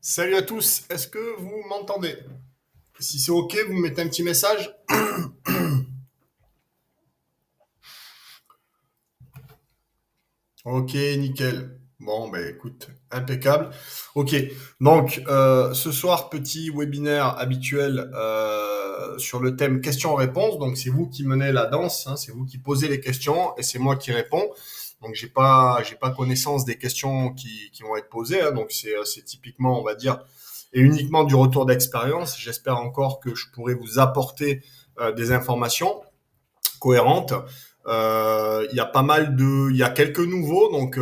Salut à tous, est-ce que vous m'entendez? Si c'est OK, vous me mettez un petit message. OK, nickel. Bon, ben écoute, impeccable. OK, donc ce soir, petit webinaire habituel sur le thème questions-réponses. Donc c'est vous qui menez la danse, hein, c'est vous qui posez les questions et c'est moi qui réponds. Donc j'ai pas connaissance des questions qui vont être posées, hein, donc c'est typiquement, on va dire, et uniquement du retour d'expérience. J'espère encore que je pourrai vous apporter des informations cohérente. Il y a pas mal de, il y a quelques nouveaux, donc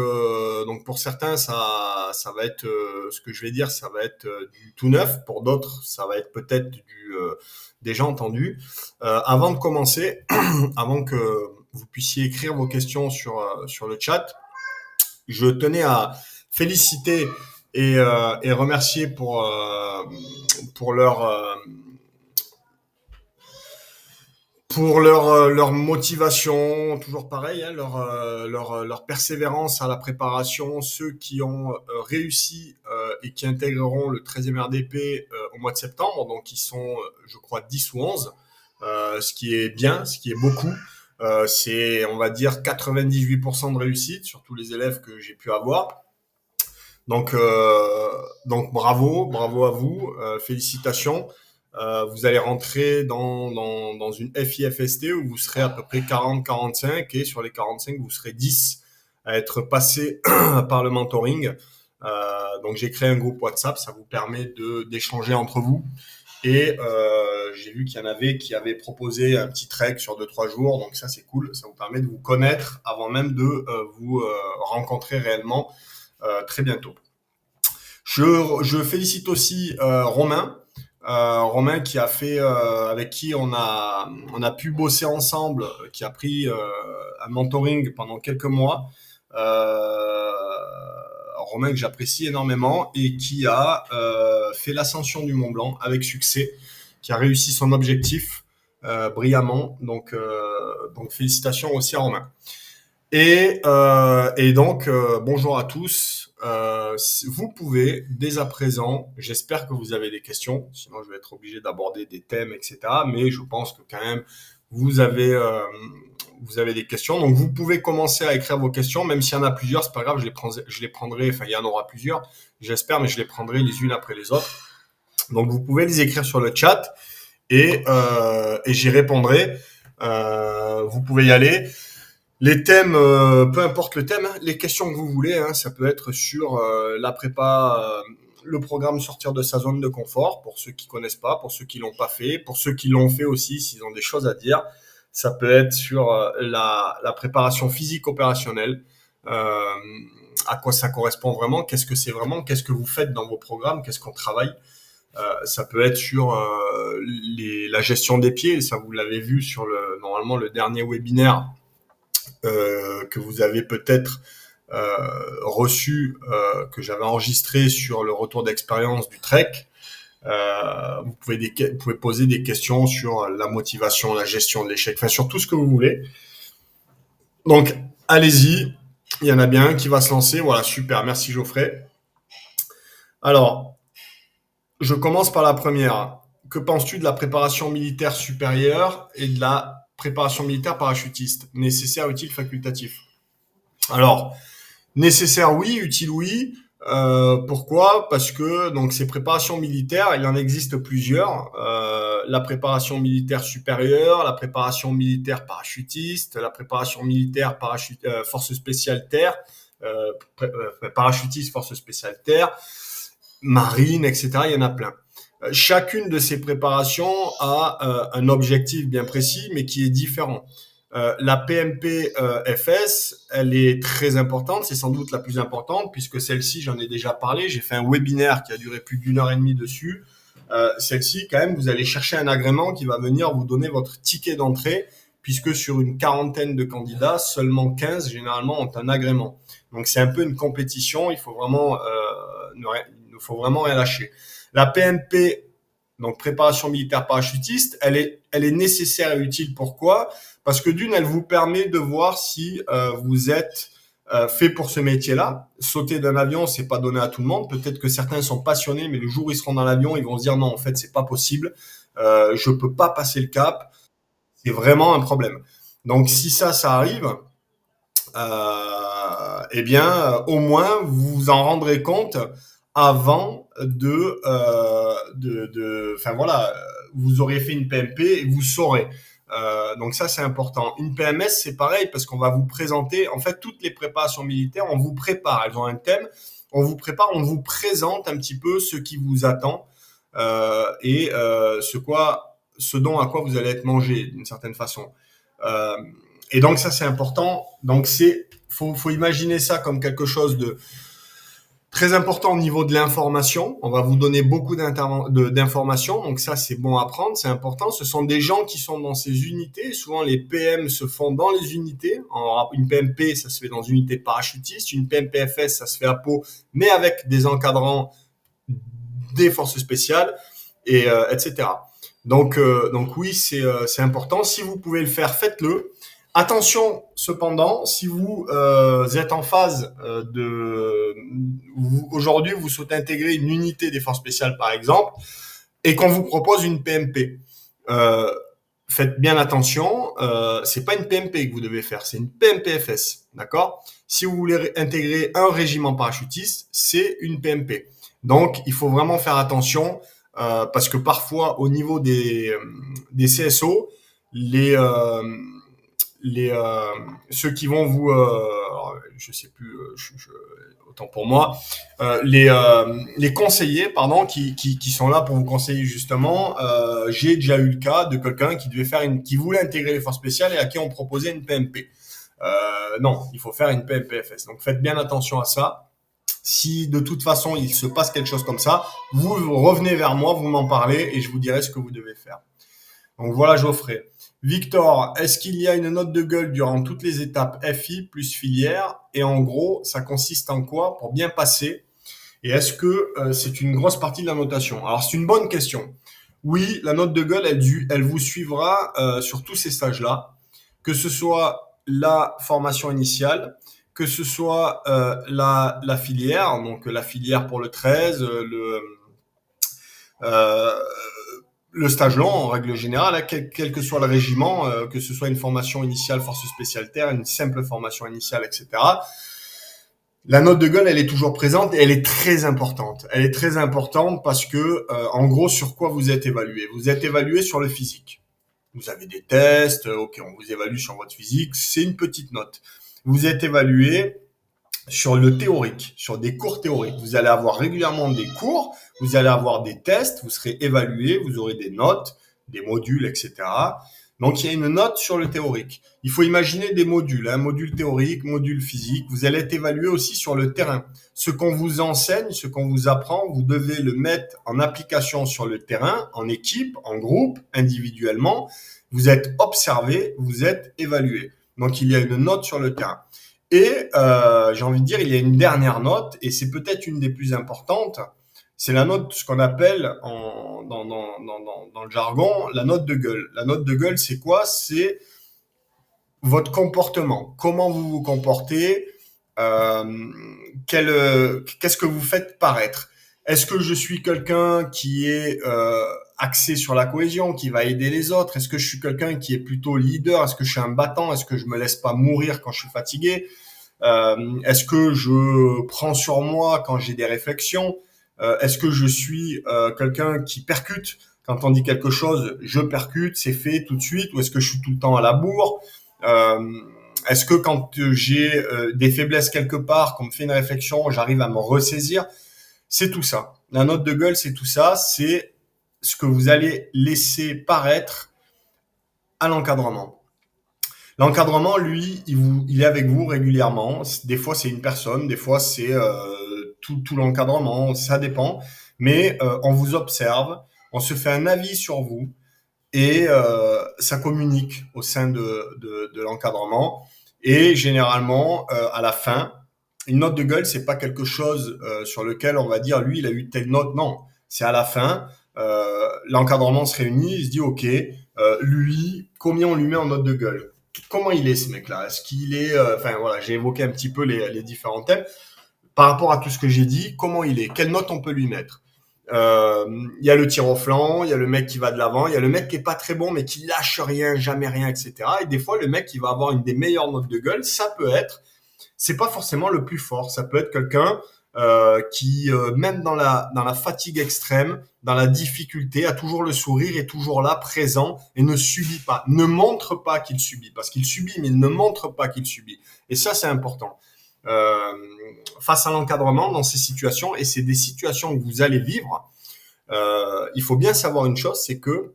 pour certains ça va être ce que je vais dire, ça va être du tout neuf. Pour d'autres, ça va être peut-être du déjà entendu. Avant de commencer, avant que vous puissiez écrire vos questions sur le chat, je tenais à féliciter et remercier pour leur motivation, toujours pareil, hein, leur persévérance à la préparation, ceux qui ont réussi et qui intégreront le 13e RDP au mois de septembre, donc ils sont, je crois, 10 ou 11, ce qui est bien, ce qui est beaucoup. C'est, on va dire, 98% de réussite sur tous les élèves que j'ai pu avoir. Donc, donc bravo à vous, félicitations. Vous allez rentrer dans une FIFST où vous serez à peu près 40-45 et sur les 45, vous serez 10 à être passé par le mentoring. Donc j'ai créé un groupe WhatsApp, ça vous permet d'échanger entre vous. Et j'ai vu qu'il y en avait qui avaient proposé un petit trek sur 2-3 jours, donc ça c'est cool, ça vous permet de vous connaître avant même de vous rencontrer réellement très bientôt. Je félicite aussi Romain qui a fait, avec qui on a pu bosser ensemble, qui a pris un mentoring pendant quelques mois. Euh, Romain que j'apprécie énormément et qui a fait l'ascension du Mont Blanc avec succès, qui a réussi son objectif brillamment. Donc félicitations aussi à Romain. Et donc, bonjour à tous. Vous pouvez, dès à présent, j'espère que vous avez des questions, sinon je vais être obligé d'aborder des thèmes, etc. Mais je pense que quand même, vous avez, euh, vous avez des questions. Donc, vous pouvez commencer à écrire vos questions, même s'il y en a plusieurs, c'est pas grave, je les prendrai, enfin, il y en aura plusieurs, j'espère, mais je les prendrai les unes après les autres. Donc, vous pouvez les écrire sur le chat et j'y répondrai. Vous pouvez y aller. Les thèmes, peu importe le thème, hein, les questions que vous voulez, hein, ça peut être sur la prépa, le programme sortir de sa zone de confort, pour ceux qui connaissent pas, pour ceux qui l'ont pas fait, pour ceux qui l'ont fait aussi, s'ils ont des choses à dire. Ça peut être sur la préparation physique opérationnelle, euh, à quoi ça correspond vraiment, qu'est-ce que c'est vraiment, qu'est-ce que vous faites dans vos programmes, qu'est-ce qu'on travaille. Ça peut être sur la gestion des pieds, ça vous l'avez vu sur normalement le dernier webinaire que vous avez peut-être reçu, que j'avais enregistré sur le retour d'expérience du Trek. Vous pouvez poser des questions sur la motivation, la gestion de l'échec, enfin sur tout ce que vous voulez. Donc, allez-y. Il y en a bien un qui va se lancer. Voilà, super. Merci Geoffrey. Alors, je commence par la première. Que penses-tu de la préparation militaire supérieure et de la préparation militaire parachutiste? Nécessaire, utile, facultatif? Alors, nécessaire, oui. Utile, oui. Pourquoi? Parce que donc ces préparations militaires, il en existe plusieurs. La préparation militaire supérieure, la préparation militaire parachutiste, la préparation militaire force spéciale terre, parachutiste force spéciale terre, marine, etc. Il y en a plein. Chacune de ces préparations a un objectif bien précis, mais qui est différent. La PMP FS, elle est très importante, c'est sans doute la plus importante, puisque celle-ci, j'en ai déjà parlé, j'ai fait un webinaire qui a duré plus d'1 heure et demie dessus. Celle-ci, quand même, vous allez chercher un agrément qui va venir vous donner votre ticket d'entrée, puisque sur une quarantaine de candidats, seulement 15 généralement ont un agrément. Donc c'est un peu une compétition, il ne faut vraiment rien lâcher. La PMP, donc préparation militaire parachutiste, elle est nécessaire et utile. Pourquoi? Parce que d'une, elle vous permet de voir si vous êtes fait pour ce métier-là. Sauter d'un avion, c'est pas donné à tout le monde. Peut-être que certains sont passionnés, mais le jour où ils seront dans l'avion, ils vont se dire non, en fait, c'est pas possible. Je peux pas passer le cap. C'est vraiment un problème. Donc, si ça arrive, eh bien, au moins, vous vous en rendrez compte avant enfin voilà, vous aurez fait une PMP et vous saurez. Donc ça, c'est important. Une PMS, c'est pareil parce qu'on va vous présenter, en fait, toutes les préparations militaires, on vous prépare, elles ont un thème, on vous prépare, on vous présente un petit peu ce qui vous attend ce dont à quoi vous allez être mangé d'une certaine façon. Euh, et donc ça, c'est important. Donc faut imaginer ça comme quelque chose de très important au niveau de l'information. On va vous donner beaucoup d'informations. Donc ça, c'est bon à prendre, c'est important. Ce sont des gens qui sont dans ces unités. Souvent, les PM se font dans les unités. Une PMP, ça se fait dans une unité parachutiste. Une PMPFS, ça se fait à Pau, mais avec des encadrants des forces spéciales, etc. Donc oui, c'est important. Si vous pouvez le faire, faites-le. Attention, cependant, si vous êtes en phase aujourd'hui, vous souhaitez intégrer une unité des forces spéciales, par exemple, et qu'on vous propose une PMP, euh, faites bien attention. C'est pas une PMP que vous devez faire, c'est une PMPFS, d'accord? Si vous voulez intégrer un régiment parachutiste, c'est une PMP. Donc, il faut vraiment faire attention parce que parfois, au niveau des CSO, les les ceux qui vont vous je sais plus autant pour moi les conseillers pardon qui sont là pour vous conseiller justement j'ai déjà eu le cas de quelqu'un qui voulait intégrer les forces spéciales et à qui on proposait une PMP. Non, il faut faire une PMPFS, donc faites bien attention à ça. Si de toute façon il se passe quelque chose comme ça, vous revenez vers moi, vous m'en parlez et je vous dirai ce que vous devez faire. Donc voilà Geoffrey. Victor, est-ce qu'il y a une note de gueule durant toutes les étapes FI plus filière? Et en gros, ça consiste en quoi pour bien passer? Et est-ce que c'est une grosse partie de la notation? Alors c'est une bonne question. Oui, la note de gueule, elle vous suivra sur tous ces stages-là, que ce soit la formation initiale, que ce soit la filière, donc la filière pour le 13, euh, le stage long, en règle générale, hein, quel que soit le régiment, que ce soit une formation initiale force spéciale terre, une simple formation initiale, etc. La note de gueule, elle est toujours présente et elle est très importante. Elle est très importante parce que, en gros, sur quoi vous êtes évalué? Vous êtes évalué sur le physique. Vous avez des tests, ok, on vous évalue sur votre physique, c'est une petite note. Vous êtes évalué sur le théorique, sur des cours théoriques. Vous allez avoir régulièrement des cours, vous allez avoir des tests, vous serez évalué, vous aurez des notes, des modules, etc. Donc il y a une note sur le théorique. Il faut imaginer des modules, un module théorique, module physique. Vous allez être évalué aussi sur le terrain. Ce qu'on vous enseigne, ce qu'on vous apprend, vous devez le mettre en application sur le terrain, en équipe, en groupe, individuellement. Vous êtes observé, vous êtes évalué. Donc il y a une note sur le terrain. Et j'ai envie de dire, il y a une dernière note, et c'est peut-être une des plus importantes, c'est la note, ce qu'on appelle dans le jargon, la note de gueule. La note de gueule, c'est quoi? C'est votre comportement. Comment vous vous comportez? Qu'est-ce que vous faites paraître? Est-ce que je suis quelqu'un qui est axé sur la cohésion, qui va aider les autres? Est-ce que je suis quelqu'un qui est plutôt leader? Est-ce que je suis un battant? Est-ce que je me laisse pas mourir quand je suis fatigué? Est-ce que je prends sur moi quand j'ai des réflexions? Est-ce que je suis quelqu'un qui percute? Quand on dit quelque chose, je percute, c'est fait tout de suite? Ou est-ce que je suis tout le temps à la bourre? Est-ce que quand j'ai des faiblesses quelque part, qu'on me fait une réflexion, j'arrive à me ressaisir? C'est tout ça. La note de gueule, c'est tout ça. C'est ce que vous allez laisser paraître à l'encadrement. L'encadrement, lui, il est avec vous régulièrement. Des fois, c'est une personne, des fois, c'est tout l'encadrement, ça dépend. Mais on vous observe, on se fait un avis sur vous et ça communique au sein de l'encadrement. Et généralement, à la fin, une note de gueule, c'est pas quelque chose sur lequel on va dire, lui, il a eu telle note. Non, c'est à la fin, l'encadrement se réunit, il se dit, OK, lui, combien on lui met en note de gueule? comment il est ce mec-là? Est-ce qu'il est, enfin voilà, j'ai évoqué un petit peu les différents thèmes. Par rapport à tout ce que j'ai dit, comment il est? Quelle note on peut lui mettre? Il y a le tir au flanc, il y a le mec qui va de l'avant, il y a le mec qui est pas très bon mais qui lâche rien, jamais rien, etc. Et des fois, le mec qui va avoir une des meilleures notes de gueule, ça peut être, c'est pas forcément le plus fort, ça peut être quelqu'un qui, même dans la fatigue extrême, dans la difficulté, a toujours le sourire, est toujours là, présent et ne subit pas, ne montre pas qu'il subit, parce qu'il subit mais il ne montre pas qu'il subit. Et ça, c'est important. Euh, Face à l'encadrement dans ces situations, et c'est des situations que vous allez vivre, il faut bien savoir une chose, c'est que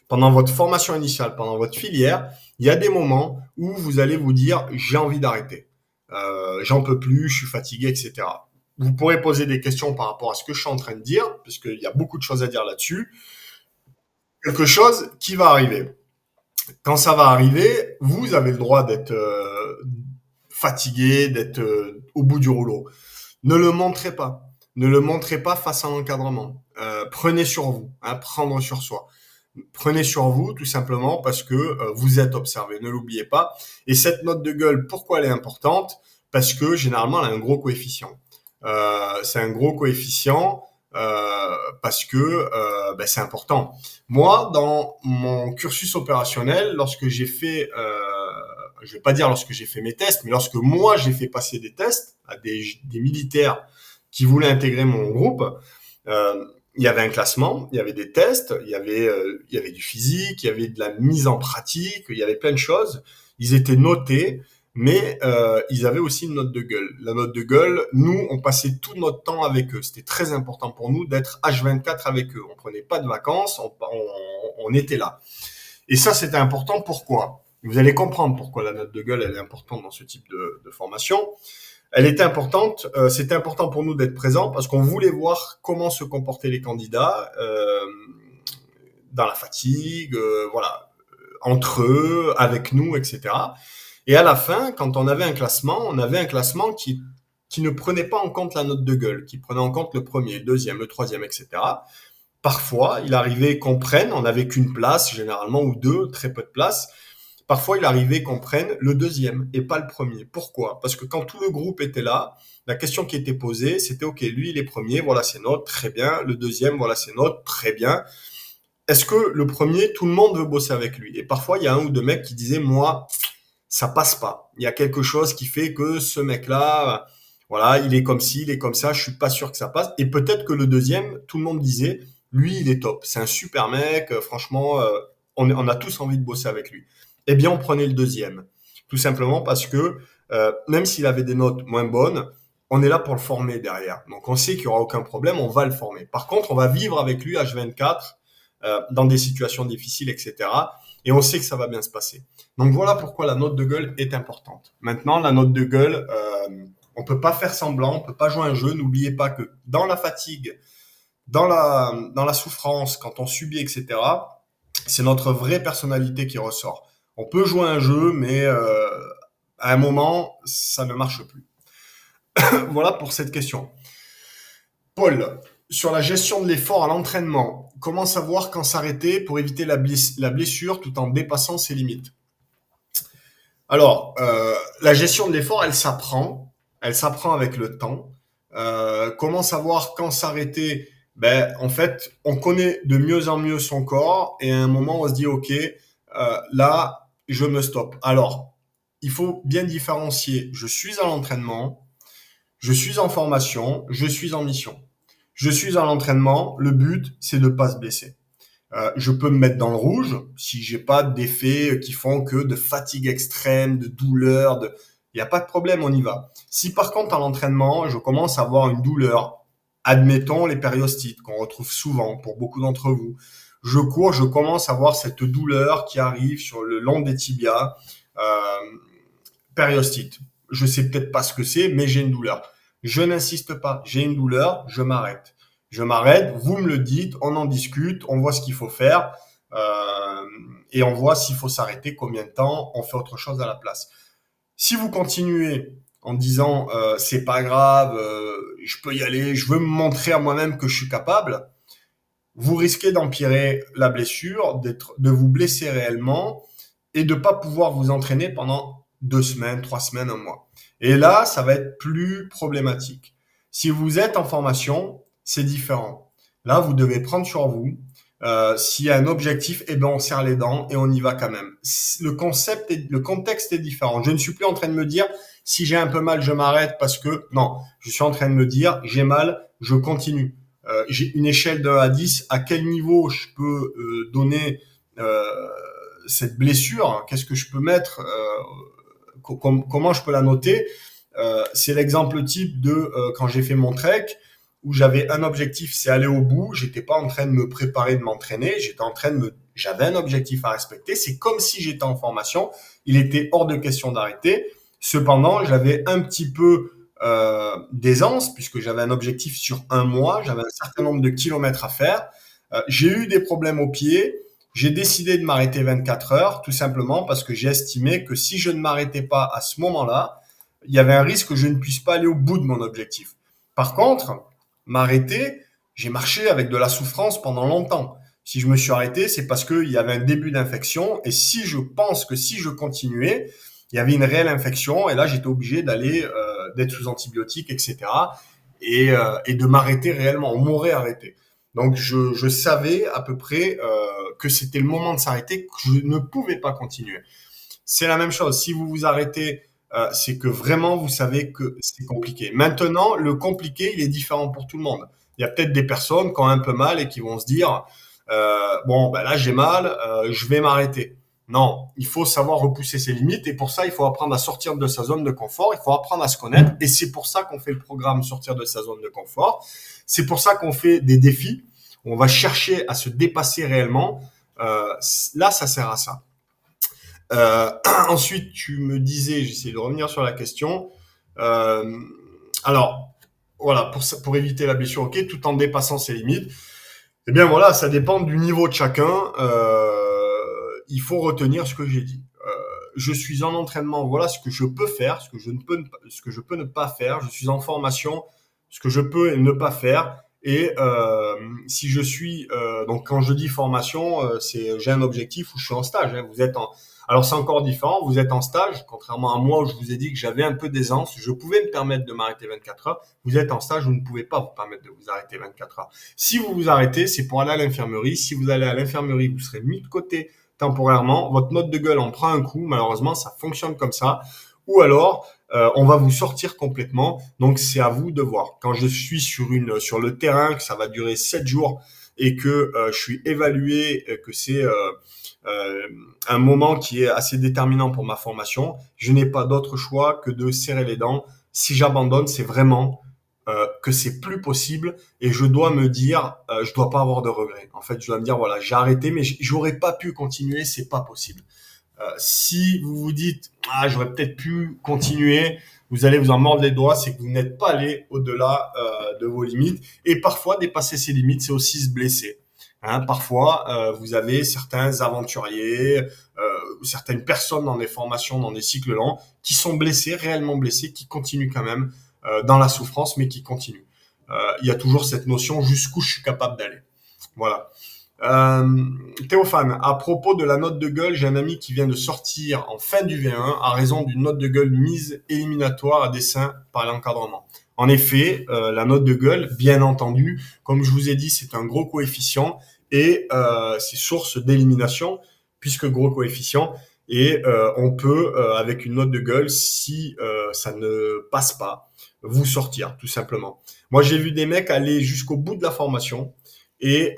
pendant votre formation initiale, pendant votre filière, il y a des moments où vous allez vous dire j'ai envie d'arrêter, j'en peux plus, je suis fatigué, etc. Vous pourrez poser des questions par rapport à ce que je suis en train de dire, puisqu'il y a beaucoup de choses à dire là-dessus. Quelque chose qui va arriver. Quand ça va arriver, vous avez le droit d'être fatigué, d'être au bout du rouleau. Ne le montrez pas. Ne le montrez pas face à l'encadrement. Prenez sur vous, hein, prendre sur soi. Prenez sur vous tout simplement parce que vous êtes observé, ne l'oubliez pas. Et cette note de gueule, pourquoi elle est importante? Parce que généralement, elle a un gros coefficient. C'est un gros coefficient parce que c'est important. Moi, dans mon cursus opérationnel, lorsque j'ai fait, je vais pas dire lorsque j'ai fait mes tests, mais lorsque moi j'ai fait passer des tests à des militaires qui voulaient intégrer mon groupe, il y avait un classement, il y avait des tests, il y avait du physique, il y avait de la mise en pratique, il y avait plein de choses. Ils étaient notés, mais ils avaient aussi une note de gueule. La note de gueule, nous, on passait tout notre temps avec eux. C'était très important pour nous d'être H24 avec eux. On prenait pas de vacances, on était là. Et ça, c'était important. Pourquoi? Vous allez comprendre pourquoi la note de gueule, elle est importante dans ce type de formation. Elle était importante. C'était important pour nous d'être présents parce qu'on voulait voir comment se comportaient les candidats dans la fatigue, voilà, entre eux, avec nous, etc. Et à la fin, quand on avait un classement qui ne prenait pas en compte la note de gueule, qui prenait en compte le premier, le deuxième, le troisième, etc. Parfois, il arrivait qu'on prenne, on n'avait qu'une place, généralement, ou deux, très peu de place. Parfois, il arrivait qu'on prenne le deuxième et pas le premier. Pourquoi? Parce que quand tout le groupe était là, la question qui était posée, c'était, OK, lui, il est premier, voilà ses notes, très bien. Le deuxième, voilà ses notes, très bien. Est-ce que le premier, tout le monde veut bosser avec lui? Et parfois, il y a un ou deux mecs qui disaient, moi, ça passe pas. Il y a quelque chose qui fait que ce mec-là, voilà, il est comme ci, il est comme ça, je suis pas sûr que ça passe. Et peut-être que le deuxième, tout le monde disait, lui, il est top, c'est un super mec, franchement, on a tous envie de bosser avec lui. Eh bien, on prenait le deuxième. Tout simplement parce que même s'il avait des notes moins bonnes, on est là pour le former derrière. Donc on sait qu'il n'y aura aucun problème, on va le former. Par contre, on va vivre avec lui H24 dans des situations difficiles, etc. Et on sait que ça va bien se passer. Donc voilà pourquoi la note de gueule est importante. Maintenant, la note de gueule, on peut pas faire semblant, on peut pas jouer un jeu. N'oubliez pas que dans la fatigue, dans la souffrance, quand on subit, etc., c'est notre vraie personnalité qui ressort. On peut jouer un jeu, mais à un moment, ça ne marche plus. Voilà pour cette question. Paul, sur la gestion de l'effort à l'entraînement, comment savoir quand s'arrêter pour éviter la blessure tout en dépassant ses limites? Alors, la gestion de l'effort, elle s'apprend. Elle s'apprend avec le temps. Comment savoir quand s'arrêter? Ben, en fait, on connaît de mieux en mieux son corps et à un moment, on se dit, OK, là, je me stoppe. Alors, il faut bien différencier. Je suis à l'entraînement, je suis en formation, je suis en mission. Je suis à l'entraînement, le but, c'est de ne pas se blesser. Je peux me mettre dans le rouge si j'ai pas d'effets qui font que de fatigue extrême, de douleur, il n'y a pas de problème, on y va. Si par contre à l'entraînement, je commence à avoir une douleur, admettons les périostites qu'on retrouve souvent pour beaucoup d'entre vous, je cours, je commence à avoir cette douleur qui arrive sur le long des tibias, périostite. Je sais peut-être pas ce que c'est, mais j'ai une douleur. Je n'insiste pas, j'ai une douleur, je m'arrête. Je m'arrête, vous me le dites, on en discute, on voit ce qu'il faut faire et on voit s'il faut s'arrêter, combien de temps, on fait autre chose à la place. Si vous continuez en disant c'est pas grave, je peux y aller, je veux me montrer à moi-même que je suis capable, vous risquez d'empirer la blessure, de vous blesser réellement et de pas pouvoir vous entraîner pendant 2 semaines, 3 semaines, un mois. Et là, ça va être plus problématique. Si vous êtes en formation, c'est différent. Là, vous devez prendre sur vous. S'il y a un objectif, eh ben on serre les dents et on y va quand même. Le contexte est différent. Je ne suis plus en train de me dire si j'ai un peu mal, je m'arrête parce que non. Je suis en train de me dire j'ai mal, je continue. J'ai une échelle de 1 à 10. À quel niveau je peux donner euh, cette blessure? Qu'est-ce que je peux mettre? Comment je peux la noter? C'est l'exemple type de quand j'ai fait mon trek où j'avais un objectif, c'est aller au bout. J'étais pas en train de me préparer, de m'entraîner. J'avais un objectif à respecter. C'est comme si j'étais en formation. Il était hors de question d'arrêter. Cependant, j'avais un petit peu d'aisance puisque j'avais un objectif sur un mois. J'avais un certain nombre de kilomètres à faire. J'ai eu des problèmes au pied. J'ai décidé de m'arrêter 24 heures, tout simplement parce que j'ai estimé que si je ne m'arrêtais pas à ce moment-là, il y avait un risque que je ne puisse pas aller au bout de mon objectif. Par contre, m'arrêter, j'ai marché avec de la souffrance pendant longtemps. Si je me suis arrêté, c'est parce qu'il y avait un début d'infection. Et si je pense que si je continuais, il y avait une réelle infection. Et là, j'étais obligé d'être sous antibiotiques, etc. Et de m'arrêter réellement. On m'aurait arrêté. Donc, je savais à peu près que c'était le moment de s'arrêter, que je ne pouvais pas continuer. C'est la même chose. Si vous vous arrêtez, c'est que vraiment vous savez que c'est compliqué. Maintenant, le compliqué, il est différent pour tout le monde. Il y a peut-être des personnes qui ont un peu mal et qui vont se dire, bon, ben là j'ai mal, je vais m'arrêter. Non, il faut savoir repousser ses limites et pour ça, il faut apprendre à sortir de sa zone de confort. Il faut apprendre à se connaître et c'est pour ça qu'on fait le programme sortir de sa zone de confort. C'est pour ça qu'on fait des défis. On va chercher à se dépasser réellement. Là, ça sert à ça. Euh, Ensuite, tu me disais, j'essaie de revenir sur la question. Euh, alors, voilà, pour éviter la blessure, ok, tout en dépassant ses limites. Eh bien voilà, ça dépend du niveau de chacun. Il faut retenir ce que j'ai dit. Je suis en entraînement, voilà ce que je peux faire, ce que je peux ne pas faire. Je suis en formation, ce que je peux et ne pas faire. Et si je suis donc quand je dis formation, c'est j'ai un objectif ou je suis en stage. Hein. Alors c'est encore différent. Vous êtes en stage, contrairement à moi où je vous ai dit que j'avais un peu d'aisance, je pouvais me permettre de m'arrêter 24 heures. Vous êtes en stage, vous ne pouvez pas vous permettre de vous arrêter 24 heures. Si vous vous arrêtez, c'est pour aller à l'infirmerie. Si vous allez à l'infirmerie, vous serez mis de côté temporairement. Votre note de gueule en prend un coup. Malheureusement, ça fonctionne comme ça. Ou alors, on va vous sortir complètement. Donc, c'est à vous de voir. Quand je suis sur le terrain, que ça va durer 7 jours et que je suis évalué, que c'est euh, un moment qui est assez déterminant pour ma formation, je n'ai pas d'autre choix que de serrer les dents. Si j'abandonne, c'est vraiment que c'est plus possible et je dois me dire, je dois pas avoir de regrets. En fait, je dois me dire, voilà, j'ai arrêté, mais j'aurais pas pu continuer, c'est pas possible. Si vous vous dites, ah, j'aurais peut-être pu continuer, vous allez vous en mordre les doigts, c'est que vous n'êtes pas allé au-delà de vos limites. Et parfois, dépasser ses limites, c'est aussi se blesser. Hein, parfois, vous avez certains aventuriers, certaines personnes dans des formations, dans des cycles longs, qui sont blessés, réellement blessés, qui continuent quand même dans la souffrance, mais qui continuent. Il y a toujours cette notion jusqu'où je suis capable d'aller. Voilà. Euh, Théophane, à propos de la note de gueule, j'ai un ami qui vient de sortir en fin du V1 à raison d'une note de gueule mise éliminatoire à dessein par l'encadrement. En effet, la note de gueule, bien entendu, comme je vous ai dit, c'est un gros coefficient et c'est source d'élimination puisque gros coefficient et on peut, avec une note de gueule, si ça ne passe pas, vous sortir tout simplement. Moi, j'ai vu des mecs aller jusqu'au bout de la formation et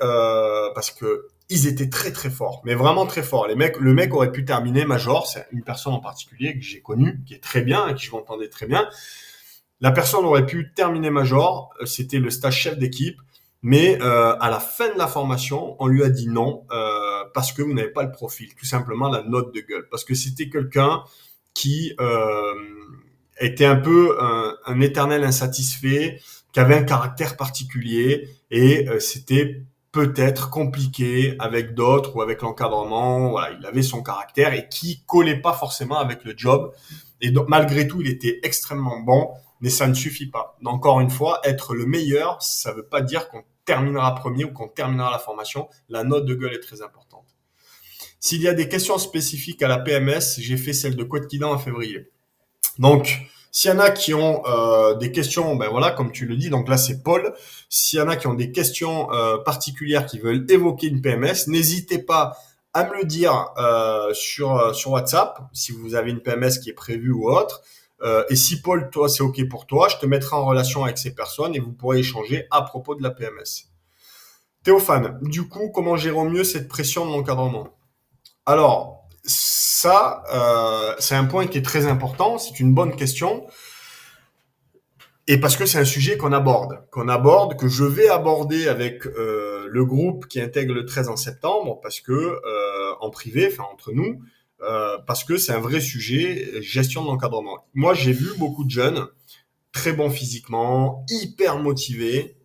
parce que ils étaient très très forts, mais vraiment très forts. Le mec aurait pu terminer major. C'est une personne en particulier que j'ai connue, qui est très bien, avec qui je m'entendais très bien. La personne aurait pu terminer major. C'était le stage chef d'équipe, mais à la fin de la formation, on lui a dit non parce que vous n'avez pas le profil, tout simplement la note de gueule, parce que c'était quelqu'un qui était un peu un éternel insatisfait, qui avait un caractère particulier et c'était peut-être compliqué avec d'autres ou avec l'encadrement. Voilà, il avait son caractère et qui collait pas forcément avec le job. Et donc, malgré tout, il était extrêmement bon, mais ça ne suffit pas. Encore une fois, être le meilleur, ça veut pas dire qu'on terminera premier ou qu'on terminera la formation. La note de gueule est très importante. S'il y a des questions spécifiques à la PMS, j'ai fait celle de Kotkina en février. Donc, s'il y en a qui ont des questions, ben voilà, comme tu le dis, donc là c'est Paul. S'il y en a qui ont des questions particulières, qui veulent évoquer une PMS, n'hésitez pas à me le dire sur WhatsApp, si vous avez une PMS qui est prévue ou autre. Et si Paul, toi, c'est OK pour toi, je te mettrai en relation avec ces personnes et vous pourrez échanger à propos de la PMS. Théophane, du coup, comment gérer au mieux cette pression de l'encadrement? Alors, ça, c'est un point qui est très important, c'est une bonne question. Et parce que c'est un sujet qu'on aborde, que je vais aborder avec le groupe qui intègre le 13 en septembre, parce que en privé, enfin entre nous, parce que c'est un vrai sujet, gestion de l'encadrement. Moi, j'ai vu beaucoup de jeunes très bons physiquement, hyper motivés,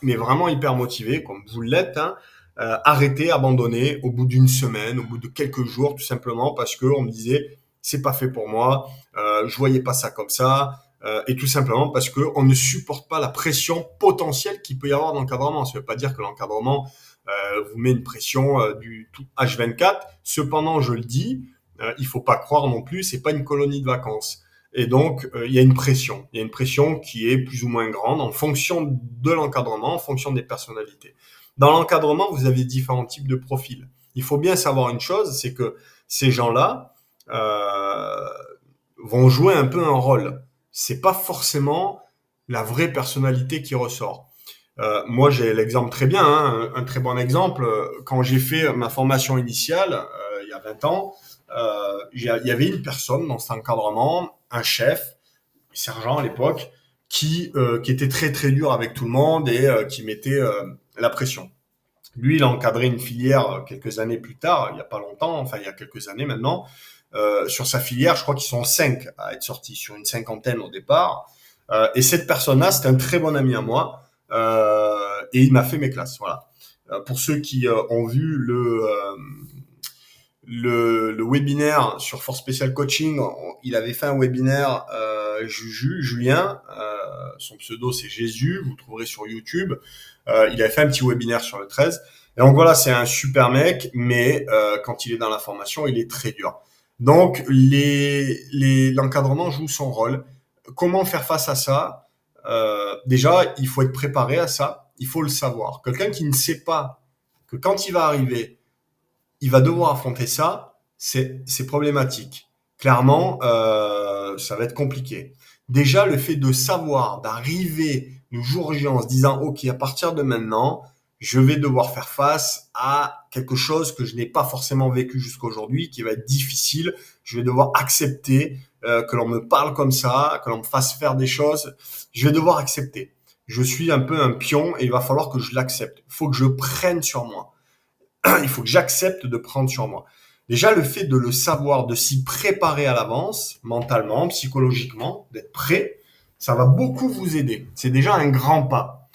mais vraiment hyper motivés, comme vous l'êtes, hein, arrêter, abandonner au bout d'une semaine, au bout de quelques jours, tout simplement parce que on me disait c'est pas fait pour moi, je voyais pas ça comme ça, et tout simplement parce que on ne supporte pas la pression potentielle qu'il peut y avoir dans l'encadrement. Ça veut pas dire que l'encadrement vous met une pression du tout H24. Cependant, je le dis, il faut pas croire non plus, c'est pas une colonie de vacances. Et donc, il y a une pression. Il y a une pression qui est plus ou moins grande en fonction de l'encadrement, en fonction des personnalités. Dans l'encadrement, vous avez différents types de profils. Il faut bien savoir une chose, c'est que ces gens-là vont jouer un peu un rôle. C'est pas forcément la vraie personnalité qui ressort. Moi, j'ai l'exemple très bien, hein, un très bon exemple. Quand j'ai fait ma formation initiale, il y a 20 ans, il y avait une personne dans cet encadrement, un chef, sergent à l'époque, qui était très très dur avec tout le monde et qui mettait la pression. Lui, il a encadré une filière quelques années plus tard, il n'y a pas longtemps, enfin il y a quelques années maintenant. Sur sa filière, je crois qu'ils sont 5 à être sortis, sur une cinquantaine au départ. Et cette personne-là, c'est un très bon ami à moi. Et il m'a fait mes classes, voilà. Pour ceux qui ont vu le webinaire sur Force Special Coaching, il avait fait un webinaire, Julien, son pseudo c'est Jésus, vous le trouverez sur YouTube. Il avait fait un petit webinaire sur le 13. Et donc voilà, c'est un super mec, mais quand il est dans la formation, il est très dur. Donc l'encadrement joue son rôle. Comment faire face à ça? Déjà, il faut être préparé à ça, il faut le savoir. Quelqu'un qui ne sait pas que quand il va arriver, il va devoir affronter ça, c'est problématique. Clairement, ça va être compliqué. Déjà, le fait de savoir, d'arriver le jour J en se disant, OK, à partir de maintenant, je vais devoir faire face à quelque chose que je n'ai pas forcément vécu jusqu'à aujourd'hui, qui va être difficile. Je vais devoir accepter que l'on me parle comme ça, que l'on me fasse faire des choses. Je vais devoir accepter. Je suis un peu un pion et il va falloir que je l'accepte. Il faut que je prenne sur moi. Il faut que j'accepte de prendre sur moi. Déjà, le fait de le savoir, de s'y préparer à l'avance, mentalement, psychologiquement, d'être prêt, ça va beaucoup vous aider. C'est déjà un grand pas.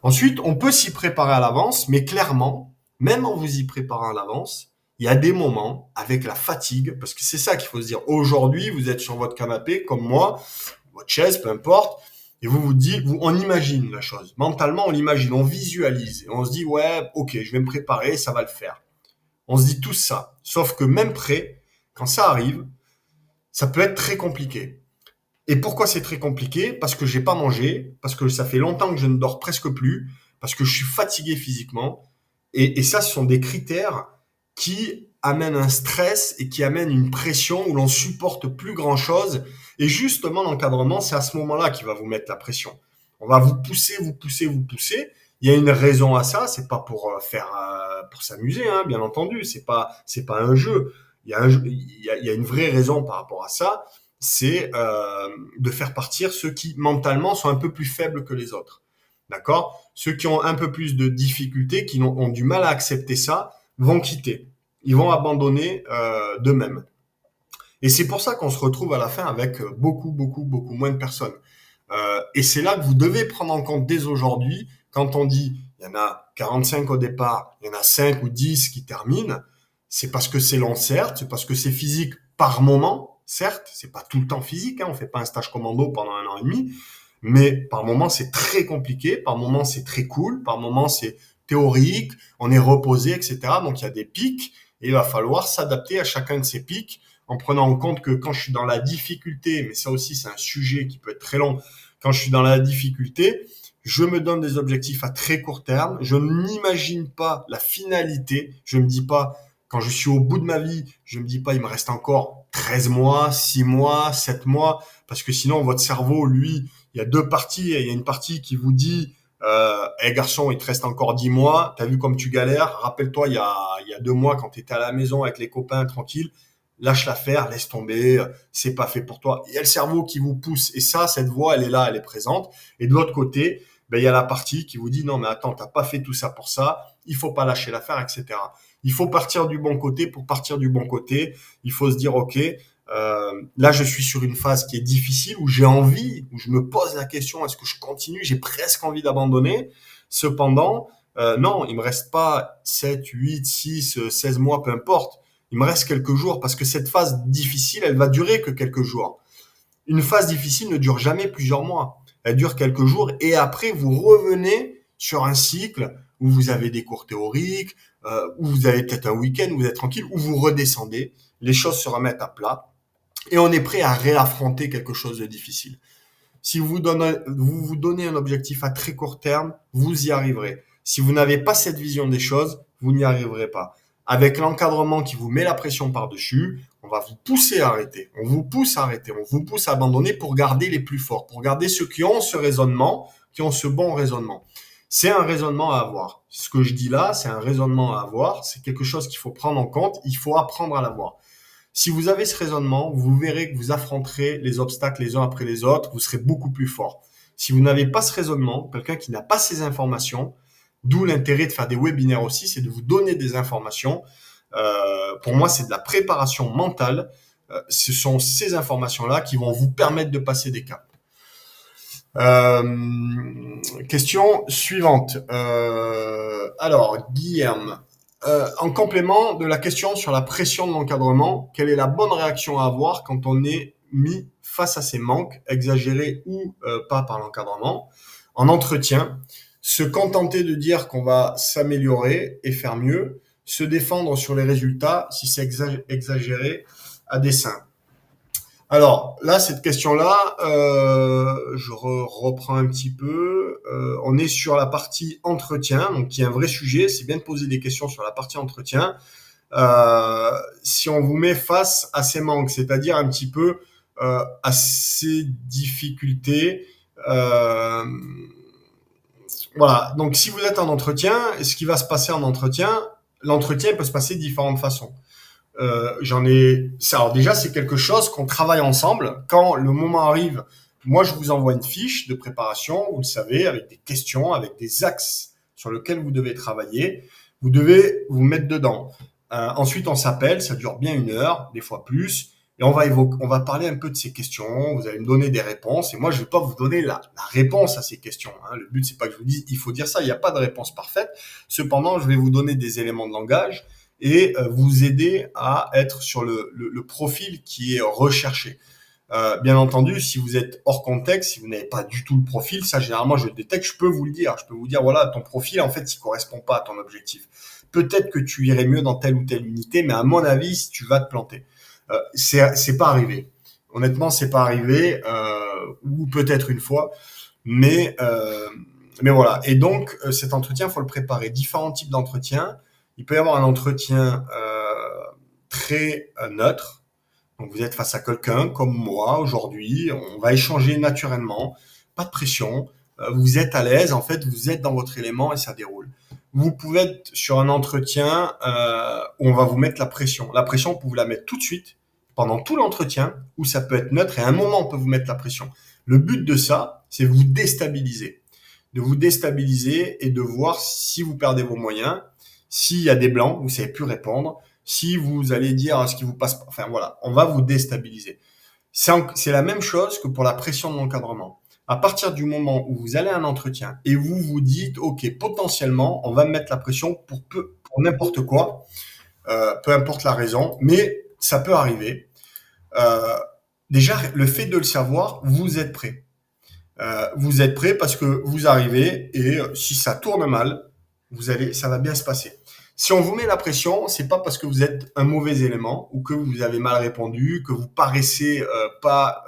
Ensuite, on peut s'y préparer à l'avance, mais clairement, même en vous y préparant à l'avance, il y a des moments avec la fatigue, parce que c'est ça qu'il faut se dire. Aujourd'hui, vous êtes sur votre canapé, comme moi, votre chaise, peu importe, et vous vous dites, on imagine la chose. Mentalement, on l'imagine, on visualise. Et on se dit, ouais, ok, je vais me préparer, ça va le faire. On se dit tout ça. Sauf que même prêt, quand ça arrive, ça peut être très compliqué. Et pourquoi c'est très compliqué? Parce que j'ai pas mangé, parce que ça fait longtemps que je ne dors presque plus, parce que je suis fatigué physiquement. Et ça, ce sont des critères qui amènent un stress et qui amènent une pression où l'on supporte plus grand chose. Et justement, l'encadrement, c'est à ce moment-là qu'il va vous mettre la pression. On va vous pousser, vous pousser, vous pousser. Il y a une raison à ça. C'est pas pour pour s'amuser, hein, bien entendu. C'est pas un jeu. Il y a une vraie raison par rapport à ça. C'est de faire partir ceux qui mentalement sont un peu plus faibles que les autres. D'accord? Ceux qui ont un peu plus de difficultés, qui ont du mal à accepter ça, vont quitter. Ils vont abandonner d'eux-mêmes. Et c'est pour ça qu'on se retrouve à la fin avec beaucoup, beaucoup, beaucoup moins de personnes. Et c'est là que vous devez prendre en compte dès aujourd'hui, quand on dit il y en a 45 au départ, il y en a 5 ou 10 qui terminent, c'est parce que c'est long, certes, c'est parce que c'est physique par moment, certes, c'est pas tout le temps physique, hein, on fait pas un stage commando pendant 1 an et demi, mais par moment c'est très compliqué, par moment c'est très cool, par moment c'est théorique, on est reposé, etc. Donc il y a des pics, Et il va falloir s'adapter à chacun de ces pics en prenant en compte que quand je suis dans la difficulté, mais ça aussi c'est un sujet qui peut être très long, quand je suis dans la difficulté, je me donne des objectifs à très court terme, je n'imagine pas la finalité, je me dis pas, quand je suis au bout de ma vie, je me dis pas il me reste encore 13 mois, 6 mois, 7 mois, parce que sinon votre cerveau, lui, il y a deux parties, il y a une partie qui vous dit hey garçon, il te reste encore 10 mois, t'as vu comme tu galères, rappelle-toi il y a 2 mois quand tu étais à la maison avec les copains tranquille, lâche l'affaire, laisse tomber, c'est pas fait pour toi. Il y a le cerveau qui vous pousse et ça, cette voix, elle est là, elle est présente. Et de l'autre côté, ben, il y a la partie qui vous dit non mais attends, t'as pas fait tout ça pour ça, il faut pas lâcher l'affaire, etc. Il faut partir du bon côté pour partir du bon côté. Il faut se dire ok, là je suis sur une phase qui est difficile où j'ai envie, où je me pose la question est-ce que je continue, j'ai presque envie d'abandonner. Cependant, non, il me reste pas 7, 8, 6, 16 mois, peu importe. Il me reste quelques jours parce que cette phase difficile, elle va durer que quelques jours. Une phase difficile ne dure jamais plusieurs mois. Elle dure quelques jours et après, vous revenez sur un cycle où vous avez des cours théoriques, où vous avez peut-être un week-end où vous êtes tranquille, où vous redescendez, les choses se remettent à plat et on est prêt à réaffronter quelque chose de difficile. Si vous vous donnez un objectif à très court terme, vous y arriverez. Si vous n'avez pas cette vision des choses, vous n'y arriverez pas. Avec l'encadrement qui vous met la pression par-dessus, on va vous pousser à arrêter. On vous pousse à arrêter. On vous pousse à abandonner pour garder les plus forts, pour garder ceux qui ont ce raisonnement, qui ont ce bon raisonnement. C'est un raisonnement à avoir. Ce que je dis là, c'est un raisonnement à avoir. C'est quelque chose qu'il faut prendre en compte. Il faut apprendre à l'avoir. Si vous avez ce raisonnement, vous verrez que vous affronterez les obstacles les uns après les autres, vous serez beaucoup plus fort. Si vous n'avez pas ce raisonnement, quelqu'un qui n'a pas ces informations, d'où l'intérêt de faire des webinaires aussi, c'est de vous donner des informations. Pour moi, c'est de la préparation mentale. Ce sont ces informations-là qui vont vous permettre de passer des caps. Question suivante. Alors, Guillaume, en complément de la question sur la pression de l'encadrement, quelle est la bonne réaction à avoir quand on est mis face à ces manques, exagérés ou pas par l'encadrement, en entretien, se contenter de dire qu'on va s'améliorer et faire mieux, se défendre sur les résultats si c'est exagéré à dessein. Alors là, cette question-là, je reprends un petit peu. On est sur la partie entretien, donc qui est un vrai sujet. C'est bien de poser des questions sur la partie entretien. Si on vous met face à ces manques, c'est-à-dire un petit peu à ces difficultés. Voilà. Donc si vous êtes en entretien, ce qui va se passer en entretien, l'entretien peut se passer de différentes façons. J'en ai ça. Alors déjà, c'est quelque chose qu'on travaille ensemble. Quand le moment arrive, moi, je vous envoie une fiche de préparation, vous le savez, avec des questions, avec des axes sur lesquels vous devez travailler. Vous devez vous mettre dedans. Ensuite, on s'appelle, ça dure bien 1 heure, des fois plus, et on va parler un peu de ces questions. Vous allez me donner des réponses, et moi, je vais pas vous donner la réponse à ces questions. Hein. Le but, c'est pas que je vous dise, il faut dire ça. Il n'y a pas de réponse parfaite. Cependant, je vais vous donner des éléments de langage et vous aider à être sur le profil qui est recherché. Bien entendu, si vous êtes hors contexte, si vous n'avez pas du tout le profil, ça généralement je le détecte, je peux vous le dire. Je peux vous dire, voilà, ton profil, en fait, il correspond pas à ton objectif. Peut-être que tu irais mieux dans telle ou telle unité, mais à mon avis, si tu vas te planter. C'est pas arrivé. Honnêtement, c'est pas arrivé, ou peut-être une fois, mais voilà. Et donc, cet entretien, faut le préparer. Différents types d'entretiens. Il peut y avoir un entretien très neutre. Donc vous êtes face à quelqu'un comme moi aujourd'hui, on va échanger naturellement, pas de pression, vous êtes à l'aise, en fait vous êtes dans votre élément et ça déroule. Vous pouvez être sur un entretien où on va vous mettre la pression. La pression, on peut vous la mettre tout de suite, pendant tout l'entretien, ou ça peut être neutre et à un moment on peut vous mettre la pression. Le but de ça, c'est de vous déstabiliser. De vous déstabiliser et de voir si vous perdez vos moyens, s'il y a des blancs, vous ne savez plus répondre, si vous allez dire ce qui vous passe, enfin voilà, on va vous déstabiliser. C'est la même chose que pour la pression de l'encadrement. À partir du moment où vous allez à un entretien et vous vous dites, ok, potentiellement, on va me mettre la pression pour n'importe quoi, peu importe la raison, mais ça peut arriver. Déjà, le fait de le savoir, vous êtes prêt. Vous êtes prêt parce que vous arrivez et si ça tourne mal, ça va bien se passer. Si on vous met la pression, c'est pas parce que vous êtes un mauvais élément ou que vous avez mal répondu, que vous paraissez pas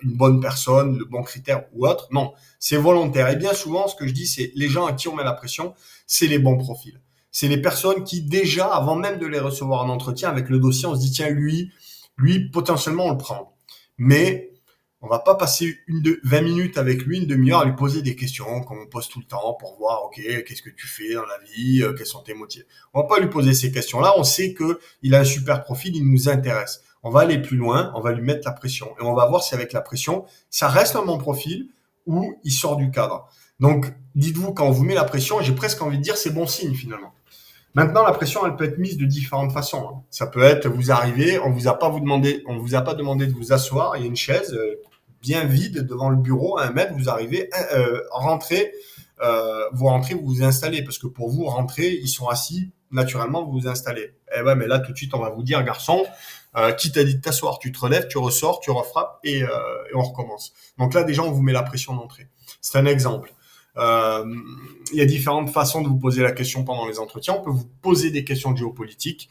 une bonne personne, le bon critère ou autre. Non, c'est volontaire. Et bien souvent, ce que je dis, c'est les gens à qui on met la pression, c'est les bons profils. C'est les personnes qui déjà, avant même de les recevoir en entretien avec le dossier, on se dit tiens lui potentiellement on le prend. Mais on va pas passer 20 minutes avec lui, une demi-heure à lui poser des questions comme on pose tout le temps pour voir, ok, qu'est-ce que tu fais dans la vie, quels sont tes motifs. On va pas lui poser ces questions-là. On sait que il a un super profil, il nous intéresse. On va aller plus loin, on va lui mettre la pression et on va voir si avec la pression, ça reste un bon profil ou il sort du cadre. Donc, dites-vous quand on vous met la pression, j'ai presque envie de dire c'est bon signe finalement. Maintenant, la pression, elle peut être mise de différentes façons, hein. Ça peut être, vous arrivez, on vous a pas demandé de vous asseoir, il y a une chaise bien vide devant le bureau, à 1 mètre, vous arrivez, vous rentrez, vous vous installez, parce que pour vous, rentrer, ils sont assis, naturellement, vous vous installez. Eh ouais, mais là, tout de suite, on va vous dire, garçon, qui t'a dit de t'asseoir? Tu te relèves, tu ressors, tu refrappes, et on recommence. Donc là, déjà, on vous met la pression d'entrée. C'est un exemple. Euh, il y a différentes façons de vous poser la question pendant les entretiens. On peut vous poser des questions de géopolitique,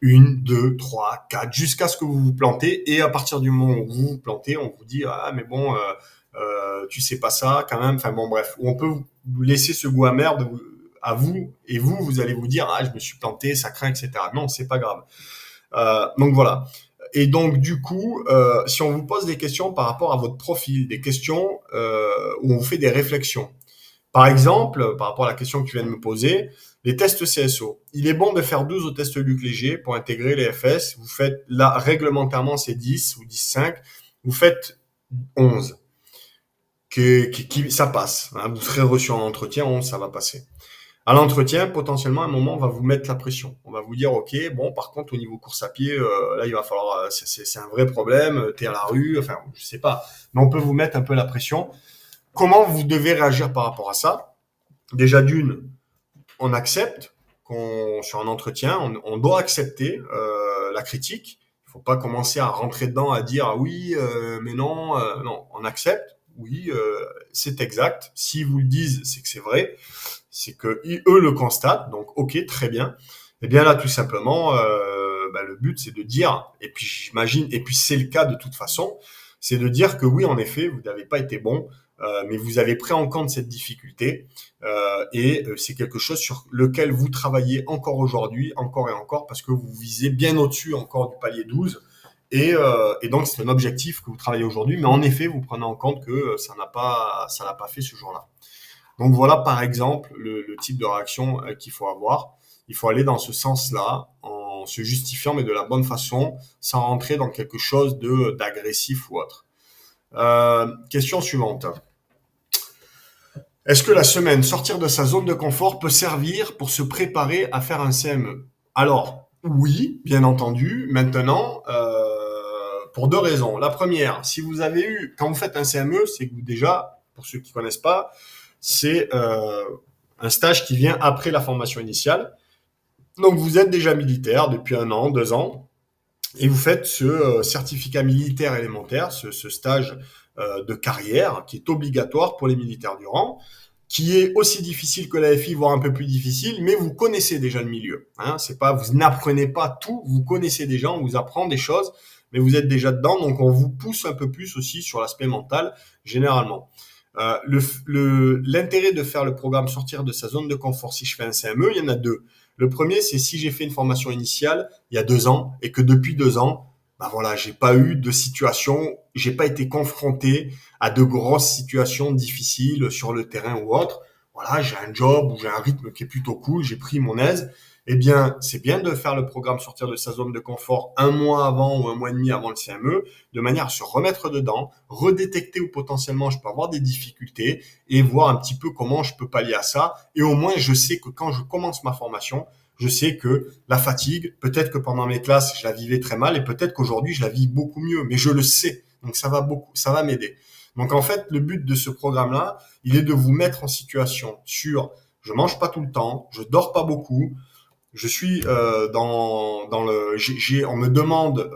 1, 2, 3, 4, jusqu'à ce que vous vous plantez. Et à partir du moment où vous vous plantez, on vous dit ah mais bon, tu sais pas ça quand même. Enfin bon bref, ou on peut vous laisser ce goût amer à vous et vous allez vous dire ah je me suis planté, ça craint, etc. Non, c'est pas grave. Donc voilà. Et donc du coup, si on vous pose des questions par rapport à votre profil, des questions où on vous fait des réflexions. Par exemple, par rapport à la question que tu viens de me poser, les tests CSO. Il est bon de faire 12 au test Luc Léger pour intégrer les FS. Vous faites là, réglementairement, c'est 10 ou 10,5. Vous faites 11. Ça passe, hein. Vous serez reçu en entretien, 11, ça va passer. À l'entretien, potentiellement, à un moment, on va vous mettre la pression. On va vous dire, OK, bon, par contre, au niveau course à pied, là, il va falloir, c'est un vrai problème, t'es à la rue, enfin, je sais pas. Mais on peut vous mettre un peu la pression. Comment vous devez réagir par rapport à ça? Déjà d'une, on accepte qu'on sur un entretien, on doit accepter la critique. Il faut pas commencer à rentrer dedans à dire ah oui, mais non, non, on accepte. Oui, c'est exact. S'ils vous le disent, c'est que c'est vrai, c'est que eux le constatent. Donc ok, très bien. Et bien là, tout simplement, le but c'est de dire, et puis j'imagine, et puis c'est le cas de toute façon, c'est de dire que oui, en effet, vous n'avez pas été bon, mais vous avez pris en compte cette difficulté et c'est quelque chose sur lequel vous travaillez encore aujourd'hui, encore et encore, parce que vous visez bien au-dessus encore du palier 12. Et donc, c'est un objectif que vous travaillez aujourd'hui, mais en effet, vous prenez en compte que ça n'a pas fait ce jour-là. Donc voilà, par exemple, le type de réaction qu'il faut avoir. Il faut aller dans ce sens-là, en se justifiant, mais de la bonne façon, sans rentrer dans quelque chose d'agressif ou autre. Question suivante. Est-ce que la semaine, sortir de sa zone de confort peut servir pour se préparer à faire un CME? Alors, oui, bien entendu. Maintenant, pour 2 raisons. La première, si vous avez eu, quand vous faites un CME, c'est que vous déjà, pour ceux qui connaissent pas, c'est un stage qui vient après la formation initiale. Donc, vous êtes déjà militaire depuis 1 an, 2 ans, et vous faites ce certificat militaire élémentaire, ce stage de carrière qui est obligatoire pour les militaires du rang, qui est aussi difficile que la FI, voire un peu plus difficile, mais vous connaissez déjà le milieu. Hein, c'est pas, vous n'apprenez pas tout, vous connaissez déjà, on vous apprend des choses, mais vous êtes déjà dedans, donc on vous pousse un peu plus aussi sur l'aspect mental, généralement. L'intérêt de faire le programme sortir de sa zone de confort si je fais un CME, il y en a deux. Le premier, c'est si j'ai fait une formation initiale il y a 2 ans et que depuis 2 ans, ben voilà, j'ai pas eu de situation, j'ai pas été confronté à de grosses situations difficiles sur le terrain ou autre. Voilà, j'ai un job ou j'ai un rythme qui est plutôt cool, j'ai pris mon aise. Eh bien, c'est bien de faire le programme sortir de sa zone de confort 1 mois avant ou 1 mois et demi avant le CME, de manière à se remettre dedans, redétecter où potentiellement je peux avoir des difficultés et voir un petit peu comment je peux pallier à ça. Et au moins, je sais que quand je commence ma formation, je sais que la fatigue, peut-être que pendant mes classes, je la vivais très mal et peut-être qu'aujourd'hui, je la vis beaucoup mieux, mais je le sais. Donc, ça va m'aider. Donc, en fait, le but de ce programme-là, il est de vous mettre en situation sur je mange pas tout le temps, je dors pas beaucoup, je suis on me demande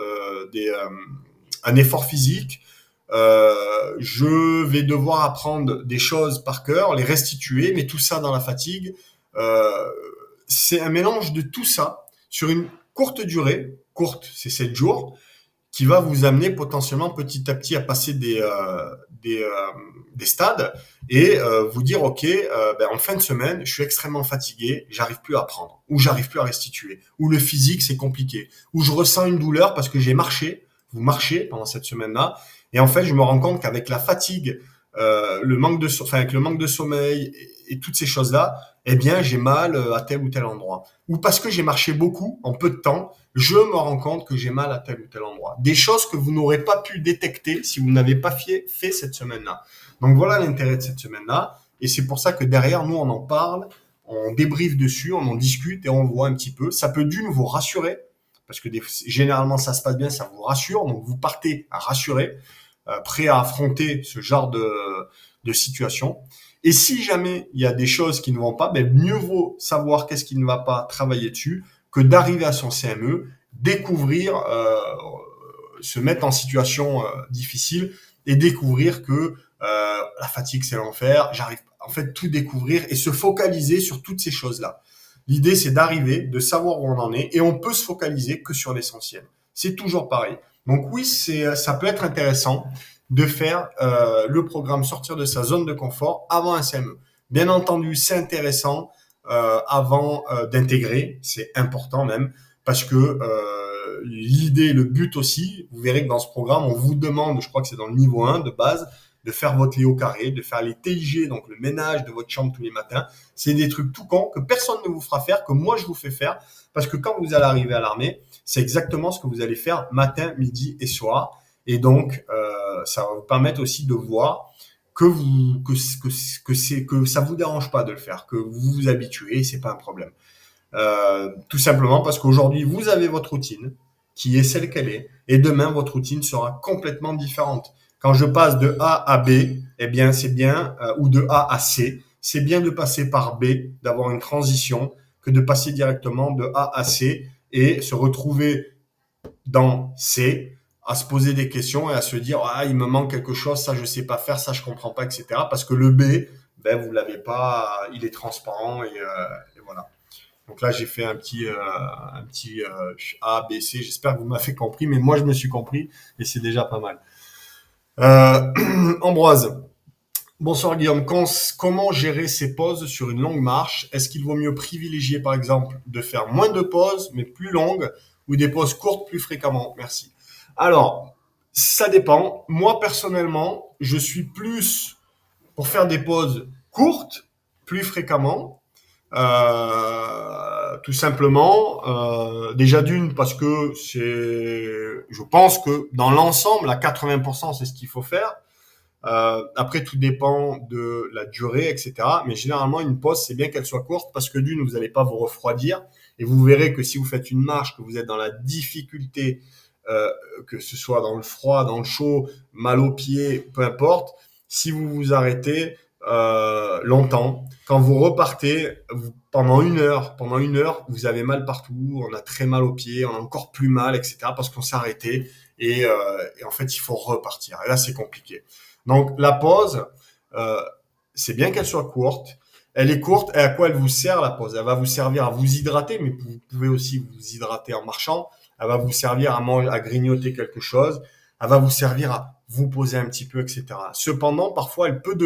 un effort physique. Je vais devoir apprendre des choses par cœur, les restituer, mais tout ça dans la fatigue. Euh, c'est un mélange de tout ça sur une courte durée, courte, c'est 7 jours, qui va vous amener potentiellement petit à petit à passer des, euh, des stades et vous dire, OK, en fin de semaine, je suis extrêmement fatigué, j'arrive plus à apprendre, ou j'arrive plus à restituer, ou le physique, c'est compliqué, ou je ressens une douleur parce que j'ai marché, vous marchez pendant cette semaine-là, et en fait, je me rends compte qu'avec la fatigue, avec le manque de sommeil et toutes ces choses-là, eh bien, j'ai mal à tel ou tel endroit. Ou parce que j'ai marché beaucoup en peu de temps, je me rends compte que j'ai mal à tel ou tel endroit. Des choses que vous n'aurez pas pu détecter si vous n'avez pas fait cette semaine-là. Donc voilà l'intérêt de cette semaine-là. Et c'est pour ça que derrière, nous, on en parle, on débriefe dessus, on en discute et on voit un petit peu. Ça peut d'une vous rassurer, parce que généralement ça se passe bien, ça vous rassure. Donc vous partez à rassurer, prêt à affronter ce genre de situation. Et si jamais il y a des choses qui ne vont pas, ben mieux vaut savoir qu'est-ce qui ne va pas, travailler dessus, que d'arriver à son CME, découvrir, se mettre en situation difficile et découvrir que la fatigue c'est l'enfer, j'arrive en fait tout découvrir et se focaliser sur toutes ces choses-là. L'idée c'est d'arriver, de savoir où on en est et on peut se focaliser que sur l'essentiel. C'est toujours pareil. Donc oui, ça peut être intéressant de faire le programme sortir de sa zone de confort avant un CME. Bien entendu, c'est intéressant avant d'intégrer, c'est important même, parce que l'idée, le but aussi, vous verrez que dans ce programme, on vous demande, je crois que c'est dans le niveau 1 de base, de faire votre lit au carré, de faire les TIG, donc le ménage de votre chambre tous les matins. C'est des trucs tout cons que personne ne vous fera faire, que moi je vous fais faire, parce que quand vous allez arriver à l'armée, c'est exactement ce que vous allez faire matin, midi et soir. Et donc, ça va vous permettre aussi de voir que ça vous dérange pas de le faire, que vous vous habituez, c'est pas un problème. Tout simplement parce qu'aujourd'hui, vous avez votre routine qui est celle qu'elle est, et demain, votre routine sera complètement différente. Quand je passe de A à B, eh bien, c'est bien, ou de A à C, c'est bien de passer par B, d'avoir une transition, que de passer directement de A à C et se retrouver dans C, à se poser des questions et à se dire ah il me manque quelque chose, ça je sais pas faire, ça je comprends pas, etc. Parce que le B, ben vous l'avez pas, il est transparent et voilà. Donc là j'ai fait un petit A, B, C. J'espère que vous m'avez compris, mais moi je me suis compris et c'est déjà pas mal. Ambroise, bonsoir Guillaume. Comment gérer ces pauses sur une longue marche? Est-ce qu'il vaut mieux privilégier par exemple de faire moins de pauses mais plus longues ou des pauses courtes plus fréquemment? Merci. Alors, ça dépend. Moi personnellement, je suis plus pour faire des pauses courtes plus fréquemment. Tout simplement, déjà d'une parce que je pense que dans l'ensemble, à 80%, c'est ce qu'il faut faire. Après, tout dépend de la durée, etc. Mais généralement, une pause, c'est bien qu'elle soit courte parce que d'une, vous n'allez pas vous refroidir. Et vous verrez que si vous faites une marche, que vous êtes dans la difficulté, euh, que ce soit dans le froid, dans le chaud, mal aux pieds, peu importe, si vous vous arrêtez longtemps, quand vous repartez pendant une heure, vous avez mal partout, on a très mal aux pieds, on a encore plus mal, etc. Parce qu'on s'est arrêté et en fait, il faut repartir. Et là, c'est compliqué. Donc la pause, euh, c'est bien qu'elle soit courte. Elle est courte et à quoi elle vous sert la pause? Elle va vous servir à vous hydrater, mais vous pouvez aussi vous hydrater en marchant. Elle va vous servir à manger, à grignoter quelque chose. Elle va vous servir à vous poser un petit peu, etc. Cependant, parfois, elle peut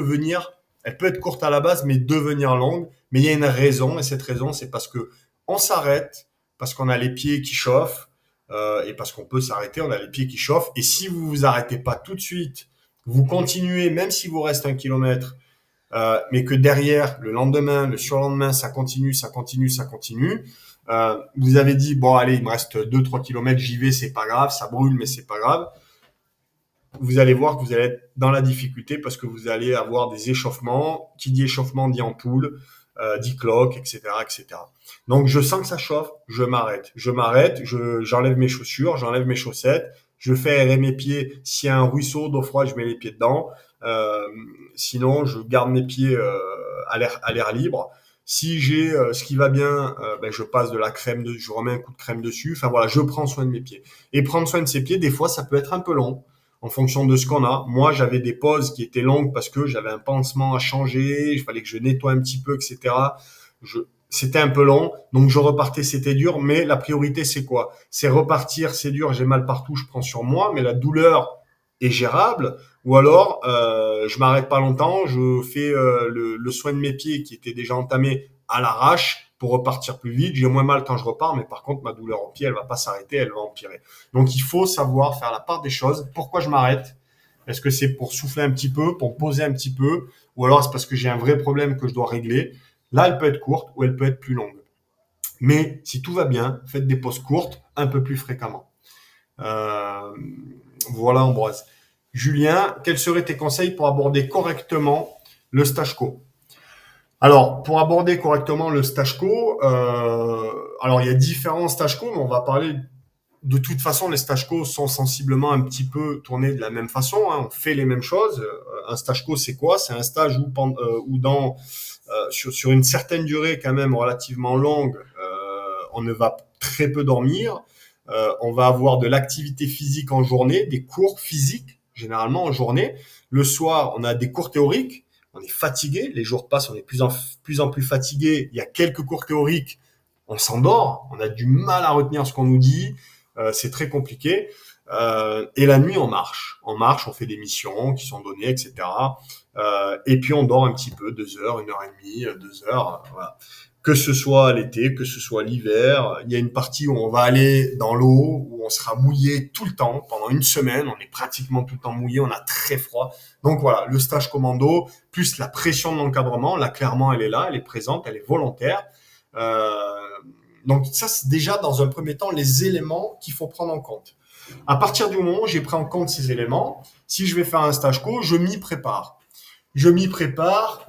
être courte à la base, mais devenir longue. Mais il y a une raison et cette raison, c'est parce que on s'arrête, parce qu'on a les pieds qui chauffent et parce qu'on peut s'arrêter, on a les pieds qui chauffent. Et si vous vous arrêtez pas tout de suite, vous continuez, même s'il vous reste 1 kilomètre, mais que derrière, le lendemain, le surlendemain, ça continue, ça continue, ça continue. Vous avez dit, bon, allez, il me reste 2-3 kilomètres, j'y vais, c'est pas grave, ça brûle, mais c'est pas grave. Vous allez voir que vous allez être dans la difficulté parce que vous allez avoir des échauffements. Qui dit échauffement dit ampoule, dit cloque, etc., etc. Donc, je sens que ça chauffe, je m'arrête. J'enlève mes chaussures, j'enlève mes chaussettes, je fais aérer mes pieds. S'il y a un ruisseau d'eau froide, je mets les pieds dedans. Euh, Sinon, je garde mes pieds à l'air libre. Si j'ai ce qui va bien, je passe de la je remets un coup de crème dessus. Enfin voilà, je prends soin de mes pieds. Et prendre soin de ses pieds, des fois, ça peut être un peu long en fonction de ce qu'on a. Moi, j'avais des pauses qui étaient longues parce que j'avais un pansement à changer, il fallait que je nettoie un petit peu, etc. Je, c'était un peu long, donc je repartais, c'était dur, mais la priorité, c'est quoi? C'est repartir, c'est dur, j'ai mal partout, je prends sur moi, mais la douleur est gérable, ou alors je m'arrête pas longtemps, je fais le soin de mes pieds qui était déjà entamé à l'arrache pour repartir plus vite, j'ai moins mal quand je repars, mais par contre ma douleur au pied, elle va pas s'arrêter, elle va empirer. Donc il faut savoir faire la part des choses. Pourquoi je m'arrête? Est-ce que c'est pour souffler un petit peu, pour me poser un petit peu, ou alors c'est parce que j'ai un vrai problème que je dois régler? Là, elle peut être courte ou elle peut être plus longue. Mais si tout va bien, faites des pauses courtes un peu plus fréquemment. Euh, voilà, Ambroise. Julien, quels seraient tes conseils pour aborder correctement le stage co? Alors, pour aborder correctement le stage co, alors il y a différents stages co, mais on va parler de toute façon, les stages co sont sensiblement un petit peu tournés de la même façon, hein. On fait les mêmes choses. Un stage co, c'est quoi? C'est un stage où sur une certaine durée quand même relativement longue, on ne va très peu dormir. On va avoir de l'activité physique en journée, des cours physiques généralement en journée. Le soir, on a des cours théoriques. On est fatigué, les jours passent, on est plus en plus fatigué. Il y a quelques cours théoriques, on s'endort, on a du mal à retenir ce qu'on nous dit, c'est très compliqué. Et la nuit, on marche, on fait des missions qui sont données, etc. Et puis on dort un petit peu, 2 heures, 1 heure et demie, 2 heures, voilà. Que ce soit l'été, que ce soit l'hiver, il y a une partie où on va aller dans l'eau, où on sera mouillé tout le temps, pendant une semaine, on est pratiquement tout le temps mouillé, on a très froid. Donc voilà, le stage commando, plus la pression de l'encadrement, là clairement elle est là, elle est présente, elle est volontaire. Euh, donc ça, c'est déjà dans un premier temps les éléments qu'il faut prendre en compte. À partir du moment où j'ai pris en compte ces éléments, si je vais faire un stage co, je m'y prépare. Je m'y prépare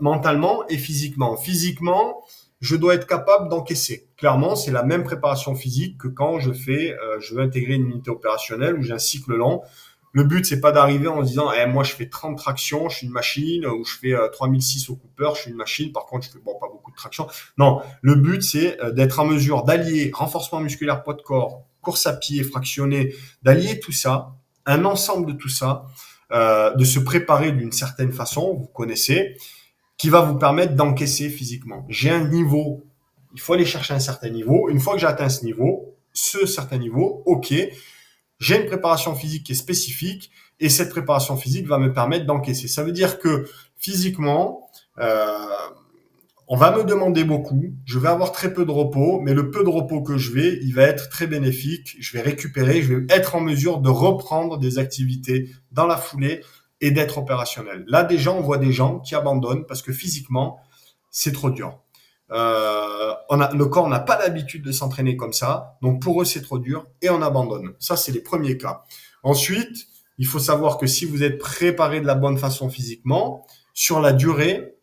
mentalement et physiquement. Physiquement, je dois être capable d'encaisser. Clairement, c'est la même préparation physique que quand je veux intégrer une unité opérationnelle où j'ai un cycle long. Le but, c'est pas d'arriver en se disant, moi, je fais 30 tractions, je suis une machine, ou je fais 3006 au Cooper, je suis une machine. Par contre, je fais, bon, pas beaucoup de tractions. Non, le but, c'est d'être en mesure d'allier renforcement musculaire, poids de corps, course à pied, fractionné, d'allier tout ça, un ensemble de tout ça, de se préparer d'une certaine façon, vous connaissez, qui va vous permettre d'encaisser physiquement. J'ai un niveau, il faut aller chercher un certain niveau. Une fois que j'ai atteint ce certain niveau, ok, j'ai une préparation physique qui est spécifique et cette préparation physique va me permettre d'encaisser. Ça veut dire que physiquement, on va me demander beaucoup, je vais avoir très peu de repos, mais le peu de repos que il va être très bénéfique, je vais récupérer, je vais être en mesure de reprendre des activités dans la foulée et d'être opérationnel. Là, déjà, on voit des gens qui abandonnent parce que physiquement, c'est trop dur. Le corps n'a pas l'habitude de s'entraîner comme ça, donc pour eux c'est trop dur et on abandonne. Ça c'est les premiers cas. Ensuite, il faut savoir que si vous êtes préparé de la bonne façon physiquement, sur la durée,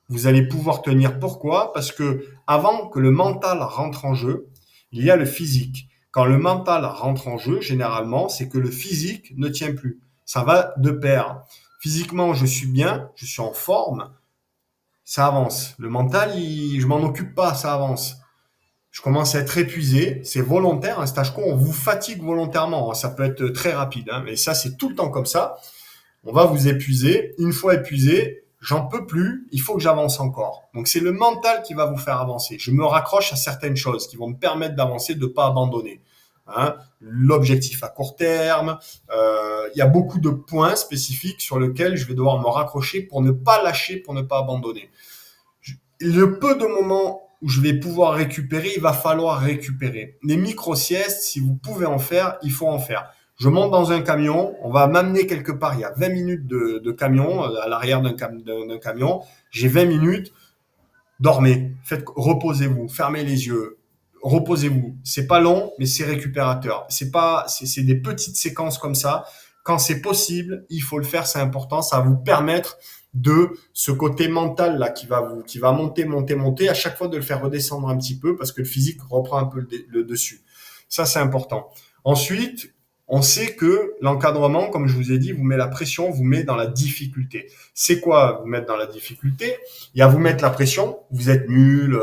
vous allez pouvoir tenir. Pourquoi? Parce que avant que le mental rentre en jeu, il y a le physique. Quand le mental rentre en jeu, généralement, c'est que le physique ne tient plus. Ça va de pair. Physiquement, je suis bien, je suis en forme, ça avance. Le mental, je m'en occupe pas, ça avance. Je commence à être épuisé, c'est volontaire, un stage co, on vous fatigue volontairement, ça peut être très rapide, hein, mais ça c'est tout le temps comme ça. On va vous épuiser, une fois épuisé, j'en peux plus, il faut que j'avance encore. Donc c'est le mental qui va vous faire avancer. Je me raccroche à certaines choses qui vont me permettre d'avancer, de ne pas abandonner. Hein. L'objectif à court terme, il y a beaucoup de points spécifiques sur lesquels je vais devoir me raccrocher pour ne pas lâcher, pour ne pas abandonner. Le peu de moments où je vais pouvoir récupérer, il va falloir récupérer. Les micro-siestes, si vous pouvez en faire, il faut en faire. Je monte dans un camion, on va m'amener quelque part, il y a 20 minutes de camion, à l'arrière d'un camion, j'ai 20 minutes, dormez, reposez-vous, fermez les yeux, reposez-vous. C'est pas long, mais c'est récupérateur. C'est des petites séquences comme ça. Quand c'est possible, il faut le faire, c'est important, ça va vous permettre de ce côté mental là qui va monter, à chaque fois de le faire redescendre un petit peu parce que le physique reprend un peu le dessus. Ça, c'est important. Ensuite, on sait que l'encadrement, comme je vous ai dit, vous met la pression, vous met dans la difficulté. C'est quoi vous mettre dans la difficulté? Il y a vous mettre la pression, vous êtes nul,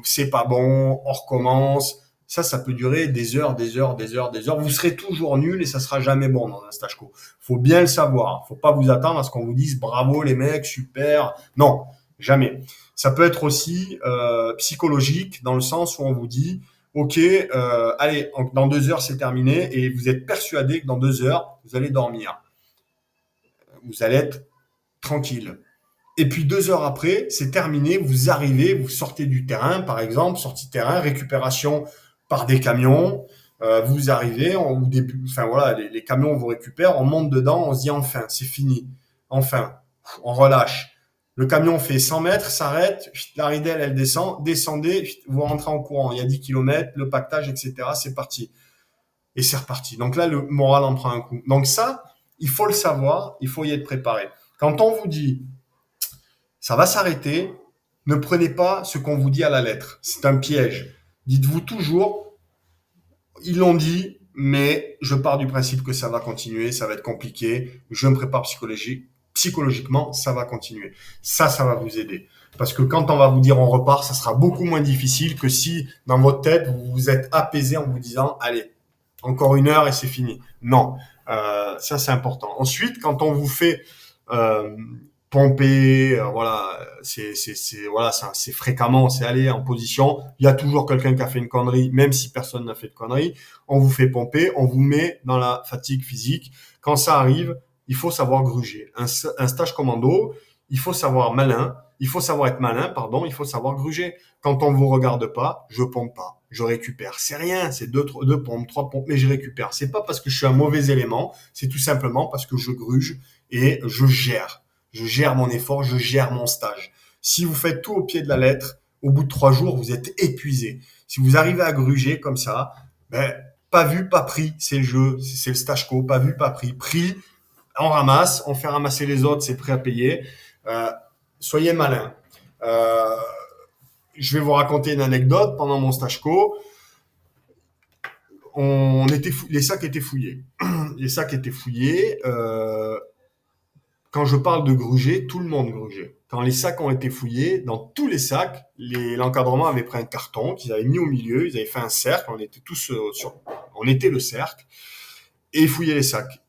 c'est pas bon, on recommence. Ça peut durer des heures, des heures, des heures, des heures. Vous serez toujours nul et ça sera jamais bon dans un stage co. Faut bien le savoir. Faut pas vous attendre à ce qu'on vous dise bravo les mecs, super. Non. Jamais. Ça peut être aussi psychologique dans le sens où on vous dit, OK, allez, dans 2 heures, c'est terminé et vous êtes persuadé que dans 2 heures, vous allez dormir. Vous allez être tranquille. Et puis 2 heures après, c'est terminé, vous arrivez, vous sortez du terrain, par exemple, sortie de terrain, récupération par des camions, vous arrivez, enfin voilà, les camions vous récupèrent, on monte dedans, on se dit enfin, c'est fini, enfin, on relâche. Le camion fait 100 mètres, s'arrête, la ridelle elle descend, descendez, vous rentrez en courant, il y a 10 kilomètres, le pactage, etc., c'est parti. Et c'est reparti. Donc là, le moral en prend un coup. Donc ça, il faut le savoir, il faut y être préparé. Quand on vous dit ça va s'arrêter. Ne prenez pas ce qu'on vous dit à la lettre. C'est un piège. Dites-vous toujours, ils l'ont dit, mais je pars du principe que ça va continuer, ça va être compliqué. Je me prépare psychologiquement, ça va continuer. Ça va vous aider. Parce que quand on va vous dire on repart, ça sera beaucoup moins difficile que si dans votre tête vous vous êtes apaisé en vous disant allez, encore 1 heure et c'est fini. Non, ça c'est important. Ensuite, quand on vous fait euh, pomper, voilà, voilà, c'est fréquemment, c'est aller en position. Il y a toujours quelqu'un qui a fait une connerie, même si personne n'a fait de connerie. On vous fait pomper, on vous met dans la fatigue physique. Quand ça arrive, il faut savoir gruger. Un stage commando, il faut savoir malin, il faut savoir être malin, pardon, il faut savoir gruger. Quand on vous regarde pas, je pompe pas, je récupère. C'est rien, c'est deux pompes, 3 pompes, mais je récupère. C'est pas parce que je suis un mauvais élément, c'est tout simplement parce que je gruge et je gère. Je gère mon effort, je gère mon stage. Si vous faites tout au pied de la lettre, au bout de 3 jours, vous êtes épuisé. Si vous arrivez à gruger comme ça, ben, pas vu, pas pris, c'est le jeu, c'est le stage co, pas vu, pas pris. Pris, on ramasse, on fait ramasser les autres, c'est prêt à payer. Euh, Soyez malin. Euh, je vais vous raconter une anecdote. Pendant mon stage co, les sacs étaient fouillés. Les sacs étaient fouillés. Quand je parle de gruger, tout le monde grugeait. Quand les sacs ont été fouillés, dans tous les sacs, l'encadrement avait pris un carton qu'ils avaient mis au milieu, ils avaient fait un cercle, on était tous on était le cercle, et ils fouillaient les sacs.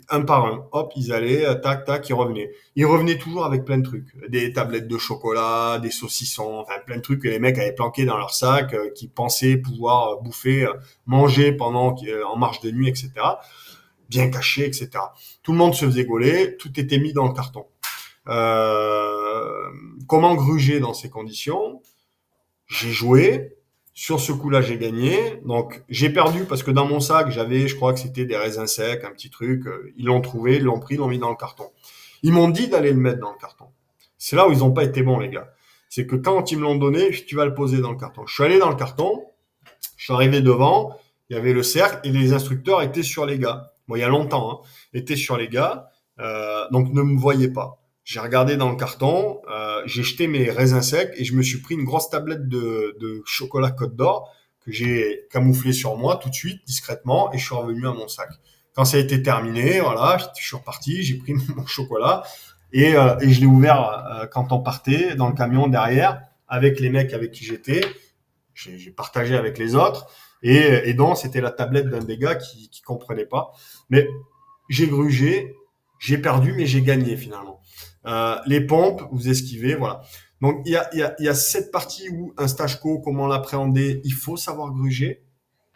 Un par un, hop, ils allaient, tac, tac, ils revenaient. Ils revenaient toujours avec plein de trucs. Des tablettes de chocolat, des saucissons, enfin plein de trucs que les mecs avaient planqués dans leur sac, qu'ils pensaient pouvoir bouffer, manger pendant, en marche de nuit, etc. Bien caché, etc. Tout le monde se faisait gauler, tout était mis dans le carton. Comment gruger dans ces conditions? J'ai joué. Sur ce coup-là, j'ai gagné. Donc, j'ai perdu parce que dans mon sac, j'avais, je crois que c'était des raisins secs, un petit truc. Ils l'ont trouvé, ils l'ont pris, ils l'ont mis dans le carton. Ils m'ont dit d'aller le mettre dans le carton. C'est là où ils n'ont pas été bons, les gars. C'est que quand ils me l'ont donné, tu vas le poser dans le carton. Je suis allé dans le carton, je suis arrivé devant, il y avait le cercle et les instructeurs étaient sur les gars. Bon, il y a longtemps, hein, étaient sur les gars, donc ne me voyaient pas. J'ai regardé dans le carton, j'ai jeté mes raisins secs et je me suis pris une grosse tablette de chocolat Côte d'Or que j'ai camouflé sur moi tout de suite, discrètement, et je suis revenu à mon sac. Quand ça a été terminé, voilà, je suis reparti, j'ai pris mon chocolat et je l'ai ouvert quand on partait dans le camion derrière avec les mecs avec qui j'étais. J'ai partagé avec les autres et donc c'était la tablette d'un des gars qui comprenait pas. Mais j'ai grugé, j'ai perdu, mais j'ai gagné finalement. Les pompes, vous esquivez, voilà. Donc il y a cette partie où un stage co, comment l'appréhender, il faut savoir gruger.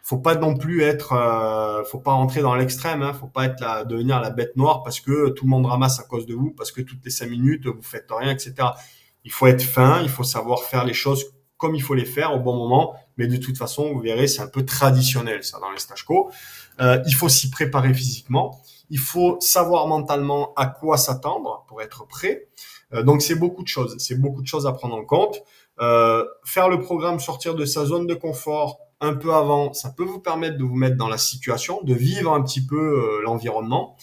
Faut pas non plus être, faut pas rentrer dans l'extrême, hein, faut pas être devenir la bête noire parce que tout le monde ramasse à cause de vous, parce que toutes les 5 minutes vous faites rien, etc. Il faut être fin, il faut savoir faire les choses comme il faut les faire au bon moment, mais de toute façon, vous verrez, c'est un peu traditionnel ça dans les stages co. Il faut s'y préparer physiquement, il faut savoir mentalement à quoi s'attendre pour être prêt. Donc c'est beaucoup de choses à prendre en compte. Faire le programme, sortir de sa zone de confort un peu avant, ça peut vous permettre de vous mettre dans la situation, de vivre un petit peu l'environnement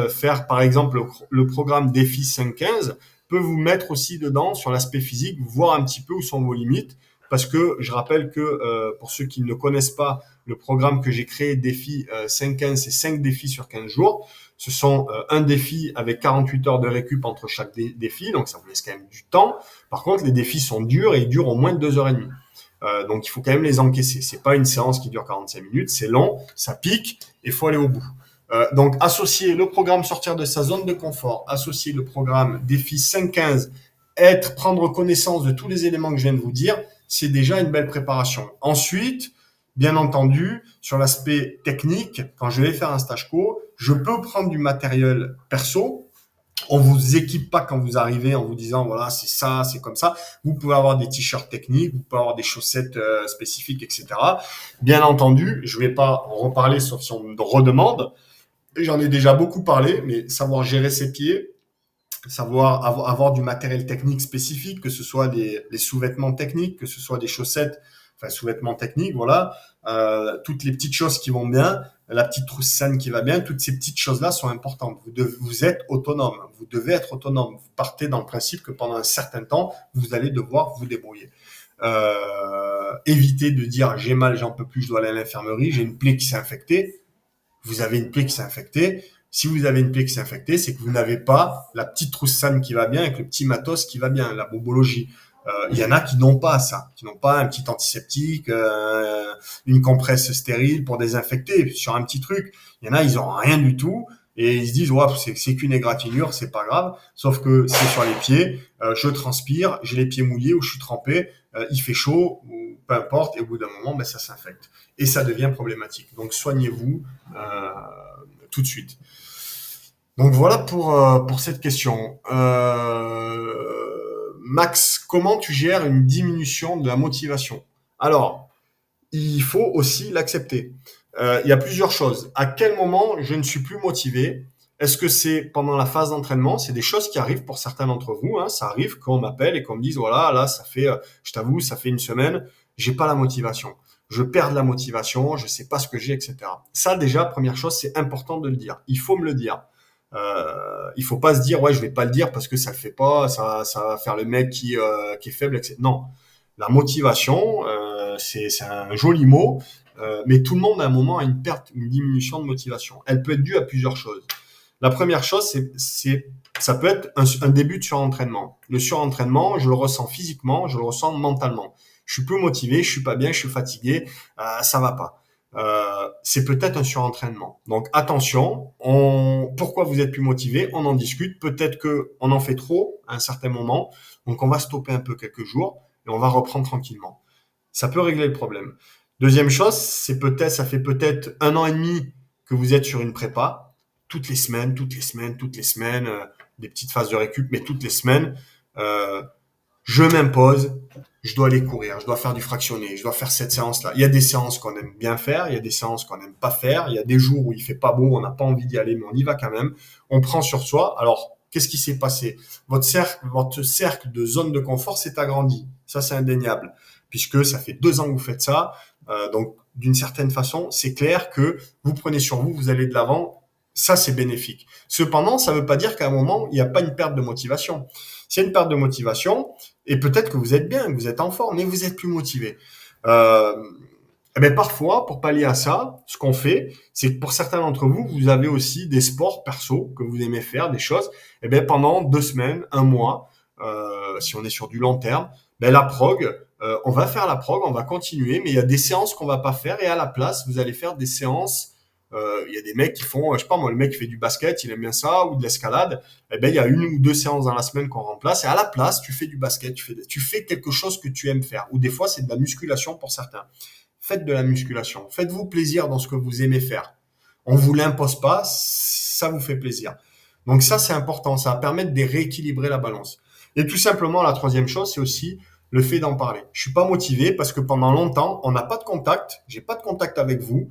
faire par exemple le programme défi 5-15 peut vous mettre aussi dedans sur l'aspect physique, voir un petit peu où sont vos limites. Parce que je rappelle que pour ceux qui ne connaissent pas le programme que j'ai créé, défi 5-15, c'est 5 défis sur 15 jours. Ce sont un défi avec 48 heures de récup entre chaque défi, donc ça vous laisse quand même du temps. Par contre, les défis sont durs et ils durent au moins 2 heures et demie. Donc il faut quand même les encaisser. C'est pas une séance qui dure 45 minutes, c'est long, ça pique et il faut aller au bout. Donc associer le programme sortir de sa zone de confort, associer le programme défi 5-15 prendre connaissance de tous les éléments que je viens de vous dire, c'est déjà une belle préparation. Ensuite, bien entendu, sur l'aspect technique, quand je vais faire un stage co, je peux prendre du matériel perso. On vous équipe pas quand vous arrivez en vous disant voilà c'est ça, c'est comme ça. Vous pouvez avoir des t-shirts techniques, vous pouvez avoir des chaussettes spécifiques, etc. Bien entendu, je vais pas en reparler sauf si on me redemande. J'en ai déjà beaucoup parlé, mais savoir gérer ses pieds, savoir avoir du matériel technique spécifique, que ce soit des sous-vêtements techniques, que ce soit des chaussettes, enfin sous-vêtements techniques, voilà, toutes les petites choses qui vont bien, la petite trousse saine qui va bien, toutes ces petites choses-là sont importantes. Vous êtes autonome, vous devez être autonome. Vous partez dans le principe que pendant un certain temps, vous allez devoir vous débrouiller. Évitez de dire j'ai mal, j'en peux plus, je dois aller à l'infirmerie, j'ai une plaie qui s'est infectée. Vous avez une plaie qui s'est infectée. Si vous avez une plaie qui s'est infectée, c'est que vous n'avez pas la petite trousse saine qui va bien avec le petit matos qui va bien, la bobologie. Il y en a qui n'ont pas ça, qui n'ont pas un petit antiseptique, une compresse stérile pour désinfecter sur un petit truc. Il y en a, ils ont rien du tout et ils se disent ouais, c'est qu'une égratignure, c'est pas grave. Sauf que c'est sur les pieds, je transpire, j'ai les pieds mouillés ou je suis trempé, il fait chaud ou peu importe et au bout d'un moment, ben ça s'infecte et ça devient problématique. Donc soignez-vous tout de suite. Donc voilà pour cette question. Max, comment tu gères une diminution de la motivation? Alors, il faut aussi l'accepter. Il y a plusieurs choses. À quel moment je ne suis plus motivé? Est-ce que c'est pendant la phase d'entraînement? C'est des choses qui arrivent pour certains d'entre vous. Hein. Ça arrive qu'on m'appelle et qu'on me dise, voilà, là, ça fait, je t'avoue, ça fait une semaine, j'ai pas la motivation. Je perds de la motivation, je sais pas ce que j'ai, etc. Ça, déjà, première chose, c'est important de le dire. Il faut me le dire. Il faut pas se dire ouais je vais pas le dire parce que ça le fait pas, ça va faire le mec qui est faible, etc. Non, la motivation c'est un joli mot, mais tout le monde à un moment a une diminution de motivation. Elle peut être due à plusieurs choses. La première chose ça peut être un début de surentraînement. Le surentraînement, je le ressens physiquement, je le ressens mentalement. Je suis peu motivé, je suis pas bien, je suis fatigué, ça va pas. C'est peut-être un surentraînement. Donc attention, pourquoi vous êtes plus motivé, on en discute. Peut-être que on en fait trop à un certain moment, donc on va stopper un peu quelques jours et on va reprendre tranquillement. Ça peut régler le problème. Deuxième chose, ça fait peut-être 1 an et demi que vous êtes sur une prépa, toutes les semaines, des petites phases de récup, mais toutes les semaines. Euh, je m'impose, je dois aller courir, je dois faire du fractionné, je dois faire cette séance-là. Il y a des séances qu'on aime bien faire, il y a des séances qu'on n'aime pas faire, il y a des jours où il fait pas beau, on n'a pas envie d'y aller, mais on y va quand même. On prend sur soi. Alors, qu'est-ce qui s'est passé? Votre cercle de zone de confort s'est agrandi. Ça, c'est indéniable, puisque ça fait 2 ans que vous faites ça. Donc, d'une certaine façon, c'est clair que vous prenez sur vous, vous allez de l'avant. Ça, c'est bénéfique. Cependant, ça ne veut pas dire qu'à un moment, il n'y a pas une perte de motivation. S'il y a une perte de motivation, et peut-être que vous êtes bien, que vous êtes en forme, mais vous êtes plus motivé. Euh, eh bien, parfois, pour pallier à ça, ce qu'on fait, c'est que pour certains d'entre vous, vous avez aussi des sports perso que vous aimez faire, des choses. Eh bien, pendant 2 semaines, un mois, si on est sur du long terme, ben, la prog, on va faire la prog, on va continuer, mais il y a des séances qu'on va pas faire et à la place, vous allez faire des séances. Il y a des mecs qui font, je sais pas moi, le mec qui fait du basket, il aime bien ça, ou de l'escalade. Eh ben, il y a 1 ou 2 séances dans la semaine qu'on remplace et à la place, tu fais du basket, tu fais quelque chose que tu aimes faire. Ou des fois, c'est de la musculation pour certains. Faites de la musculation. Faites-vous plaisir dans ce que vous aimez faire. On vous l'impose pas, ça vous fait plaisir. Donc ça, c'est important. Ça va permettre de rééquilibrer la balance. Et tout simplement, la troisième chose, c'est aussi le fait d'en parler. Je suis pas motivé parce que pendant longtemps, on n'a pas de contact. J'ai pas de contact avec vous.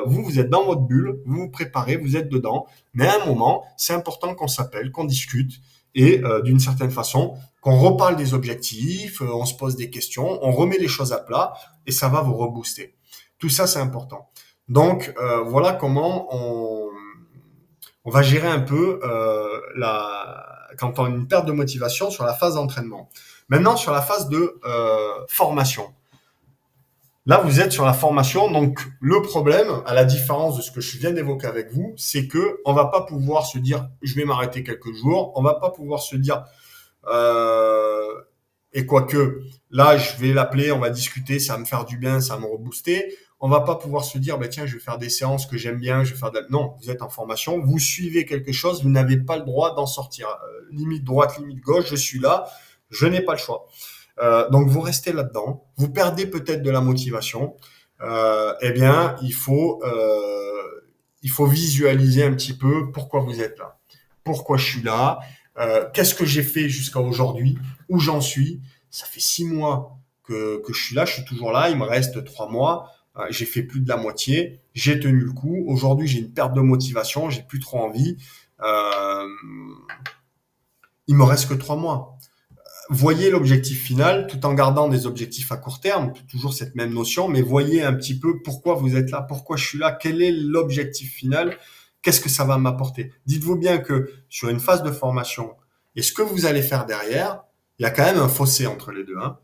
Vous êtes dans votre bulle, vous vous préparez, vous êtes dedans. Mais à un moment, c'est important qu'on s'appelle, qu'on discute et d'une certaine façon, qu'on reparle des objectifs, on se pose des questions, on remet les choses à plat et ça va vous rebooster. Tout ça, c'est important. Donc, voilà comment on va gérer un peu quand on a une perte de motivation sur la phase d'entraînement. Maintenant, sur la phase de formation. Là, vous êtes sur la formation, donc le problème, à la différence de ce que je viens d'évoquer avec vous, c'est que on va pas pouvoir se dire je vais m'arrêter quelques jours, on va pas pouvoir se dire euh, Et quoique, là, je vais l'appeler, on va discuter, ça va me faire du bien, ça va me rebooster. On va pas pouvoir se dire, bah, tiens, je vais faire des séances que j'aime bien, je vais faire de Non, vous êtes en formation, vous suivez quelque chose, vous n'avez pas le droit d'en sortir. Limite droite, limite gauche, je suis là, je n'ai pas le choix. Donc vous restez là-dedans, vous perdez peut-être de la motivation. Eh bien, il faut visualiser un petit peu pourquoi vous êtes là, pourquoi je suis là, qu'est-ce que j'ai fait jusqu'à aujourd'hui, où j'en suis. Ça fait 6 mois que je suis là, je suis toujours là, il me reste 3 mois. J'ai fait plus de la moitié, j'ai tenu le coup. Aujourd'hui, j'ai une perte de motivation, j'ai plus trop envie. Euh, il me reste que 3 mois. Voyez l'objectif final tout en gardant des objectifs à court terme, toujours cette même notion, mais voyez un petit peu pourquoi vous êtes là, pourquoi je suis là, quel est l'objectif final, qu'est-ce que ça va m'apporter. Dites-vous bien que sur une phase de formation et ce que vous allez faire derrière, il y a quand même un fossé entre les deux. Hein.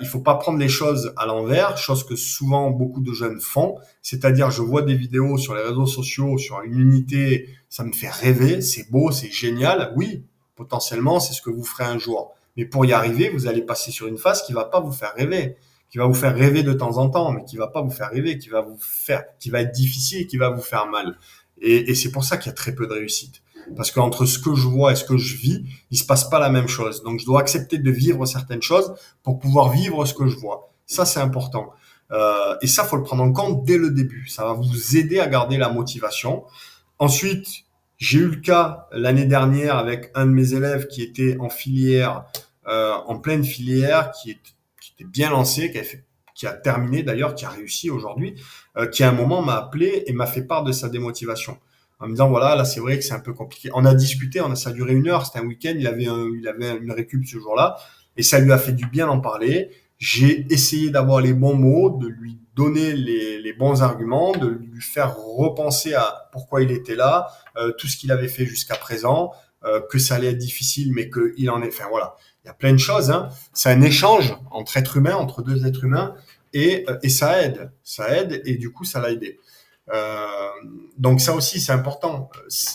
Il faut pas prendre les choses à l'envers, chose que souvent beaucoup de jeunes font, c'est-à-dire je vois des vidéos sur les réseaux sociaux, sur une unité, ça me fait rêver, c'est beau, c'est génial, oui, potentiellement c'est ce que vous ferez un jour. Mais pour y arriver, vous allez passer sur une phase qui va pas vous faire rêver, qui va vous faire rêver de temps en temps, mais qui va pas vous faire rêver, qui va être difficile et qui va vous faire mal. Et c'est pour ça qu'il y a très peu de réussite. Parce qu'entre ce que je vois et ce que je vis, il se passe pas la même chose. Donc je dois accepter de vivre certaines choses pour pouvoir vivre ce que je vois. Ça, c'est important. Et ça, faut le prendre en compte dès le début. Ça va vous aider à garder la motivation. Ensuite, j'ai eu le cas l'année dernière avec un de mes élèves qui était en filière, en pleine filière, qui était bien lancé, qui a terminé d'ailleurs, qui a réussi aujourd'hui, qui à un moment m'a appelé et m'a fait part de sa démotivation. En me disant, voilà, là c'est vrai que c'est un peu compliqué. On a discuté, ça a duré 1 heure, c'était un week-end, il avait une récup ce jour-là, et ça lui a fait du bien d'en parler. J'ai essayé d'avoir les bons mots, de lui donner les bons arguments, de lui faire repenser à pourquoi il était là, tout ce qu'il avait fait jusqu'à présent, que ça allait être difficile, mais qu'il en est. Enfin voilà, il y a plein de choses. Hein. C'est un échange entre êtres humains, entre deux êtres humains, et ça aide, et du coup ça l'a aidé. Euh, donc ça aussi c'est important.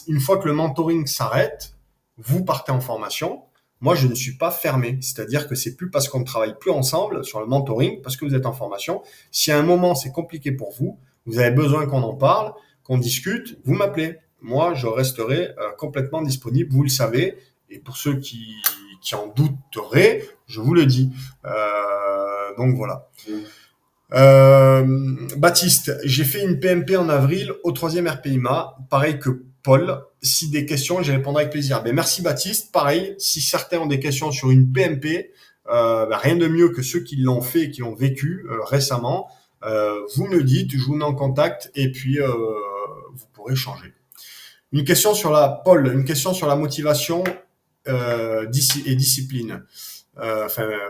Une fois que le mentoring s'arrête, vous partez en formation. Moi, je ne suis pas fermé. C'est-à-dire que c'est plus parce qu'on ne travaille plus ensemble sur le mentoring, parce que vous êtes en formation. Si à un moment c'est compliqué pour vous, vous avez besoin qu'on en parle, qu'on discute, vous m'appelez. Moi, je resterai complètement disponible, vous le savez. Et pour ceux qui en douteraient, je vous le dis. Donc voilà. Baptiste, j'ai fait une PMP en avril au 3e RPIMA, pareil que Paul. Si des questions, j'y répondrai avec plaisir. Ben, merci Baptiste. Pareil, si certains ont des questions sur une PMP, ben, rien de mieux que ceux qui l'ont fait et qui l'ont vécu récemment. Vous me le dites, je vous mets en contact et puis vous pourrez changer. Une question sur la motivation et discipline,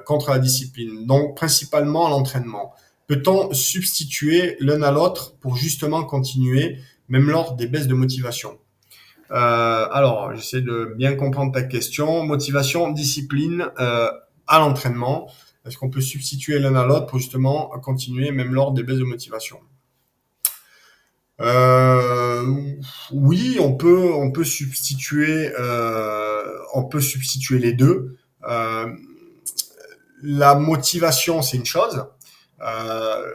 contre la discipline. Donc principalement l'entraînement. Peut-on substituer l'un à l'autre pour justement continuer, même lors des baisses de motivation? Alors, j'essaie de bien comprendre ta question. Motivation, discipline à l'entraînement. Est-ce qu'on peut substituer l'un à l'autre pour justement continuer, même lors des baisses de motivation? Euh, oui, on peut substituer les deux. La motivation, c'est une chose.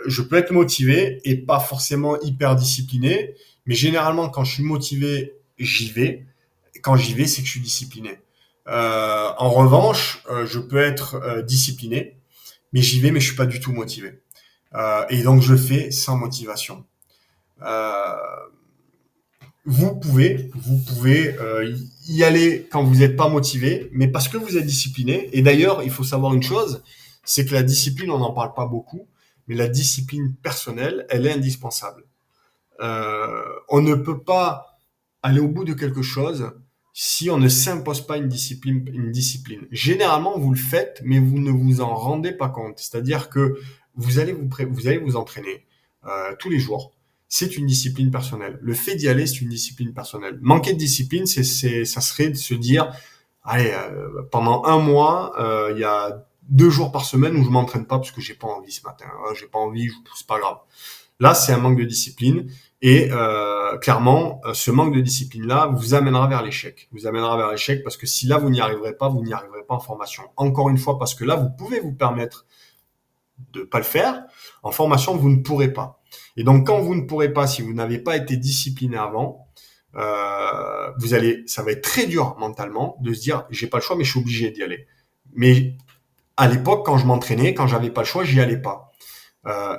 Je peux être motivé et pas forcément hyper discipliné, mais généralement, quand je suis motivé, j'y vais. Et quand j'y vais, c'est que je suis discipliné. En revanche, je peux être discipliné, mais j'y vais, mais je suis pas du tout motivé. Et donc, je fais sans motivation. Euh, vous pouvez y aller quand vous n'êtes pas motivé, mais parce que vous êtes discipliné. Et d'ailleurs, il faut savoir une chose, c'est que la discipline, on n'en parle pas beaucoup, mais la discipline personnelle, elle est indispensable. On ne peut pas aller au bout de quelque chose si on ne s'impose pas une discipline, une discipline. Généralement, vous le faites, mais vous ne vous en rendez pas compte. C'est-à-dire que vous allez vous entraîner tous les jours. C'est une discipline personnelle. Le fait d'y aller, c'est une discipline personnelle. Manquer de discipline, ça serait de se dire, allez, pendant un mois, il y a 2 jours par semaine où je m'entraîne pas parce que j'ai pas envie ce matin. J'ai pas envie, c'est pas grave. Là, c'est un manque de discipline et clairement, ce manque de discipline-là vous amènera vers l'échec. Vous amènera vers l'échec parce que si là, vous n'y arriverez pas, vous n'y arriverez pas en formation. Encore une fois, parce que là, vous pouvez vous permettre de pas le faire. En formation, vous ne pourrez pas. Et donc, quand vous ne pourrez pas, si vous n'avez pas été discipliné avant, ça va être très dur mentalement de se dire, j'ai pas le choix, mais je suis obligé d'y aller. Mais à l'époque, quand je m'entraînais, quand j'avais pas le choix, j'y allais pas. Euh,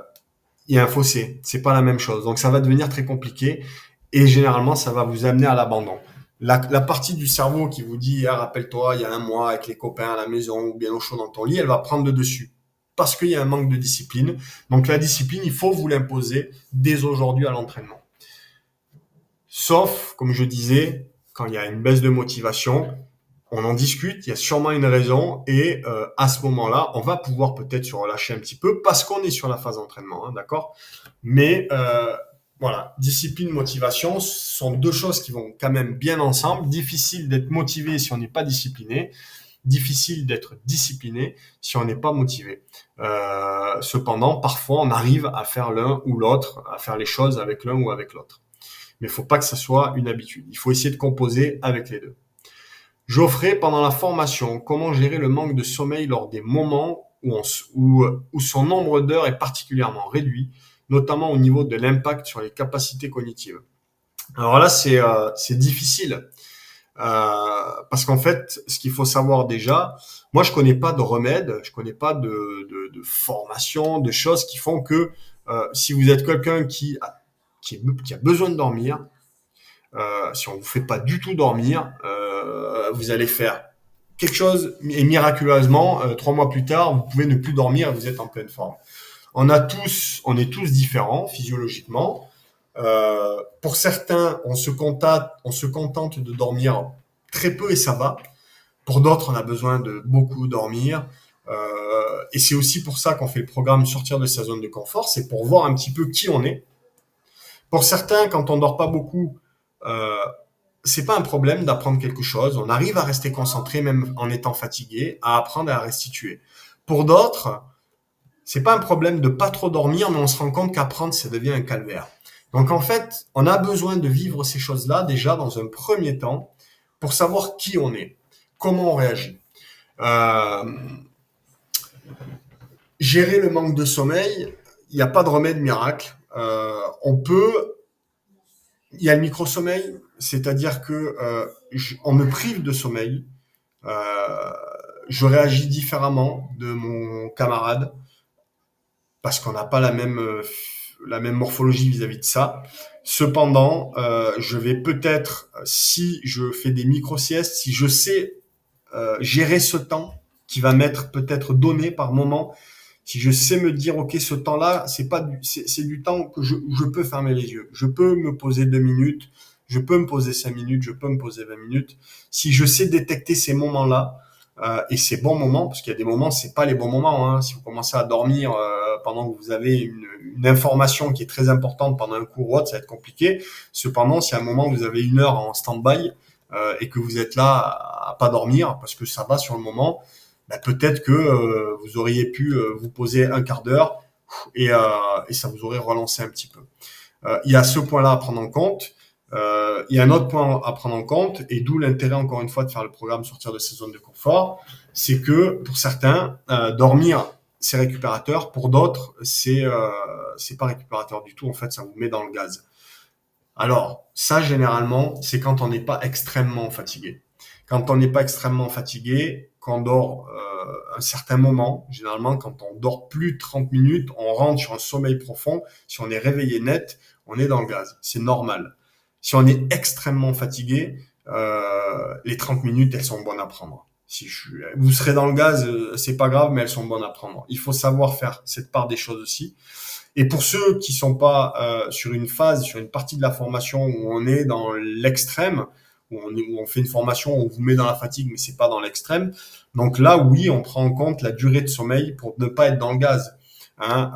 il y a un fossé, c'est pas la même chose. Donc, ça va devenir très compliqué et généralement, ça va vous amener à l'abandon. La partie du cerveau qui vous dit, ah, rappelle-toi, il y a un mois avec les copains à la maison ou bien au chaud dans ton lit, elle va prendre le dessus parce qu'il y a un manque de discipline. Donc la discipline, il faut vous l'imposer dès aujourd'hui à l'entraînement. Sauf, comme je disais, quand il y a une baisse de motivation, on en discute, il y a sûrement une raison et à ce moment-là, on va pouvoir peut-être se relâcher un petit peu parce qu'on est sur la phase d'entraînement, hein, d'accord. Mais voilà, discipline, motivation sont deux choses qui vont quand même bien ensemble. Difficile d'être motivé si on n'est pas discipliné. Difficile d'être discipliné si on n'est pas motivé. Cependant, parfois, on arrive à faire l'un ou l'autre, à faire les choses avec l'un ou avec l'autre. Mais il ne faut pas que ça soit une habitude. Il faut essayer de composer avec les deux. Geoffrey, pendant la formation, comment gérer le manque de sommeil lors des moments où son nombre d'heures est particulièrement réduit, notamment au niveau de l'impact sur les capacités cognitives. Alors là, c'est difficile. Parce qu'en fait, ce qu'il faut savoir déjà, moi je connais pas de remède, je connais pas de formation, de choses qui font que si vous êtes quelqu'un qui a besoin de dormir, si on vous fait pas du tout dormir, vous allez faire quelque chose et miraculeusement 3 mois plus tard, vous pouvez ne plus dormir et vous êtes en pleine forme. On est tous différents physiologiquement. Pour certains, on se contente de dormir très peu et ça va. Pour d'autres, on a besoin de beaucoup dormir. Et c'est aussi pour ça qu'on fait le programme Sortir de sa zone de confort. C'est pour voir un petit peu qui on est. Pour certains, quand on dort pas beaucoup, euh, c'est pas un problème d'apprendre quelque chose. On arrive à rester concentré même en étant fatigué, à apprendre et à restituer. Pour d'autres, c'est pas un problème de pas trop dormir, mais on se rend compte qu'apprendre, ça devient un calvaire. Donc en fait, on a besoin de vivre ces choses-là déjà dans un premier temps pour savoir qui on est, comment on réagit. Euh, Gérer le manque de sommeil, il n'y a pas de remède miracle. Il y a le micro-sommeil, c'est-à-dire que on me prive de sommeil, euh, je réagis différemment de mon camarade parce qu'on n'a pas la même morphologie vis-à-vis de ça. Cependant, je vais peut-être, si je fais des micro-siestes, si je sais gérer ce temps qui va m'être peut-être donné par moment, si je sais me dire, ok, ce temps-là, c'est du temps que je peux fermer les yeux. Je peux me poser 2 minutes, je peux me poser 5 minutes, je peux me poser 20 minutes. Si je sais détecter ces moments-là, et ces bons moments, parce qu'il y a des moments, c'est pas les bons moments, hein. Si vous commencez à dormir pendant que vous avez une information qui est très importante pendant un cours ou autre, ça va être compliqué. Cependant, si à un moment vous avez 1 heure en stand-by et que vous êtes là à pas dormir parce que ça va sur le moment, bah, peut-être que vous auriez pu vous poser un quart d'heure et ça vous aurait relancé un petit peu. Il y a ce point-là à prendre en compte. Il y a un autre point à prendre en compte, et d'où l'intérêt encore une fois de faire le programme Sortir de sa zone de confort, c'est que pour certains, dormir c'est récupérateur, pour d'autres c'est pas récupérateur du tout. En fait, ça vous met dans le gaz. Alors ça, généralement, c'est quand on n'est pas extrêmement fatigué. Quand on n'est pas extrêmement fatigué, quand on dort un certain moment, généralement quand on dort plus de 30 minutes, on rentre sur un sommeil profond. Si on est réveillé net, on est dans le gaz. C'est normal. Si on est extrêmement fatigué, les 30 minutes, elles sont bonnes à prendre. Vous serez dans le gaz, c'est pas grave, mais elles sont bonnes à prendre. Il faut savoir faire cette part des choses aussi. Et pour ceux qui sont pas sur une phase, sur une partie de la formation où on est dans l'extrême, où on fait une formation où on vous met dans la fatigue, mais c'est pas dans l'extrême. Donc là, oui, on prend en compte la durée de sommeil pour ne pas être dans le gaz. Hein,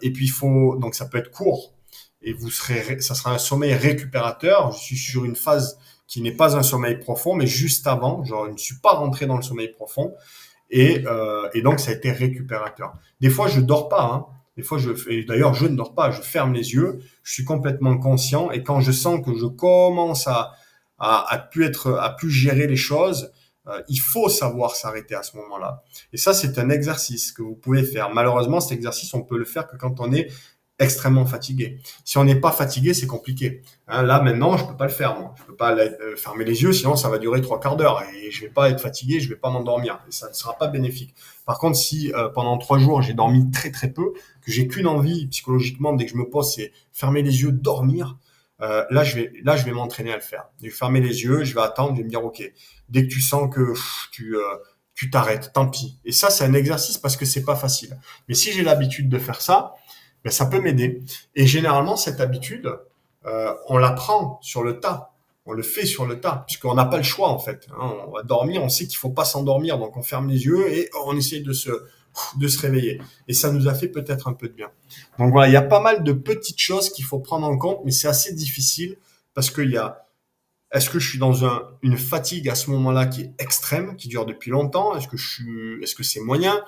et puis donc ça peut être court. Et ça sera un sommeil récupérateur. Je suis sur une phase qui n'est pas un sommeil profond, mais juste avant, genre je ne suis pas rentré dans le sommeil profond, et donc ça a été récupérateur. Des fois, je dors pas, hein. Des fois, et d'ailleurs, je ne dors pas, je ferme les yeux, je suis complètement conscient, et quand je sens que je commence à plus gérer les choses, il faut savoir s'arrêter à ce moment-là. Et ça, c'est un exercice que vous pouvez faire. Malheureusement, cet exercice, on peut le faire que quand on est extrêmement fatigué. Si on n'est pas fatigué, c'est compliqué. Hein, là, maintenant, je peux pas le faire, moi. Je peux pas fermer les yeux, sinon ça va durer 3 quarts d'heure et je vais pas être fatigué, je vais pas m'endormir. Et ça ne sera pas bénéfique. Par contre, si pendant 3 jours, j'ai dormi très très peu, que j'ai qu'une envie psychologiquement dès que je me pose, c'est fermer les yeux, dormir. Là, je vais m'entraîner à le faire. Je vais fermer les yeux, je vais attendre, je vais me dire, ok, dès que tu sens que tu t'arrêtes, tant pis. Et ça, c'est un exercice parce que c'est pas facile. Mais si j'ai l'habitude de faire ça, ben, ça peut m'aider. Et généralement, cette habitude, on l'apprend sur le tas. On le fait sur le tas, puisqu'on n'a pas le choix en fait. Hein. On va dormir, on sait qu'il faut pas s'endormir, donc on ferme les yeux et on essaie de se réveiller. Et ça nous a fait peut-être un peu de bien. Donc voilà, il y a pas mal de petites choses qu'il faut prendre en compte, mais c'est assez difficile parce qu'il y a est-ce que je suis dans une fatigue à ce moment-là qui est extrême, qui dure depuis longtemps? Est-ce que c'est moyen?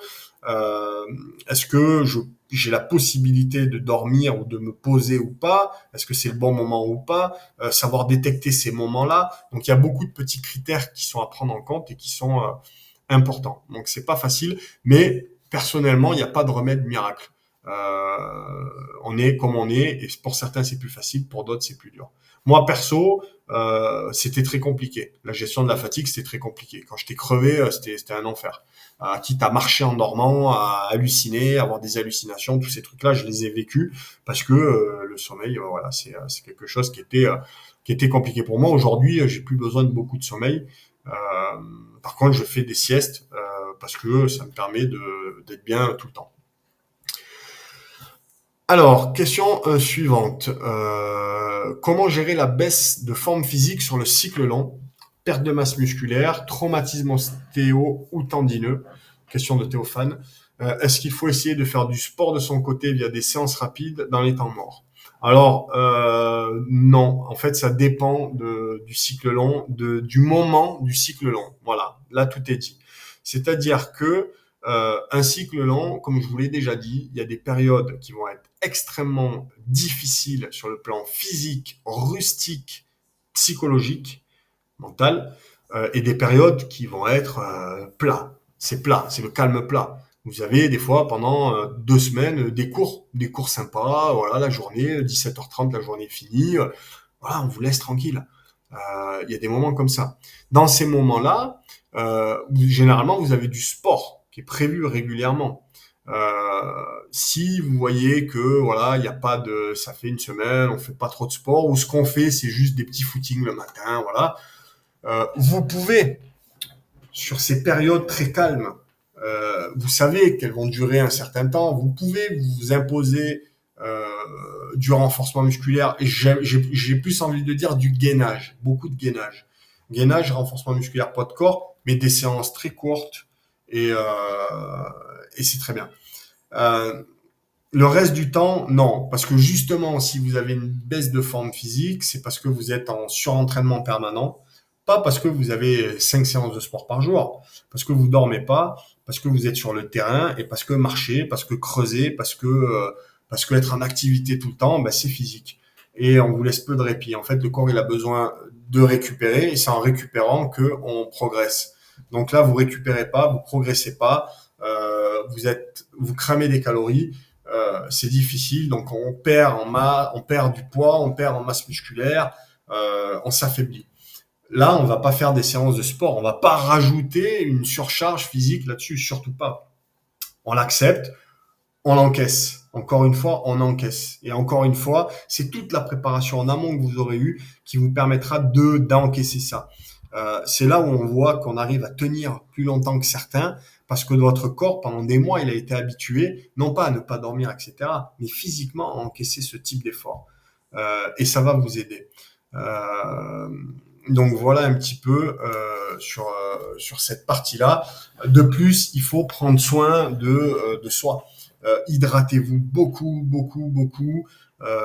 Euh, Est-ce que j'ai la possibilité de dormir ou de me poser ou pas? Est-ce que c'est le bon moment ou pas? Savoir détecter ces moments-là. Donc il y a beaucoup de petits critères qui sont à prendre en compte et qui sont importants. Donc c'est pas facile, mais personnellement il n'y a pas de remède miracle. On est comme on est, et pour certains c'est plus facile, pour d'autres c'est plus dur. Moi perso, c'était très compliqué. La gestion de la fatigue, c'était très compliqué. Quand j'étais crevé, c'était un enfer. Quitte à marcher en dormant, à halluciner, à avoir des hallucinations, tous ces trucs-là, je les ai vécus parce que le sommeil, voilà, c'est quelque chose qui était compliqué pour moi. Aujourd'hui, j'ai plus besoin de beaucoup de sommeil. Euh, Par contre, je fais des siestes parce que ça me permet d'être bien tout le temps. Alors, question suivante. Comment gérer la baisse de forme physique sur le cycle long? Perte de masse musculaire, traumatisme ostéo ou tendineux? Question de Théophane. Est-ce qu'il faut essayer de faire du sport de son côté via des séances rapides dans les temps morts? Alors, non. En fait, ça dépend du cycle long, du moment du cycle long. Voilà, là, tout est dit. C'est-à-dire que un cycle long, comme je vous l'ai déjà dit, il y a des périodes qui vont être extrêmement difficiles sur le plan physique, rustique, psychologique, mental, et des périodes qui vont être plat, c'est le calme plat. Vous avez des fois pendant 2 semaines des cours sympas, voilà, la journée, 17h30, la journée est finie, voilà, on vous laisse tranquille. Il y a des moments comme ça. Dans ces moments-là, généralement, vous avez du sport qui est prévu régulièrement. Si vous voyez que voilà, il y a pas de, ça fait une semaine, on fait pas trop de sport, ou ce qu'on fait, c'est juste des petits footings le matin, voilà. Vous pouvez, sur ces périodes très calmes, vous savez qu'elles vont durer un certain temps, vous pouvez vous imposer euh, du renforcement musculaire et j'ai plus envie de dire du gainage, beaucoup de gainage. Gainage, renforcement musculaire, poids de corps, mais des séances très courtes et, euh, et c'est très bien. Euh, le reste du temps, non, parce que justement, si vous avez une baisse de forme physique, c'est parce que vous êtes en surentraînement permanent, pas parce que vous avez 5 séances de sport par jour, parce que vous dormez pas, parce que vous êtes sur le terrain et parce que marcher, parce que creuser, parce que être en activité tout le temps, ben, c'est physique. Et on vous laisse peu de répit. En fait, le corps il a besoin de récupérer et c'est en récupérant que on progresse. Donc là, vous récupérez pas, vous progressez pas, vous cramez des calories, c'est difficile. Donc on perd on perd du poids, on perd en masse musculaire, on s'affaiblit. Là, on va pas faire des séances de sport, on va pas rajouter une surcharge physique là-dessus, surtout pas. On l'accepte, on l'encaisse. Encore une fois, on encaisse. Et encore une fois, c'est toute la préparation en amont que vous aurez eue qui vous permettra d'encaisser ça. C'est là où on voit qu'on arrive à tenir plus longtemps que certains parce que votre corps, pendant des mois, il a été habitué, non pas à ne pas dormir, etc., mais physiquement à encaisser ce type d'effort. Et ça va vous aider. Euh, donc voilà un petit peu sur cette partie-là. De plus, il faut prendre soin de soi. Hydratez-vous beaucoup, beaucoup, beaucoup. Euh,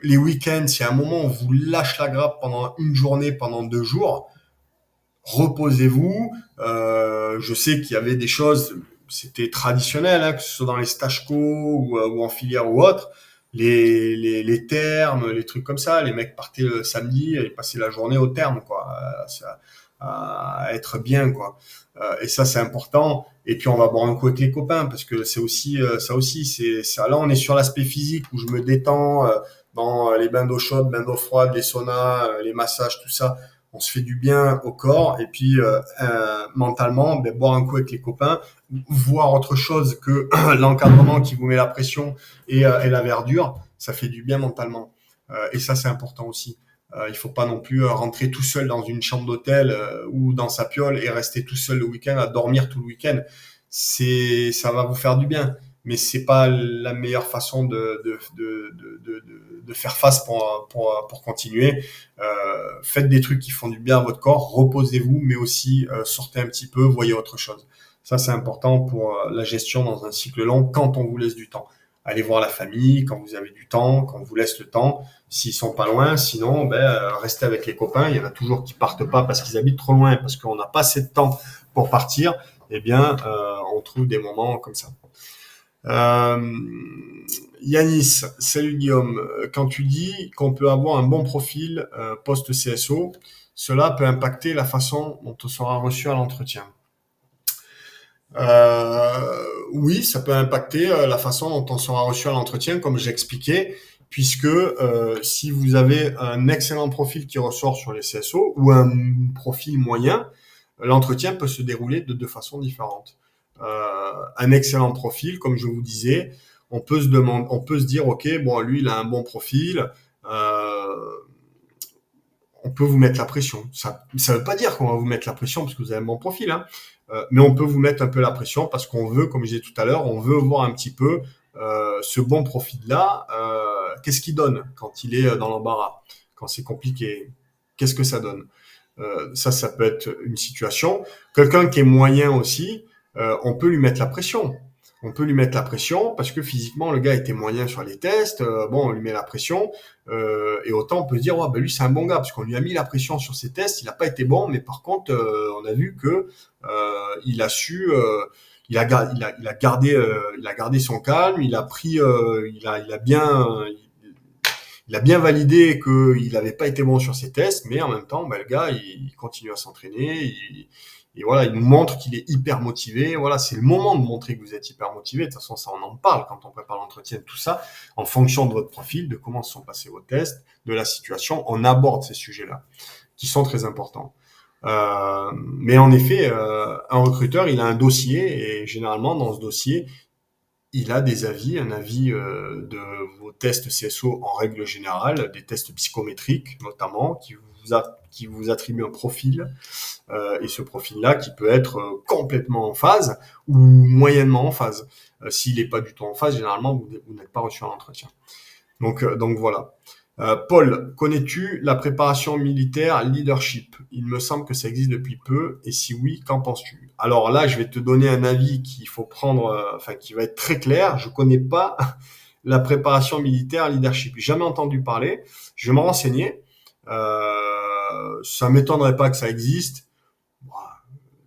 les week-ends, si à un moment on vous lâche la grappe pendant une journée, pendant 2 jours, reposez-vous. Je sais qu'il y avait des choses. c'était traditionnel, hein, que ce soit dans les stages co ou en filière ou autre. Les termes, les trucs comme ça, les mecs partaient le samedi et passaient la journée au terme, quoi, à être bien, quoi. Et ça, c'est important. Et puis, on va boire un coup avec les copains, parce que c'est aussi, ça aussi, c'est, ça, là, on est sur l'aspect physique où je me détends, dans les bains d'eau chaude, bains d'eau froide, les saunas, les massages, tout ça. On se fait du bien au corps. Et puis, mentalement, ben, boire un coup avec les copains, voir autre chose que l'encadrement qui vous met la pression et la verdure, ça fait du bien mentalement. Et ça, c'est important aussi. Il faut pas non plus rentrer tout seul dans une chambre d'hôtel ou dans sa piole et rester tout seul le week-end à dormir tout le week-end. Ça va vous faire du bien, mais c'est pas la meilleure façon de faire face pour continuer. Faites des trucs qui font du bien à votre corps, reposez-vous, mais aussi sortez un petit peu, voyez autre chose. Ça, c'est important pour la gestion dans un cycle long quand on vous laisse du temps. Allez voir la famille quand vous avez du temps, quand on vous laisse le temps, s'ils sont pas loin. Sinon, ben, restez avec les copains. Il y en a toujours qui partent pas parce qu'ils habitent trop loin, parce qu'on n'a pas assez de temps pour partir. Eh bien, on trouve des moments comme ça. Euh, Yanis, salut Guillaume. Quand tu dis qu'on peut avoir un bon profil post-CSO, cela peut impacter la façon dont on sera reçu à l'entretien. Oui, ça peut impacter la façon dont on sera reçu à l'entretien, comme j'expliquais, puisque si vous avez un excellent profil qui ressort sur les CSO ou un profil moyen, l'entretien peut se dérouler de deux façons différentes. Un excellent profil, comme je vous disais, on peut se dire, ok, bon, lui, il a un bon profil. Euh, on peut vous mettre la pression. Ça veut pas dire qu'on va vous mettre la pression parce que vous avez un bon profil, hein. Mais on peut vous mettre un peu la pression parce qu'on veut, comme je disais tout à l'heure, on veut voir un petit peu ce bon profil-là, qu'est-ce qu'il donne quand il est dans l'embarras, quand c'est compliqué, qu'est-ce que ça donne. Ça peut être une situation. Quelqu'un qui est moyen aussi, on peut lui mettre la pression. On peut lui mettre la pression parce que physiquement le gars était moyen sur les tests. Bon, on lui met la pression et autant on peut se dire ouais, ben lui c'est un bon gars parce qu'on lui a mis la pression sur ses tests. Il n'a pas été bon, mais par contre on a vu que il a su, il a gardé son calme. Il a pris, il a bien validé qu'il n'avait pas été bon sur ses tests, mais en même temps, ben, le gars, il continue à s'entraîner. Et voilà, il nous montre qu'il est hyper motivé. Voilà, c'est le moment de montrer que vous êtes hyper motivé. De toute façon, ça, on en parle quand on prépare l'entretien, tout ça, en fonction de votre profil, de comment se sont passés vos tests, de la situation. On aborde ces sujets-là, qui sont très importants. Mais en effet, un recruteur, il a un dossier, et généralement, dans ce dossier, il a des avis, un avis de vos tests CSO en règle générale, des tests psychométriques notamment, qui vous attribuent un profil, et ce profil-là qui peut être complètement en phase ou moyennement en phase. S'il n'est pas du tout en phase, généralement, vous n'êtes pas reçu à l'entretien. Donc voilà. Paul, connais-tu la préparation militaire leadership? Il me semble que ça existe depuis peu, et si oui, qu'en penses-tu? Alors là, je vais te donner un avis qu'il faut prendre, enfin qui va être très clair. Je connais pas la préparation militaire leadership. J'ai jamais entendu parler. Je vais me renseigner. Ça m'étonnerait pas que ça existe.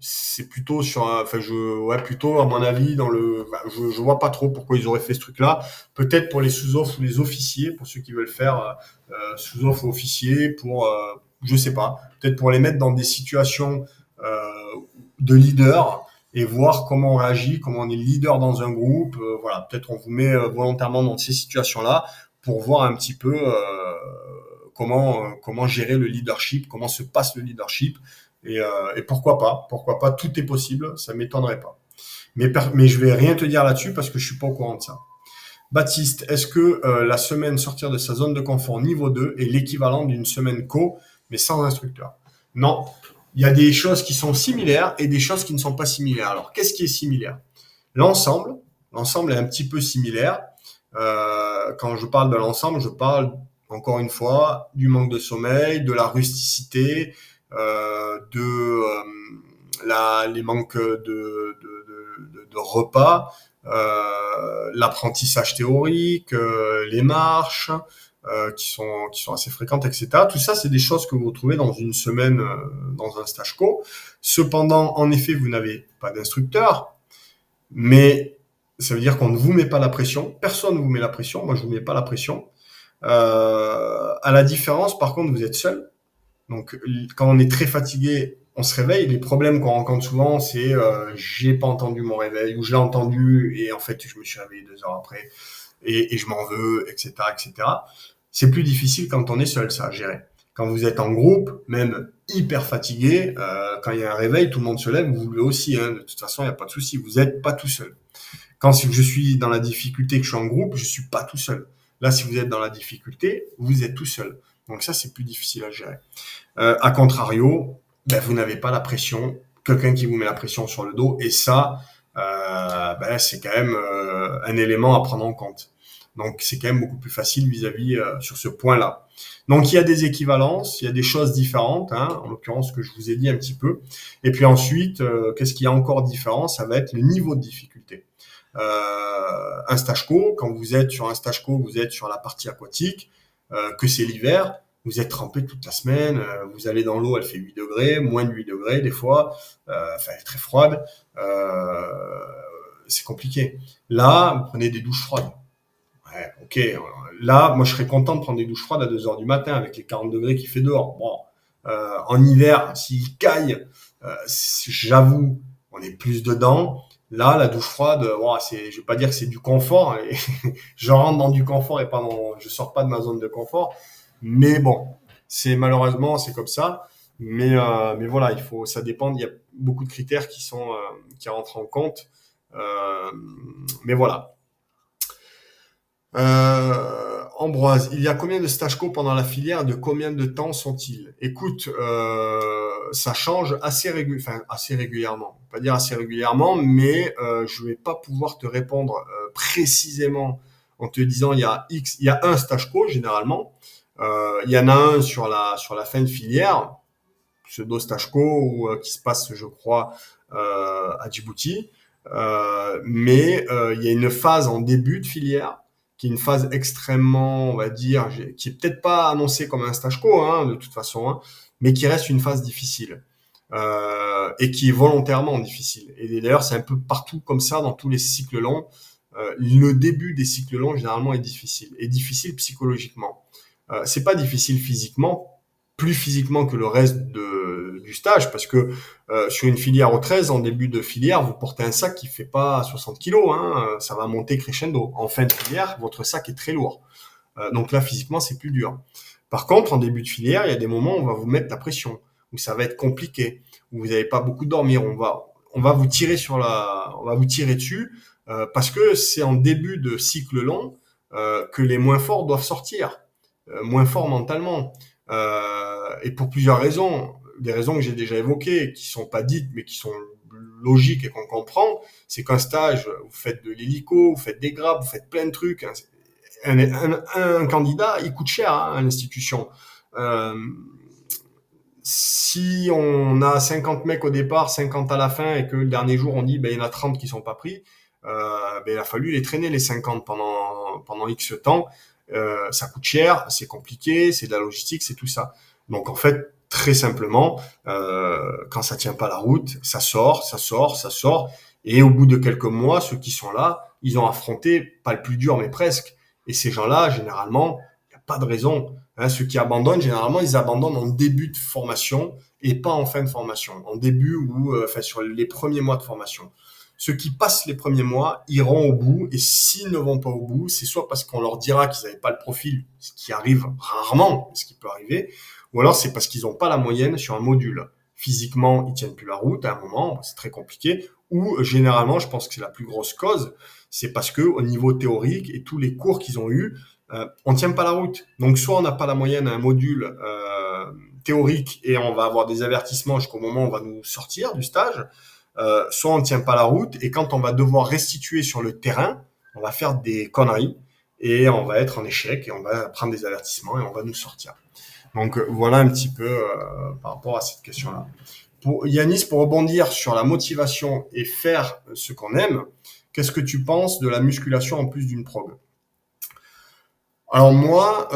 C'est plutôt plutôt à mon avis je vois pas trop pourquoi ils auraient fait ce truc-là. Peut-être pour les sous-offres ou les officiers, pour ceux qui veulent faire sous-offres ou officiers, je sais pas, peut-être pour les mettre dans des situations de leader et voir comment on réagit, comment on est leader dans un groupe. Voilà, peut-être on vous met volontairement dans ces situations-là pour voir un petit peu comment gérer le leadership, comment se passe le leadership. Et pourquoi pas, tout est possible, ça m'étonnerait pas. Mais je vais rien te dire là-dessus parce que je suis pas au courant de ça. Baptiste, est-ce que la semaine sortir de sa zone de confort niveau 2 est l'équivalent d'une semaine co, mais sans instructeur? Non, il y a des choses qui sont similaires et des choses qui ne sont pas similaires. Alors, qu'est-ce qui est similaire? L'ensemble est un petit peu similaire. Quand je parle de l'ensemble, je parle encore une fois du manque de sommeil, de la rusticité, les manques de repas, l'apprentissage théorique, les marches qui sont assez fréquentes, etc. Tout ça, c'est des choses que vous retrouvez dans une semaine dans un stage co. Cependant, en effet, vous n'avez pas d'instructeur. Mais ça veut dire qu'on ne vous met pas la pression. Personne ne vous met la pression. Moi, je vous mets pas la pression. À la différence, par contre, vous êtes seul. Donc, quand on est très fatigué, on se réveille. Les problèmes qu'on rencontre souvent, c'est j'ai pas entendu mon réveil ou je l'ai entendu et en fait, je me suis réveillé 2 heures après et je m'en veux, etc., etc. C'est plus difficile quand on est seul, ça, à gérer. Quand vous êtes en groupe, même hyper fatigué, quand il y a un réveil, tout le monde se lève, vous voulez aussi. Hein, de toute façon, il n'y a pas de souci. Vous n'êtes pas tout seul. Quand je suis dans la difficulté, que je suis en groupe, je suis pas tout seul. Là, si vous êtes dans la difficulté, vous êtes tout seul. Donc ça, c'est plus difficile à gérer. A contrario, ben, vous n'avez pas la pression, quelqu'un qui vous met la pression sur le dos, et ça, ben, c'est quand même un élément à prendre en compte. Donc c'est quand même beaucoup plus facile vis-à-vis sur ce point-là. Donc il y a des équivalences, il y a des choses différentes, hein, en l'occurrence ce que je vous ai dit un petit peu. Et puis ensuite, qu'est-ce qui est encore différent? Ça va être le niveau de difficulté. Un stage co, quand vous êtes sur un stage co, vous êtes sur la partie aquatique, que c'est l'hiver, vous êtes trempé toute la semaine, vous allez dans l'eau, elle fait 8 degrés, moins de 8 degrés des fois, enfin elle est très froide, c'est compliqué. Là, vous prenez des douches froides. Ouais, ok, là, moi je serais content de prendre des douches froides à 2 heures du matin avec les 40 degrés qu'il fait dehors. Bon, en hiver, s'il caille, j'avoue, on est plus dedans. Là, la douche froide, je vais pas dire que c'est du confort, hein, je rentre dans du confort et pas je sors pas de ma zone de confort. Mais bon, c'est malheureusement, c'est comme ça. Mais voilà, ça dépend. Il y a beaucoup de critères qui rentrent en compte. Euh, mais voilà. Ambroise, il y a combien de stages co pendant la filière? De combien de temps sont-ils? Écoute, ça change assez régulièrement. Pas dire assez régulièrement, mais je vais pas pouvoir te répondre précisément en te disant il y a un stage co généralement. Il y en a un sur la fin de filière, pseudo stage co ou qui se passe, je crois, à Djibouti. Mais il y a une phase en début de filière qui est une phase extrêmement, on va dire, qui est peut-être pas annoncée comme un stage co, hein, de toute façon, hein, mais qui reste une phase difficile et qui est volontairement difficile. Et d'ailleurs, c'est un peu partout comme ça dans tous les cycles longs. Le début des cycles longs généralement est difficile psychologiquement. C'est pas difficile physiquement, plus physiquement que le reste du stage, parce que sur une filière au 13, en début de filière, vous portez un sac qui fait pas 60 kilos, hein, ça va monter crescendo. En fin de filière, votre sac est très lourd. Donc là, physiquement, c'est plus dur. Par contre, en début de filière, il y a des moments où on va vous mettre la pression, où ça va être compliqué, où vous n'allez pas beaucoup dormir. On va vous tirer on va vous tirer dessus parce que c'est en début de cycle long que les moins forts doivent sortir, moins forts mentalement, et pour plusieurs raisons. Des raisons que j'ai déjà évoquées, qui sont pas dites, mais qui sont logiques et qu'on comprend, c'est qu'un stage, vous faites de l'hélico, vous faites des grappes, vous faites plein de trucs, hein. Un candidat, il coûte cher hein, à l'institution. Euh, Si on a 50 mecs au départ, 50 à la fin, et que le dernier jour on dit ben, il y en a 30 qui sont pas pris, ben, il a fallu les traîner les 50 pendant X temps. Ça coûte cher, c'est compliqué, c'est de la logistique, c'est tout ça. Donc en fait, très simplement, quand ça tient pas la route, ça sort, ça sort, ça sort. Et au bout de quelques mois, ceux qui sont là, ils ont affronté, pas le plus dur, mais presque. Et ces gens-là, généralement, il n'y a pas de raison. Hein, ceux qui abandonnent, généralement, ils abandonnent en début de formation et pas en fin de formation. En début ou sur les premiers mois de formation. Ceux qui passent les premiers mois iront au bout et s'ils ne vont pas au bout, c'est soit parce qu'on leur dira qu'ils n'avaient pas le profil, ce qui arrive rarement, ce qui peut arriver, ou alors c'est parce qu'ils n'ont pas la moyenne sur un module. Physiquement, ils tiennent plus la route à un moment, c'est très compliqué. Ou généralement, je pense que c'est la plus grosse cause, c'est parce que au niveau théorique et tous les cours qu'ils ont eus, on tient pas la route. Donc soit on n'a pas la moyenne à un module théorique et on va avoir des avertissements jusqu'au moment où on va nous sortir du stage, soit on ne tient pas la route et quand on va devoir restituer sur le terrain, on va faire des conneries et on va être en échec et on va prendre des avertissements et on va nous sortir. Donc voilà un petit peu par rapport à cette question-là. Pour Yanis, pour rebondir sur la motivation et faire ce qu'on aime, qu'est-ce que tu penses de la musculation en plus d'une prog? Alors moi,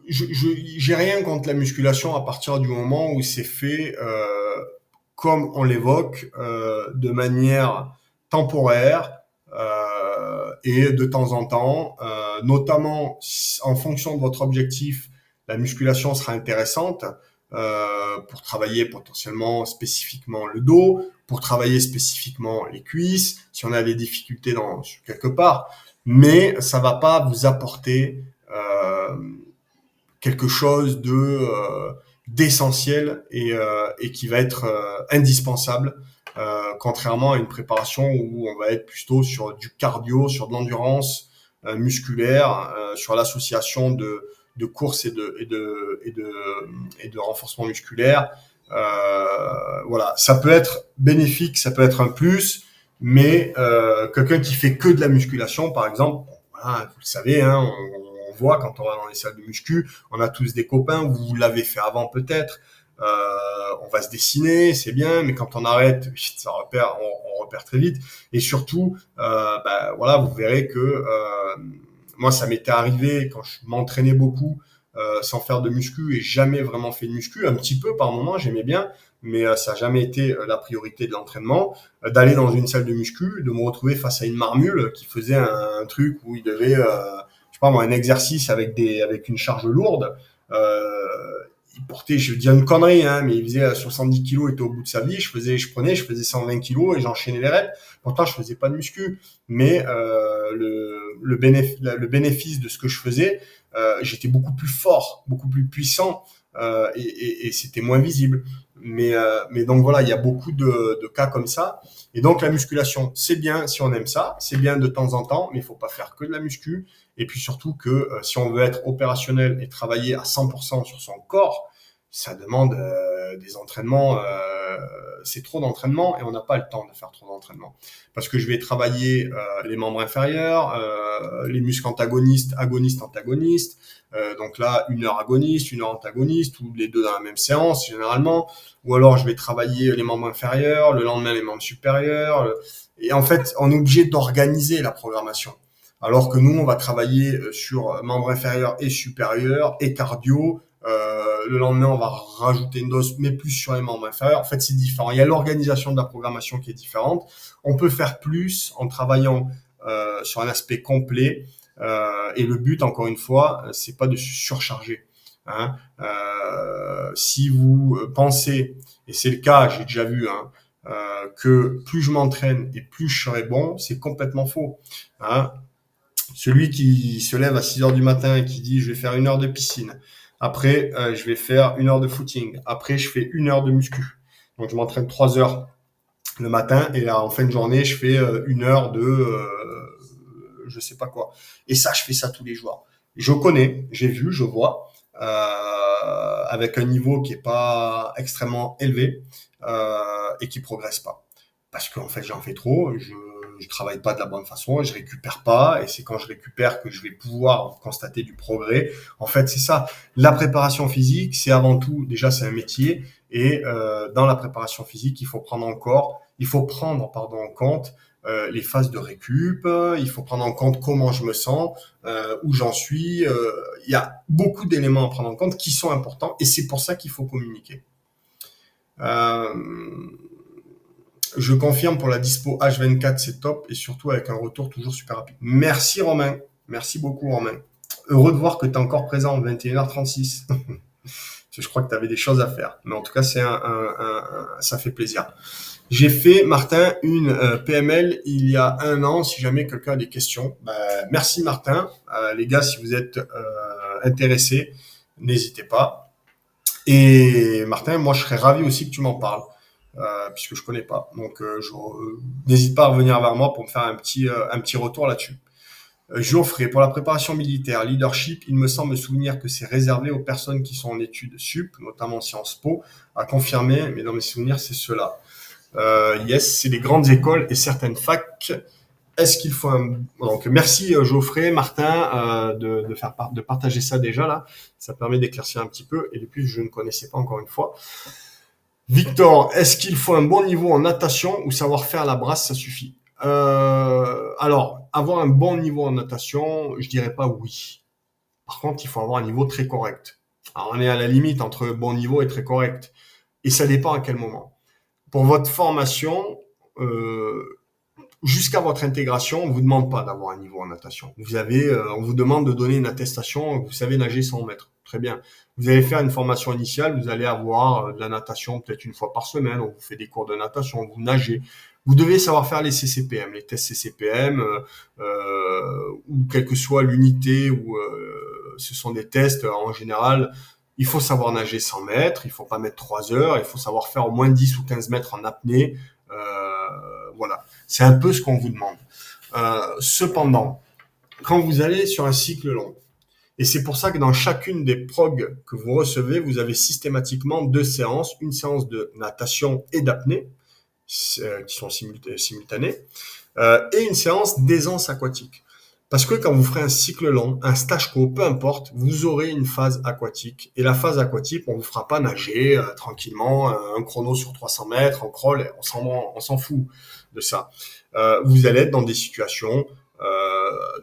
j'ai rien contre la musculation à partir du moment où c'est fait comme on l'évoque, de manière temporaire et de temps en temps, notamment en fonction de votre objectif, la musculation sera intéressante pour travailler potentiellement spécifiquement le dos, pour travailler spécifiquement les cuisses, si on a des difficultés dans quelque part, mais ça va pas vous apporter quelque chose d'essentiel et qui va être indispensable, contrairement à une préparation où on va être plutôt sur du cardio, sur de l'endurance musculaire, sur l'association de course et de renforcement musculaire. Voilà, ça peut être bénéfique, ça peut être un plus, mais quelqu'un qui fait que de la musculation, par exemple, voilà, vous le savez, hein, on voit quand on va dans les salles de muscu, on a tous des copains, vous l'avez fait avant peut-être, on va se dessiner, c'est bien, mais quand on arrête, ça repère, on repère très vite. Et surtout, voilà, vous verrez que moi, ça m'était arrivé quand je m'entraînais beaucoup sans faire de muscu et jamais vraiment fait de muscu, un petit peu par moment, j'aimais bien, mais ça n'a jamais été la priorité de l'entraînement, d'aller dans une salle de muscu, de me retrouver face à une marmule qui faisait un truc où il devait, je sais pas moi, un exercice avec une charge lourde. Il portait, je veux dire une connerie, hein, mais il faisait 70 kilos, il était au bout de sa vie. Je faisais 120 kilos et j'enchaînais les reps. Pourtant, je faisais pas de muscu, mais le bénéfice de ce que je faisais, j'étais beaucoup plus fort, beaucoup plus puissant, et c'était moins visible. Mais donc voilà, il y a beaucoup de cas comme ça. Et donc la musculation, c'est bien si on aime ça, c'est bien de temps en temps, mais il faut pas faire que de la muscu. Et puis surtout que si on veut être opérationnel et travailler à 100% sur son corps, ça demande des entraînements, c'est trop d'entraînement et on n'a pas le temps de faire trop d'entraînement. Parce que je vais travailler les membres inférieurs, les muscles antagonistes, agonistes, antagonistes. Donc là, 1 heure agoniste, 1 heure antagoniste, ou les deux dans la même séance généralement. Ou alors je vais travailler les membres inférieurs, le lendemain les membres supérieurs. Et en fait, on est obligé d'organiser la programmation. Alors que nous, on va travailler sur membres inférieurs et supérieurs et cardio. Le lendemain, on va rajouter une dose, mais plus sur les membres inférieurs. En fait, c'est différent. Il y a l'organisation de la programmation qui est différente. On peut faire plus en travaillant sur un aspect complet. Et le but, encore une fois, c'est pas de se surcharger. Hein. Si vous pensez, et c'est le cas, j'ai déjà vu, hein, que plus je m'entraîne et plus je serai bon, c'est complètement faux. Hein. Celui qui se lève à 6 heures du matin et qui dit je vais faire 1 heure de piscine, après je vais faire 1 heure de footing, après je fais 1 heure de muscu. Donc je m'entraîne 3 heures le matin et là, en fin de journée je fais 1 heure de je sais pas quoi. Et ça, je fais ça tous les jours. Je connais, j'ai vu, je vois, avec un niveau qui est pas extrêmement élevé et qui progresse pas. Parce qu'en fait, j'en fais trop, je travaille pas de la bonne façon, je récupère pas, et c'est quand je récupère que je vais pouvoir constater du progrès. En fait, c'est ça. La préparation physique, c'est avant tout, déjà, c'est un métier, et dans la préparation physique, il faut prendre, pardon, en compte les phases de récup, il faut prendre en compte comment je me sens, où j'en suis. Il y a beaucoup d'éléments à prendre en compte qui sont importants, et c'est pour ça qu'il faut communiquer. Euh, Je confirme pour la dispo H24, c'est top et surtout avec un retour toujours super rapide. Merci Romain. Merci beaucoup Romain. Heureux de voir que tu es encore présent, 21h36. Je crois que tu avais des choses à faire. Mais en tout cas, ça fait plaisir. J'ai fait, Martin, une PML il y a 1 an, si jamais quelqu'un a des questions. Merci Martin. Les gars, si vous êtes intéressés, n'hésitez pas. Et Martin, moi, je serais ravi aussi que tu m'en parles. Puisque je connais pas. Donc, n'hésite pas à revenir vers moi pour me faire un petit retour là-dessus. Geoffrey, pour la préparation militaire, leadership, il me semble me souvenir que c'est réservé aux personnes qui sont en études sup, notamment Sciences Po, à confirmer, mais dans mes souvenirs, c'est cela. Yes, c'est les grandes écoles et certaines facs. Est-ce qu'il faut un... Donc, merci Geoffrey, Martin, de partager ça déjà là. Ça permet d'éclaircir un petit peu. Et depuis, je ne connaissais pas encore une fois. Victor, est-ce qu'il faut un bon niveau en natation ou savoir faire la brasse, ça suffit? Alors, avoir un bon niveau en natation, je dirais pas oui. Par contre, il faut avoir un niveau très correct. Alors, on est à la limite entre bon niveau et très correct. Et ça dépend à quel moment. pour votre formation, jusqu'à votre intégration, on vous demande pas d'avoir un niveau en natation. On vous demande de donner une attestation, vous savez nager 100 mètres. Très bien. Vous allez faire une formation initiale, vous allez avoir de la natation peut-être une fois par semaine, on vous fait des cours de natation, vous nagez. Vous devez savoir faire les CCPM, les tests CCPM, ou quelle que soit l'unité, ou ce sont des tests en général. Il faut savoir nager 100 mètres, il faut pas mettre 3 heures, il faut savoir faire au moins 10 ou 15 mètres en apnée. Voilà, c'est un peu ce qu'on vous demande. Cependant, quand vous allez sur un cycle long, et c'est pour ça que dans chacune des progs que vous recevez, vous avez systématiquement 2 séances, une séance de natation et d'apnée, qui sont simultanées, et une séance d'aisance aquatique. Parce que quand vous ferez un cycle long, un stage co, peu importe, vous aurez une phase aquatique. Et la phase aquatique, on ne vous fera pas nager tranquillement, un chrono sur 300 mètres, en crawl, on s'en fout de ça. Vous allez être dans des situations,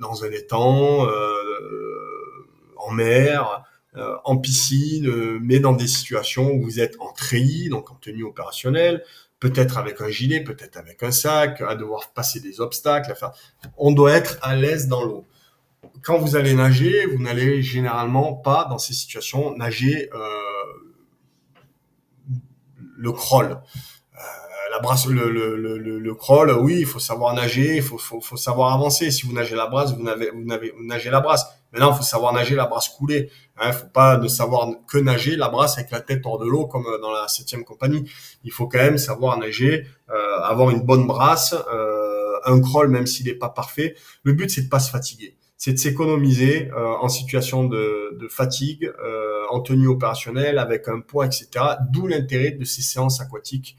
dans un étang, en mer, en piscine, mais dans des situations où vous êtes en treillis, donc en tenue opérationnelle, peut-être avec un gilet, peut-être avec un sac, à devoir passer des obstacles. Enfin, on doit être à l'aise dans l'eau. Quand vous allez nager, vous n'allez généralement pas, dans ces situations, nager le crawl. La brasse, le crawl, oui, il faut savoir nager, il faut savoir avancer. Si vous nagez la brasse, vous nagez la brasse. Maintenant, il faut savoir nager la brasse coulée. Il faut pas ne savoir que nager la brasse avec la tête hors de l'eau comme dans la 7e compagnie. Il faut quand même savoir nager, avoir une bonne brasse, un crawl même s'il n'est pas parfait. Le but, c'est de pas se fatiguer. C'est de s'économiser en situation de fatigue, en tenue opérationnelle, avec un poids, etc. D'où l'intérêt de ces séances aquatique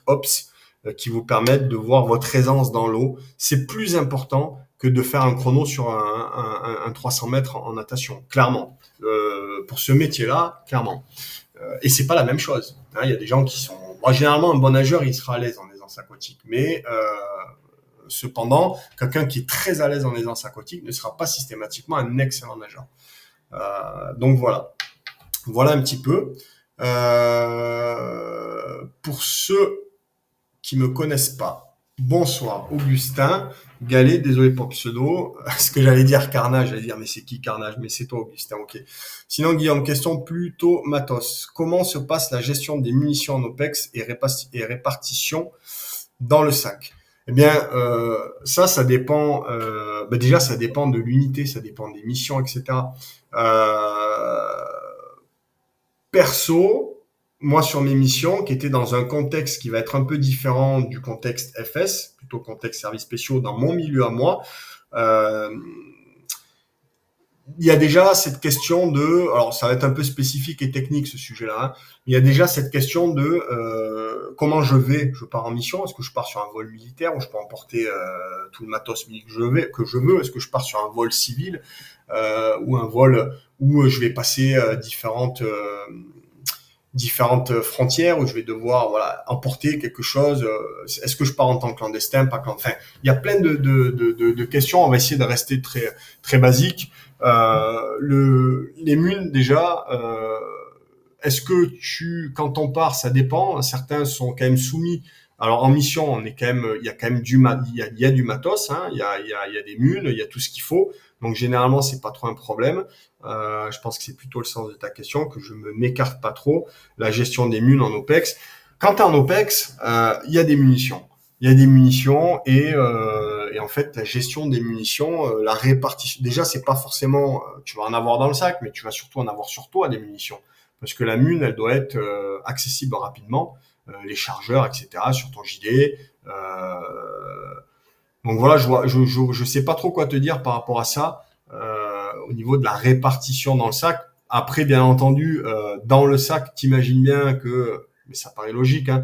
ops, qui vous permettent de voir votre aisance dans l'eau. C'est plus important que de faire un chrono sur un 300 mètres en natation, clairement. Pour ce métier-là, clairement. Et c'est pas la même chose. Il y a des gens qui sont... Bon, généralement, un bon nageur, il sera à l'aise en aisance aquatique. Mais cependant, quelqu'un qui est très à l'aise en aisance aquatique ne sera pas systématiquement un excellent nageur. Donc voilà. Voilà un petit peu. Pour ceux qui me connaissent pas, bonsoir Augustin Gallet, désolé pour le pseudo, ce que j'allais dire Carnage, j'allais dire mais c'est qui Carnage, mais c'est toi Augustin, ok. Sinon Guillaume, question plutôt matos, comment se passe la gestion des munitions en OPEX et répartition dans le sac? Eh bien, ça dépend. Déjà, ça dépend de l'unité, ça dépend des missions, etc. Perso, moi sur mes missions, qui étaient dans un contexte qui va être un peu différent du contexte FS, plutôt contexte services spéciaux dans mon milieu à moi, il y a déjà cette question de, alors ça va être un peu spécifique et technique ce sujet-là, hein, il y a déjà cette question de comment je pars en mission, est-ce que je pars sur un vol militaire où je peux emporter tout le matos que je veux, est-ce que je pars sur un vol civil ou un vol où je vais passer différentes frontières où je vais devoir emporter quelque chose. Est-ce que je pars en tant que clandestin, pas clandestin? Enfin, il y a plein de questions. On va essayer de rester très très basique. Les mules déjà. Est-ce que quand on part, ça dépend. Certains sont quand même soumis. Alors en mission, on est quand même, il y a quand même il y a du matos, hein, il y a des mules, il y a tout ce qu'il faut. Donc généralement, c'est pas trop un problème. Je pense que c'est plutôt le sens de ta question, que je me m'écarte pas trop. La gestion des mules en OPEX. Quand tu es en OPEX, il y a des munitions. Il y a des munitions et en fait, la gestion des munitions, la répartition. Déjà, c'est pas forcément, tu vas en avoir dans le sac, mais tu vas surtout en avoir sur toi des munitions. Parce que la mune, elle doit être accessible rapidement, les chargeurs, etc., sur ton gilet. Donc voilà, je sais pas trop quoi te dire par rapport à ça, au niveau de la répartition dans le sac. Après, bien entendu, dans le sac, t'imagines bien que, mais ça paraît logique, hein,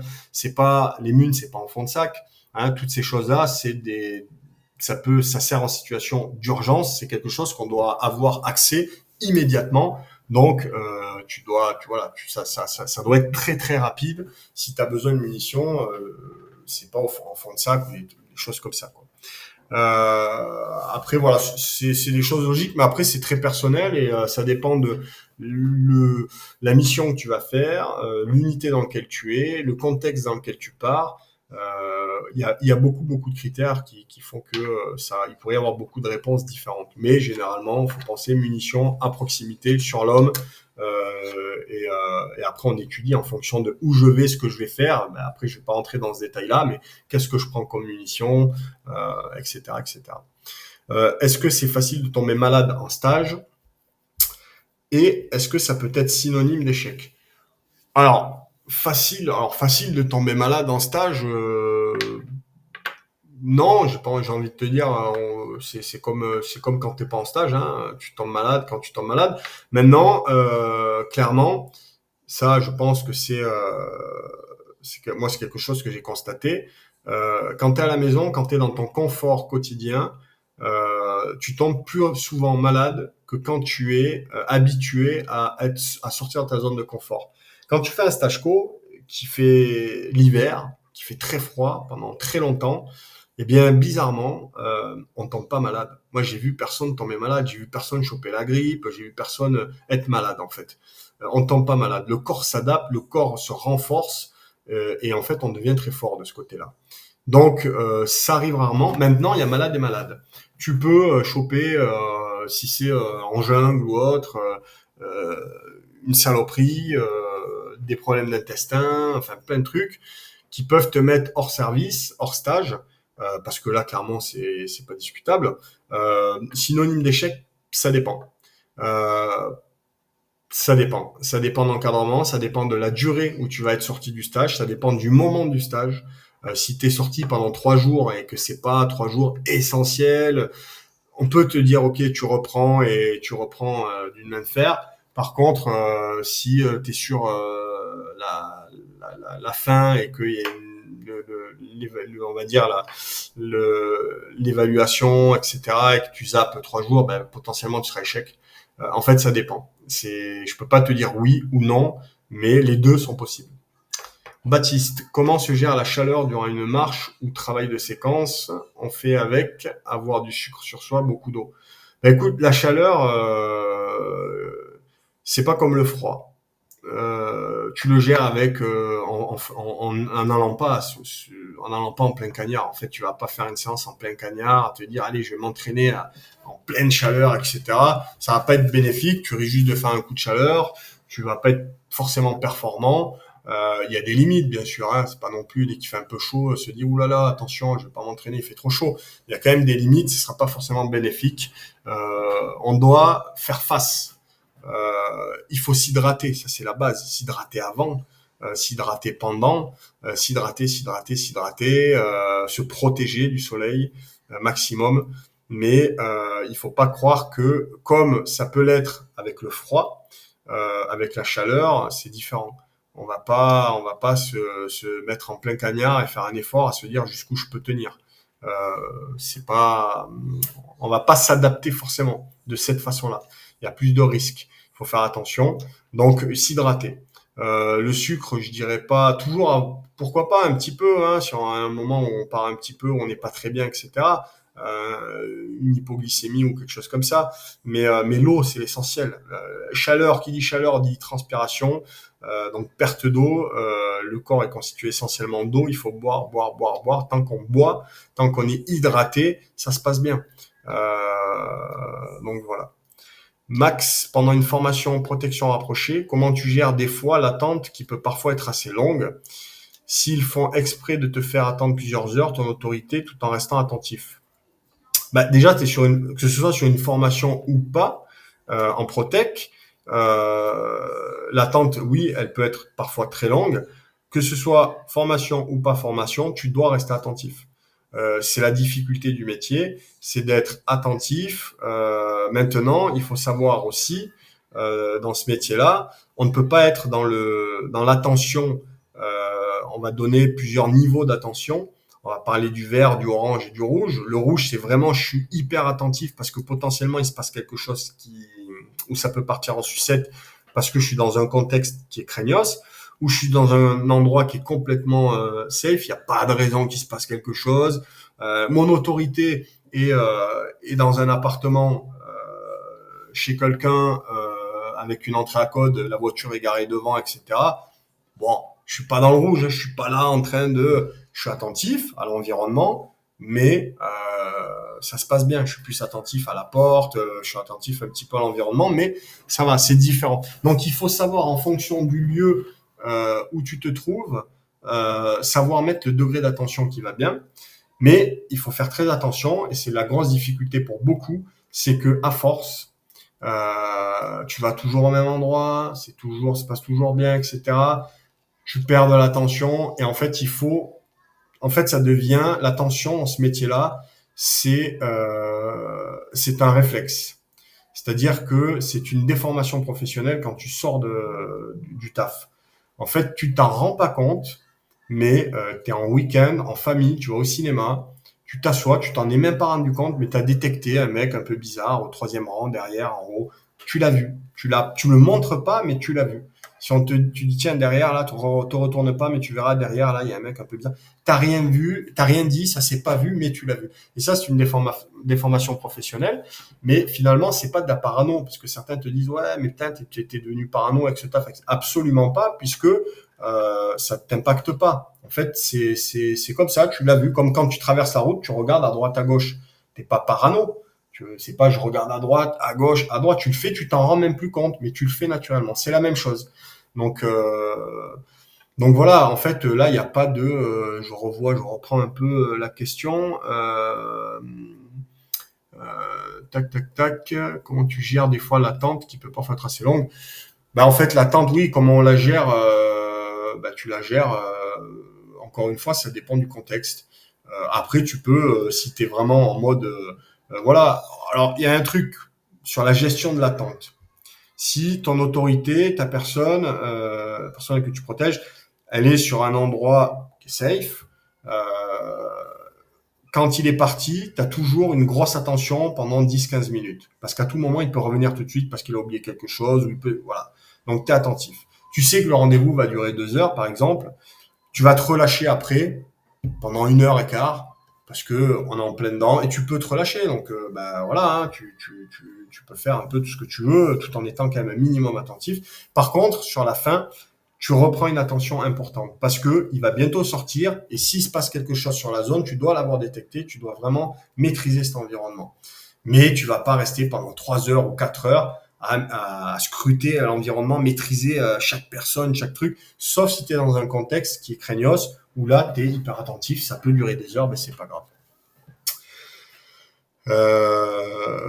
les munes, c'est pas en fond de sac, hein, toutes ces choses-là, ça sert en situation d'urgence, c'est quelque chose qu'on doit avoir accès immédiatement. Donc, ça doit être très très rapide. Si tu as besoin de munitions, c'est pas en fond de sac ou des choses comme ça, quoi. après voilà, c'est des choses logiques, mais après c'est très personnel et ça dépend de le la mission que tu vas faire, l'unité dans laquelle tu es, le contexte dans lequel tu pars. Il y a beaucoup de critères qui font que il pourrait y avoir beaucoup de réponses différentes. Mais généralement, il faut penser munitions à proximité sur l'homme. Et après, on étudie en fonction de où je vais, ce que je vais faire. Ben, après, je vais pas rentrer dans ce détail-là, mais qu'est-ce que je prends comme munitions, etc., etc. Est-ce que c'est facile de tomber malade en stage? Et est-ce que ça peut être synonyme d'échec? Alors facile de tomber malade en stage. Non, j'ai envie de te dire, c'est comme quand t'es pas en stage, hein, tu tombes malade quand tu tombes malade. Maintenant, clairement, ça, je pense que moi, c'est quelque chose que j'ai constaté. Quand tu es à la maison, quand tu es dans ton confort quotidien, tu tombes plus souvent malade que quand tu es habitué à sortir de ta zone de confort. Quand tu fais un stage co qui fait l'hiver, qui fait très froid pendant très longtemps, eh bien, bizarrement, on tombe pas malade. Moi, j'ai vu personne tomber malade, j'ai vu personne choper la grippe, j'ai vu personne être malade, en fait. On tombe pas malade. Le corps s'adapte, le corps se renforce, et en fait, on devient très fort de ce côté-là. Donc, ça arrive rarement. Maintenant, il y a malade et malade. Tu peux choper, si c'est en jungle ou autre, une saloperie, des problèmes d'intestin, enfin plein de trucs qui peuvent te mettre hors service, hors stage, parce que là, clairement, c'est pas discutable. Synonyme d'échec, ça dépend. Euh, Ça dépend. Ça dépend de l'encadrement, ça dépend de la durée où tu vas être sorti du stage, ça dépend du moment du stage. Si tu es sorti pendant 3 jours et que c'est pas 3 jours essentiels, on peut te dire ok, tu reprends et tu reprends d'une main de fer. Par contre, si tu es sur la fin et qu'il y a on va dire l'évaluation, etc., et que tu zappes 3 jours, ben, potentiellement tu seras échec. En fait, ça dépend. Je peux pas te dire oui ou non, mais les deux sont possibles. Baptiste, comment se gère la chaleur durant une marche ou travail de séquence? On fait avec avoir du sucre sur soi, beaucoup d'eau. Ben écoute, la chaleur, c'est pas comme le froid. Tu le gères avec en n'allant pas en plein cagnard. En fait, tu vas pas faire une séance en plein cagnard, te dire allez, je vais m'entraîner en pleine chaleur, etc. Ça va pas être bénéfique. Tu risques juste de faire un coup de chaleur. Tu vas pas être forcément performant. Il y a des limites, bien sûr. Hein. C'est pas non plus dès qu'il fait un peu chaud, se dire oulala, attention, je vais pas m'entraîner, il fait trop chaud. Il y a quand même des limites. Ce sera pas forcément bénéfique. On doit faire face. Il faut s'hydrater, ça c'est la base. S'hydrater avant, s'hydrater pendant, s'hydrater, se protéger du soleil maximum. Mais il faut pas croire que, comme ça peut l'être avec le froid, avec la chaleur, c'est différent. On va pas se mettre en plein cagnard et faire un effort à se dire jusqu'où je peux tenir. Euh, c'est pas, on va pas s'adapter forcément de cette façon-là. Il y a plus de risques. Il faut faire attention. Donc, s'hydrater. Le sucre, je dirais pas toujours, pourquoi pas un petit peu, hein, sur un moment où on part un petit peu, où on n'est pas très bien, etc. Une hypoglycémie ou quelque chose comme ça. Mais l'eau, c'est l'essentiel. Chaleur, qui dit chaleur dit transpiration. Donc perte d'eau. Le corps est constitué essentiellement d'eau. Il faut boire, boire, boire, boire. Tant qu'on boit, tant qu'on est hydraté, ça se passe bien. Donc voilà. Max, pendant une formation protection rapprochée, comment tu gères des fois l'attente qui peut parfois être assez longue? S'ils font exprès de te faire attendre plusieurs heures, ton autorité, tout en restant attentif. Bah, déjà, que ce soit sur une formation ou pas, en protec, l'attente, oui, elle peut être parfois très longue. Que ce soit formation ou pas formation, tu dois rester attentif. C'est la difficulté du métier, c'est d'être attentif. Maintenant, il faut savoir aussi, dans ce métier-là, on ne peut pas être dans l'attention. On va donner plusieurs niveaux d'attention. On va parler du vert, du orange et du rouge. Le rouge, c'est vraiment, je suis hyper attentif parce que potentiellement, il se passe quelque chose où ça peut partir en sucette parce que je suis dans un contexte qui est craignos, ou je suis dans un endroit qui est complètement safe. Il n'y a pas de raison qu'il se passe quelque chose. Mon autorité et dans un appartement chez quelqu'un avec une entrée à code, la voiture est garée devant, etc. Bon, je suis pas dans le rouge, hein, je suis pas là en train de, je suis attentif à l'environnement, mais ça se passe bien. Je suis plus attentif à la porte, je suis attentif un petit peu à l'environnement, mais ça va, c'est différent. Donc il faut savoir en fonction du lieu où tu te trouves, savoir mettre le degré d'attention qui va bien. Mais il faut faire très attention, et c'est la grosse difficulté pour beaucoup, c'est que à force, tu vas toujours au même endroit, ça se passe toujours bien, etc. Tu perds de l'attention, et en fait, ça devient l'attention dans ce métier-là, c'est un réflexe. C'est-à-dire que c'est une déformation professionnelle quand tu sors du taf. En fait, tu t'en rends pas compte, mais tu es en week-end, en famille, tu vas au cinéma, tu t'assois, tu t'en es même pas rendu compte, mais tu as détecté un mec un peu bizarre au troisième rang, derrière, en haut. Tu l'as vu. Tu le montres pas, mais tu l'as vu. Si tu dis, tiens, derrière, là, te retourne pas, mais tu verras derrière, là, il y a un mec un peu bizarre. T'as rien vu, t'as rien dit, ça s'est pas vu, mais tu l'as vu. Et ça, c'est une déformation professionnelle. Mais finalement, c'est pas de la parano, parce que certains te disent, ouais, mais putain, t'es devenu parano avec ce taf. Absolument pas, puisque ça t'impacte pas. En fait, c'est comme ça, tu l'as vu, comme quand tu traverses la route, tu regardes à droite, à gauche. T'es pas parano. C'est pas je regarde à droite, à gauche, à droite, tu le fais, tu t'en rends même plus compte, mais tu le fais naturellement. C'est la même chose. Donc, donc voilà, en fait, là, il n'y a pas de. Je reprends un peu la question. Tac, tac, tac. Comment tu gères des fois l'attente qui peut parfois être assez longue? Bah, en fait, l'attente, oui, comment on la gère? Bah, tu la gères. Encore une fois, ça dépend du contexte. Après, tu peux, si tu es vraiment en mode. Voilà. Alors, il y a un truc sur la gestion de l'attente. Si ton autorité, ta personne, la personne que tu protèges, elle est sur un endroit qui est safe, quand il est parti, tu as toujours une grosse attention pendant 10-15 minutes. Parce qu'à tout moment, il peut revenir tout de suite parce qu'il a oublié quelque chose, ou il peut, voilà. Donc, tu es attentif. Tu sais que le rendez-vous va durer 2 heures, par exemple. Tu vas te relâcher après, pendant 1 heure et quart, parce que on est en plein dedans, et tu peux te relâcher. Donc, ben voilà, hein, tu peux faire un peu tout ce que tu veux, tout en étant quand même un minimum attentif. Par contre, sur la fin, tu reprends une attention importante, parce que il va bientôt sortir, et s'il se passe quelque chose sur la zone, tu dois l'avoir détecté, tu dois vraiment maîtriser cet environnement. Mais tu vas pas rester pendant 3 heures ou 4 heures à scruter l'environnement, maîtriser chaque personne, chaque truc, sauf si tu es dans un contexte qui est craignos, où là, tu es hyper attentif, ça peut durer des heures, mais c'est pas grave.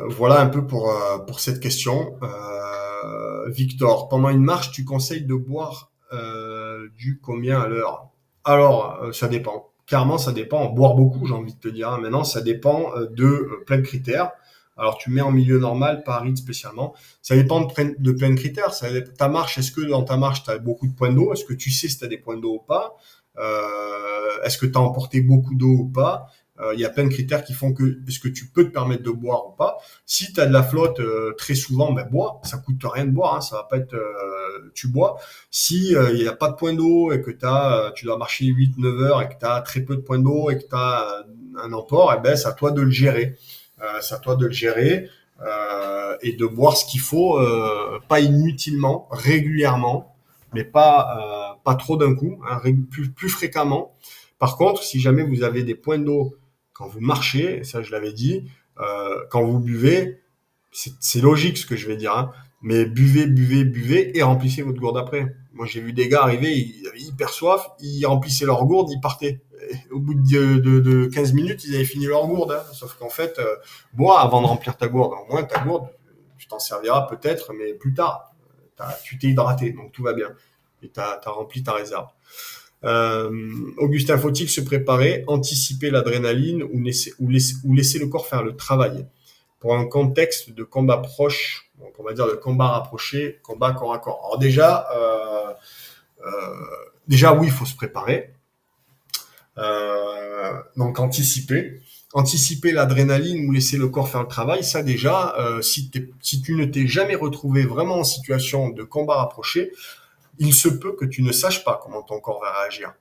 Voilà un peu pour cette question. Victor, pendant une marche, tu conseilles de boire du combien à l'heure? Alors, ça dépend. Clairement, ça dépend. Boire beaucoup, j'ai envie de te dire. Maintenant, ça dépend de plein de critères. Alors, tu mets en milieu normal, pas aride spécialement. Ça dépend de plein de critères. Ta marche, est-ce que dans ta marche, tu as beaucoup de points d'eau? Est-ce que tu sais si tu as des points d'eau ou pas? Est-ce que tu as emporté beaucoup d'eau ou pas? Il y a plein de critères qui font que est-ce que tu peux te permettre de boire ou pas. Si tu as de la flotte très souvent, ben bois. Ça coûte rien de boire. Hein, ça va pas être tu bois. Si il y a pas de point d'eau et que tu dois marcher 8-9 heures et que tu as très peu de points d'eau et que tu as un emport, eh ben c'est à toi de le gérer. C'est à toi de le gérer et de boire ce qu'il faut, pas inutilement, régulièrement, mais pas trop d'un coup, hein, plus fréquemment. Par contre, si jamais vous avez des points d'eau quand vous marchez, ça je l'avais dit, quand vous buvez, c'est logique ce que je vais dire, hein, mais buvez et remplissez votre gourde après. Moi j'ai vu des gars arriver, ils avaient hyper soif, ils remplissaient leur gourde, ils partaient. Et au bout de 15 minutes, ils avaient fini leur gourde. Hein. Sauf qu'en fait, bois avant de remplir ta gourde. Au moins ta gourde, tu t'en serviras peut-être, mais plus tard. Tu t'es hydraté, donc tout va bien. Et tu as rempli ta réserve. Augustin, faut-il se préparer, anticiper l'adrénaline ou laisser le corps faire le travail pour un contexte de combat proche, donc on va dire de combat rapproché, combat corps à corps. Alors déjà oui, il faut se préparer. Donc anticiper l'adrénaline ou laisser le corps faire le travail, ça déjà, si tu ne t'es jamais retrouvé vraiment en situation de combat rapproché, il se peut que tu ne saches pas comment ton corps va réagir.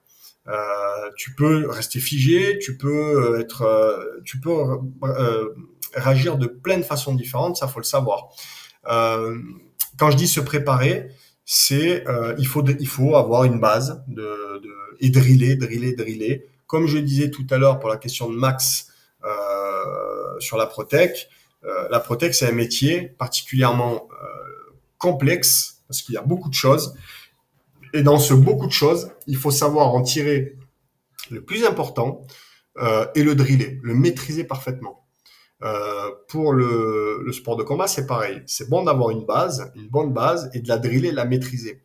Tu peux rester figé, tu peux réagir de plein de façons différentes, ça faut le savoir. Euh, Quand je dis se préparer, il faut avoir une base et driller. Comme je disais tout à l'heure pour la question de Max sur la Protec c'est un métier particulièrement complexe parce qu'il y a beaucoup de choses. Et dans ce beaucoup de choses, il faut savoir en tirer le plus important et le driller, le maîtriser parfaitement. Pour le sport de combat, c'est pareil. C'est bon d'avoir une bonne base, et de la driller, la maîtriser.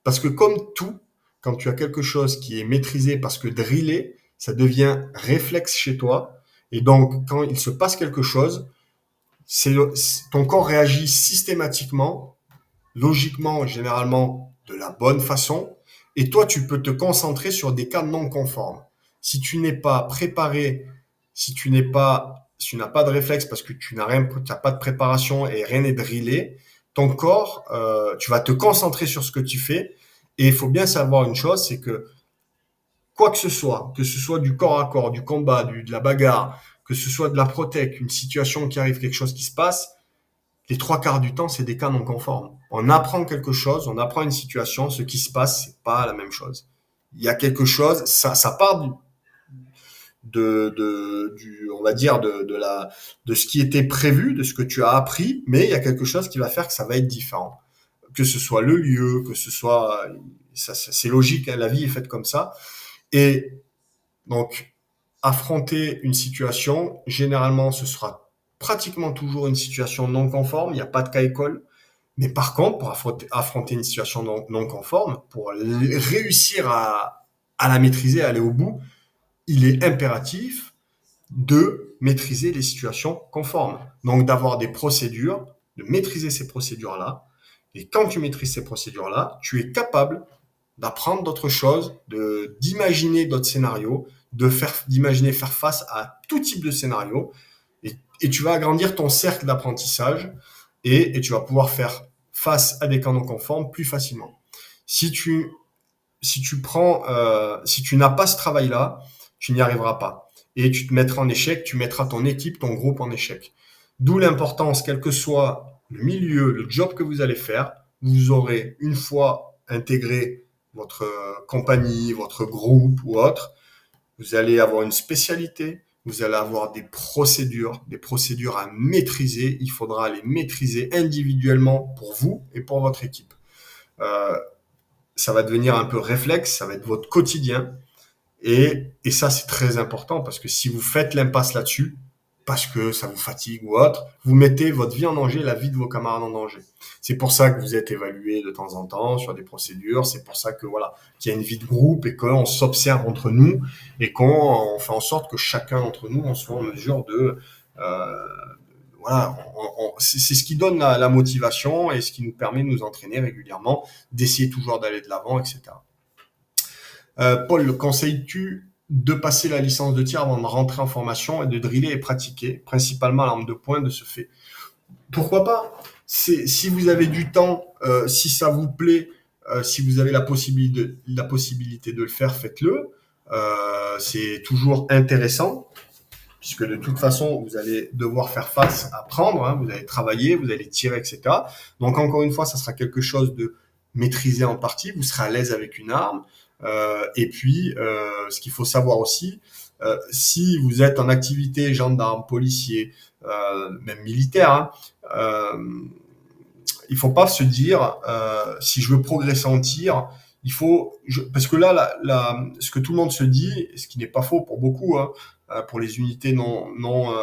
Parce que comme tout, quand tu as quelque chose qui est maîtrisé, parce que driller, ça devient réflexe chez toi. Et donc, quand il se passe quelque chose, ton corps réagit systématiquement, logiquement, généralement, de la bonne façon. Et toi, tu peux te concentrer sur des cas non conformes. Si tu n'es pas préparé, si tu n'as pas de réflexe parce que tu n'as pas de préparation et rien n'est drillé, ton corps, tu vas te concentrer sur ce que tu fais. Et il faut bien savoir une chose, c'est que ce soit du corps à corps, du combat, de la bagarre, que ce soit de la protec, une situation qui arrive, quelque chose qui se passe, les trois quarts du temps, c'est des cas non conformes. On apprend quelque chose, on apprend une situation, ce qui se passe, c'est pas la même chose. Il y a quelque chose, ça part on va dire, de ce qui était prévu, de ce que tu as appris, mais il y a quelque chose qui va faire que ça va être différent. Que ce soit le lieu, que ce soit, c'est logique, hein, la vie est faite comme ça. Et donc, affronter une situation, généralement, ce sera pratiquement toujours une situation non conforme, il n'y a pas de cas école. Mais par contre, pour affronter une situation non conforme, pour réussir à la maîtriser, à aller au bout, il est impératif de maîtriser les situations conformes. Donc d'avoir des procédures, de maîtriser ces procédures-là. Et quand tu maîtrises ces procédures-là, tu es capable d'apprendre d'autres choses, d'imaginer d'autres scénarios, d'imaginer faire face à tout type de scénario. Et tu vas agrandir ton cercle d'apprentissage et tu vas pouvoir faire face à des cas non conformes plus facilement. Si tu, si tu n'as pas ce travail-là, tu n'y arriveras pas. Et tu te mettras en échec, tu mettras ton équipe, ton groupe en échec. D'où l'importance, quel que soit le milieu, le job que vous allez faire, vous aurez une fois intégré votre compagnie, votre groupe ou autre, vous allez avoir une spécialité, vous allez avoir des procédures à maîtriser. Il faudra les maîtriser individuellement pour vous et pour votre équipe. Euh, Ça va devenir un peu réflexe, ça va être votre quotidien. Et ça, c'est très important parce que si vous faites l'impasse là-dessus, parce que ça vous fatigue ou autre, vous mettez votre vie en danger, la vie de vos camarades en danger. C'est pour ça que vous êtes évalué de temps en temps sur des procédures. C'est pour ça que voilà, qu'il y a une vie de groupe et qu'on s'observe entre nous et qu'on fait en sorte que chacun d'entre nous on soit en mesure de voilà, c'est ce qui donne la motivation et ce qui nous permet de nous entraîner régulièrement, d'essayer toujours d'aller de l'avant, etc. Paul, le conseilles-tu de passer la licence de tir avant de rentrer en formation et de driller et pratiquer, principalement à l'arme de poing de ce fait? Pourquoi pas? Si vous avez du temps, si ça vous plaît, si vous avez la possibilité de le faire, faites-le. C'est toujours intéressant, puisque de toute façon, vous allez devoir faire face à prendre, hein, vous allez travailler, vous allez tirer, etc. Donc encore une fois, ça sera quelque chose de maîtrisé en partie, vous serez à l'aise avec une arme. Et puis, ce qu'il faut savoir aussi, si vous êtes en activité gendarme, policier, même militaire, hein, il faut pas se dire si je veux progresser en tir, parce que là, ce que tout le monde se dit, ce qui n'est pas faux pour beaucoup, hein, pour les unités non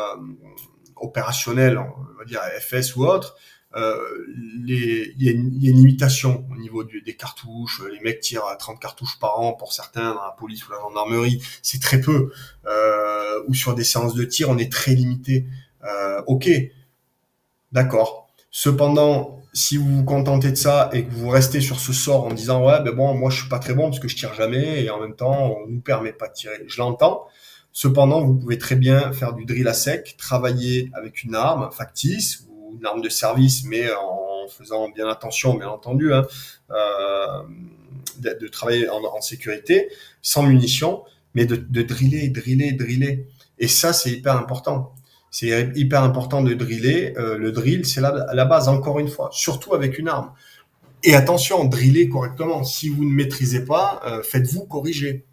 opérationnelles, on va dire FS ou autres, il y a une limitation au niveau des cartouches. Les mecs tirent à 30 cartouches par an pour certains dans la police ou la gendarmerie, c'est très peu. Ou sur des séances de tir, on est très limité. Ok, d'accord. Cependant, si vous vous contentez de ça et que vous restez sur ce sort en disant ouais, ben bon, moi je suis pas très bon parce que je tire jamais et en même temps on nous permet pas de tirer. Je l'entends. Cependant, vous pouvez très bien faire du drill à sec, travailler avec une arme factice ou une arme de service, mais en faisant bien attention, bien entendu, hein, euh, de travailler en sécurité, sans munitions, mais de driller. Et ça, c'est hyper important. C'est hyper important de driller. Le drill, c'est la base, encore une fois, surtout avec une arme. Et attention, drillez correctement. Si vous ne maîtrisez pas, faites-vous corriger.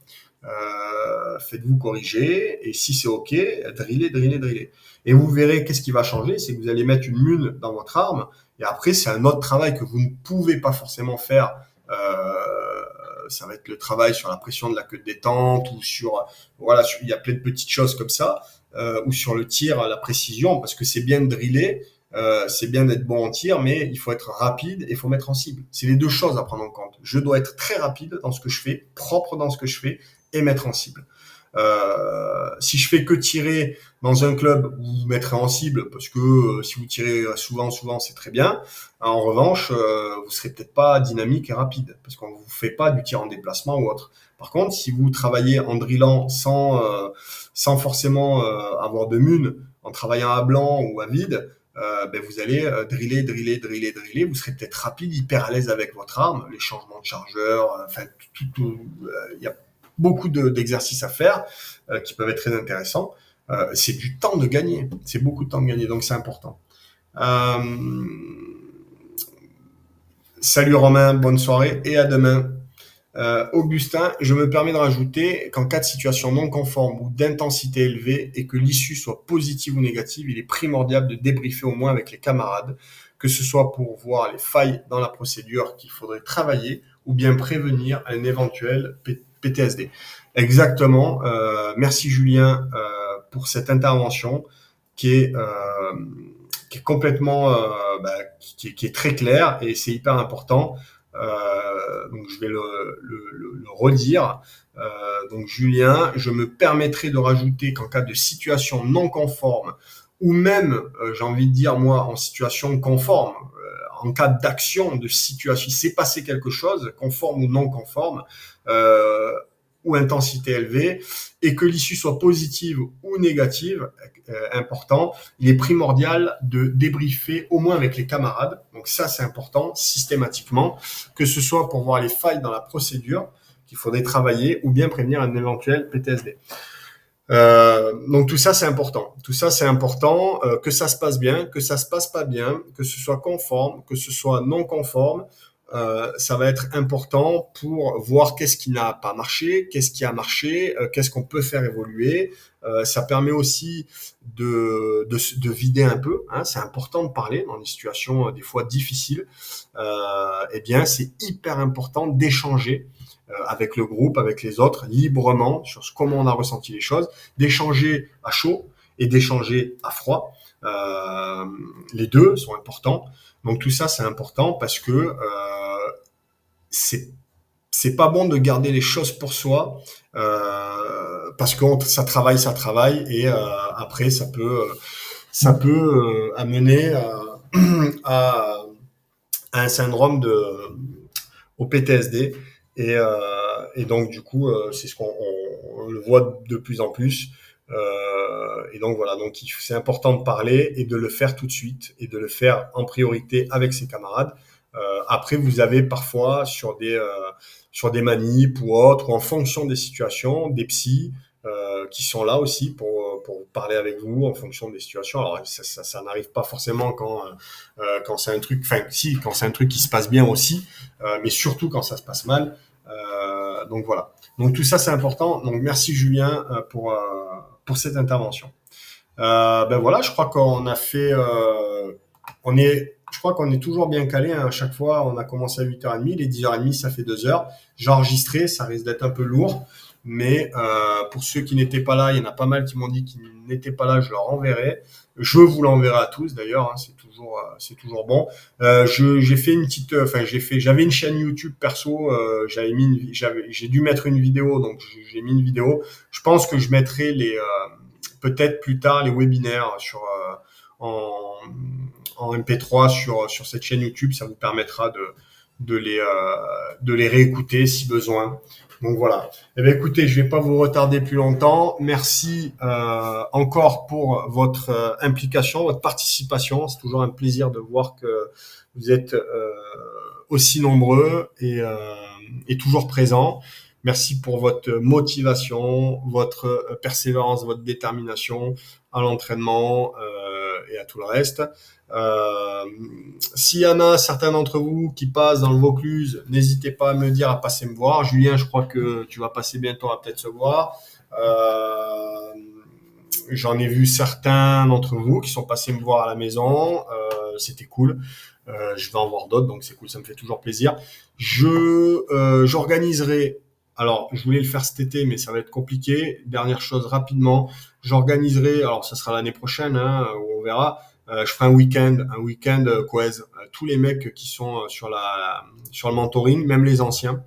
Faites-vous corriger, et si c'est OK, drillez. Et vous verrez qu'est-ce qui va changer, c'est que vous allez mettre une mune dans votre arme, et après, c'est un autre travail que vous ne pouvez pas forcément faire. Ça va être le travail sur la pression de la queue de détente, ou voilà, il y a plein de petites choses comme ça, ou sur le tir, la précision, parce que c'est bien de driller, c'est bien d'être bon en tir, mais il faut être rapide et il faut mettre en cible. C'est les deux choses à prendre en compte. Je dois être très rapide dans ce que je fais, propre dans ce que je fais, et mettre en cible. Si je fais que tirer dans un club, vous mettrez en cible, parce que si vous tirez souvent, c'est très bien. En revanche, vous serez peut-être pas dynamique et rapide, parce qu'on vous fait pas du tir en déplacement ou autre. Par contre, si vous travaillez en drillant sans forcément avoir de mune, en travaillant à blanc ou à vide, vous allez driller. Vous serez peut-être rapide, hyper à l'aise avec votre arme, les changements de chargeur, il y a beaucoup d'exercices à faire qui peuvent être très intéressants. C'est du temps de gagner. C'est beaucoup de temps de gagner, donc c'est important. Salut Romain, bonne soirée et à demain. Augustin, je me permets de rajouter qu'en cas de situation non conforme ou d'intensité élevée et que l'issue soit positive ou négative, il est primordial de débriefer au moins avec les camarades, que ce soit pour voir les failles dans la procédure qu'il faudrait travailler ou bien prévenir un éventuel PTSD. Exactement. Merci Julien pour cette intervention qui est complètement, qui est très claire, et c'est hyper important. Donc je vais le redire. Donc Julien, je me permettrai de rajouter qu'en cas de situation non conforme, ou même, j'ai envie de dire moi, en situation conforme, en cas d'action, de situation, il s'est passé quelque chose, conforme ou non conforme, ou intensité élevée, et que l'issue soit positive ou négative, important, il est primordial de débriefer au moins avec les camarades. Donc ça, c'est important, systématiquement, que ce soit pour voir les failles dans la procédure qu'il faudrait travailler, ou bien prévenir un éventuel PTSD. Donc tout ça, c'est important. Tout ça, c'est important, que ça se passe bien, que ça se passe pas bien, que ce soit conforme, que ce soit non conforme. Ça va être important pour voir qu'est-ce qui n'a pas marché, qu'est-ce qui a marché, qu'est-ce qu'on peut faire évoluer. Ça permet aussi de vider un peu. Hein, c'est important de parler dans des situations des fois difficiles. Eh bien, c'est hyper important d'échanger avec le groupe, avec les autres, librement sur comment on a ressenti les choses, d'échanger à chaud et d'échanger à froid. Les deux sont importants. Donc tout ça, c'est important parce que c'est pas bon de garder les choses pour soi, parce que ça travaille, et après ça peut amener à un syndrome au PTSD, et donc du coup c'est ce qu'on le voit de plus en plus. Et donc voilà, donc c'est important de parler et de le faire tout de suite, et de le faire en priorité avec ses camarades. Après, vous avez parfois sur des manips ou autres, ou en fonction des situations, des psys qui sont là aussi pour parler avec vous en fonction des situations. Alors ça n'arrive pas forcément quand c'est un truc, enfin si, quand c'est un truc qui se passe bien aussi, mais surtout quand ça se passe mal. Donc voilà. Donc tout ça, c'est important. Donc merci Julien pour cette intervention. Voilà, je crois qu'on a fait, je crois qu'on est toujours bien calé, hein. À chaque fois, on a commencé à 8h30, les 10h30, ça fait 2 heures. J'ai enregistré, ça risque d'être un peu lourd, mais pour ceux qui n'étaient pas là, il y en a pas mal qui m'ont dit qu'ils n'étaient pas là, je leur enverrai. Je vous l'enverrai à tous d'ailleurs, hein, c'est toujours bon. J'ai fait une petite, j'avais une chaîne YouTube perso, j'ai dû mettre une vidéo, donc j'ai mis une vidéo. Je pense que je mettrai peut-être plus tard les webinaires en MP3 sur cette chaîne YouTube. Ça vous permettra de les réécouter si besoin. Donc voilà. Eh bien, écoutez, je vais pas vous retarder plus longtemps. Merci encore pour votre implication, votre participation. C'est toujours un plaisir de voir que vous êtes aussi nombreux, est toujours présent. Merci pour votre motivation, votre persévérance, votre détermination à l'entraînement et à tout le reste. Euh, S'il y en a certains d'entre vous qui passent dans le Vaucluse, n'hésitez pas à me dire, à passer me voir. Julien, je crois que tu vas passer bientôt, on va peut-être se voir. J'en ai vu certains d'entre vous qui sont passés me voir à la maison. C'était cool. Je vais en voir d'autres, donc c'est cool, ça me fait toujours plaisir. J'organiserai. Alors, je voulais le faire cet été, mais ça va être compliqué. Dernière chose, rapidement, j'organiserai. Alors, ça sera l'année prochaine, hein, où on verra. Je ferai un week-end Coez. Tous les mecs qui sont sur le mentoring, même les anciens,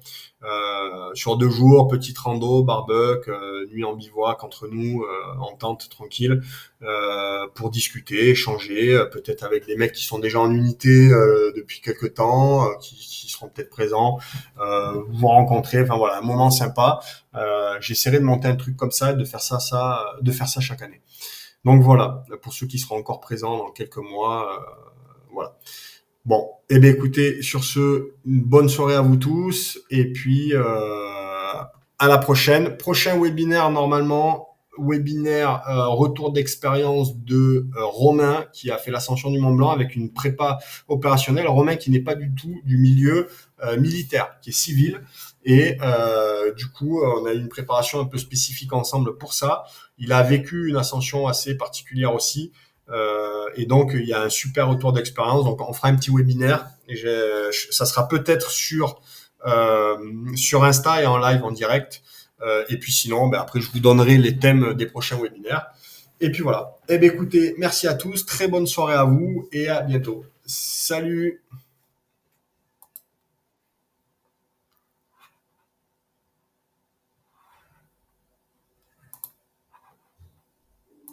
sur 2 jours, petite rando, barbecue, nuit en bivouac entre nous, en tente tranquille, pour discuter, échanger, peut-être avec des mecs qui sont déjà en unité depuis quelques temps, qui seront peut-être présents, vous rencontrer. Enfin voilà, un moment sympa. J'essaierai de monter un truc comme ça, et de faire ça chaque année. Donc voilà, pour ceux qui seront encore présents dans quelques mois, voilà. Bon, eh bien écoutez, sur ce, une bonne soirée à vous tous, et puis à la prochaine. Prochain webinaire normalement, webinaire retour d'expérience de Romain qui a fait l'ascension du Mont Blanc avec une prépa opérationnelle. Romain qui n'est pas du tout du milieu militaire, qui est civil. Et du coup, on a eu une préparation un peu spécifique ensemble pour ça. Il a vécu une ascension assez particulière aussi. Et donc, il y a un super retour d'expérience. Donc, on fera un petit webinaire. Ça sera peut-être sur Insta et en live, en direct. Et puis sinon, ben, après, je vous donnerai les thèmes des prochains webinaires. Et puis voilà. Eh bien, écoutez, merci à tous. Très bonne soirée à vous et à bientôt. Salut!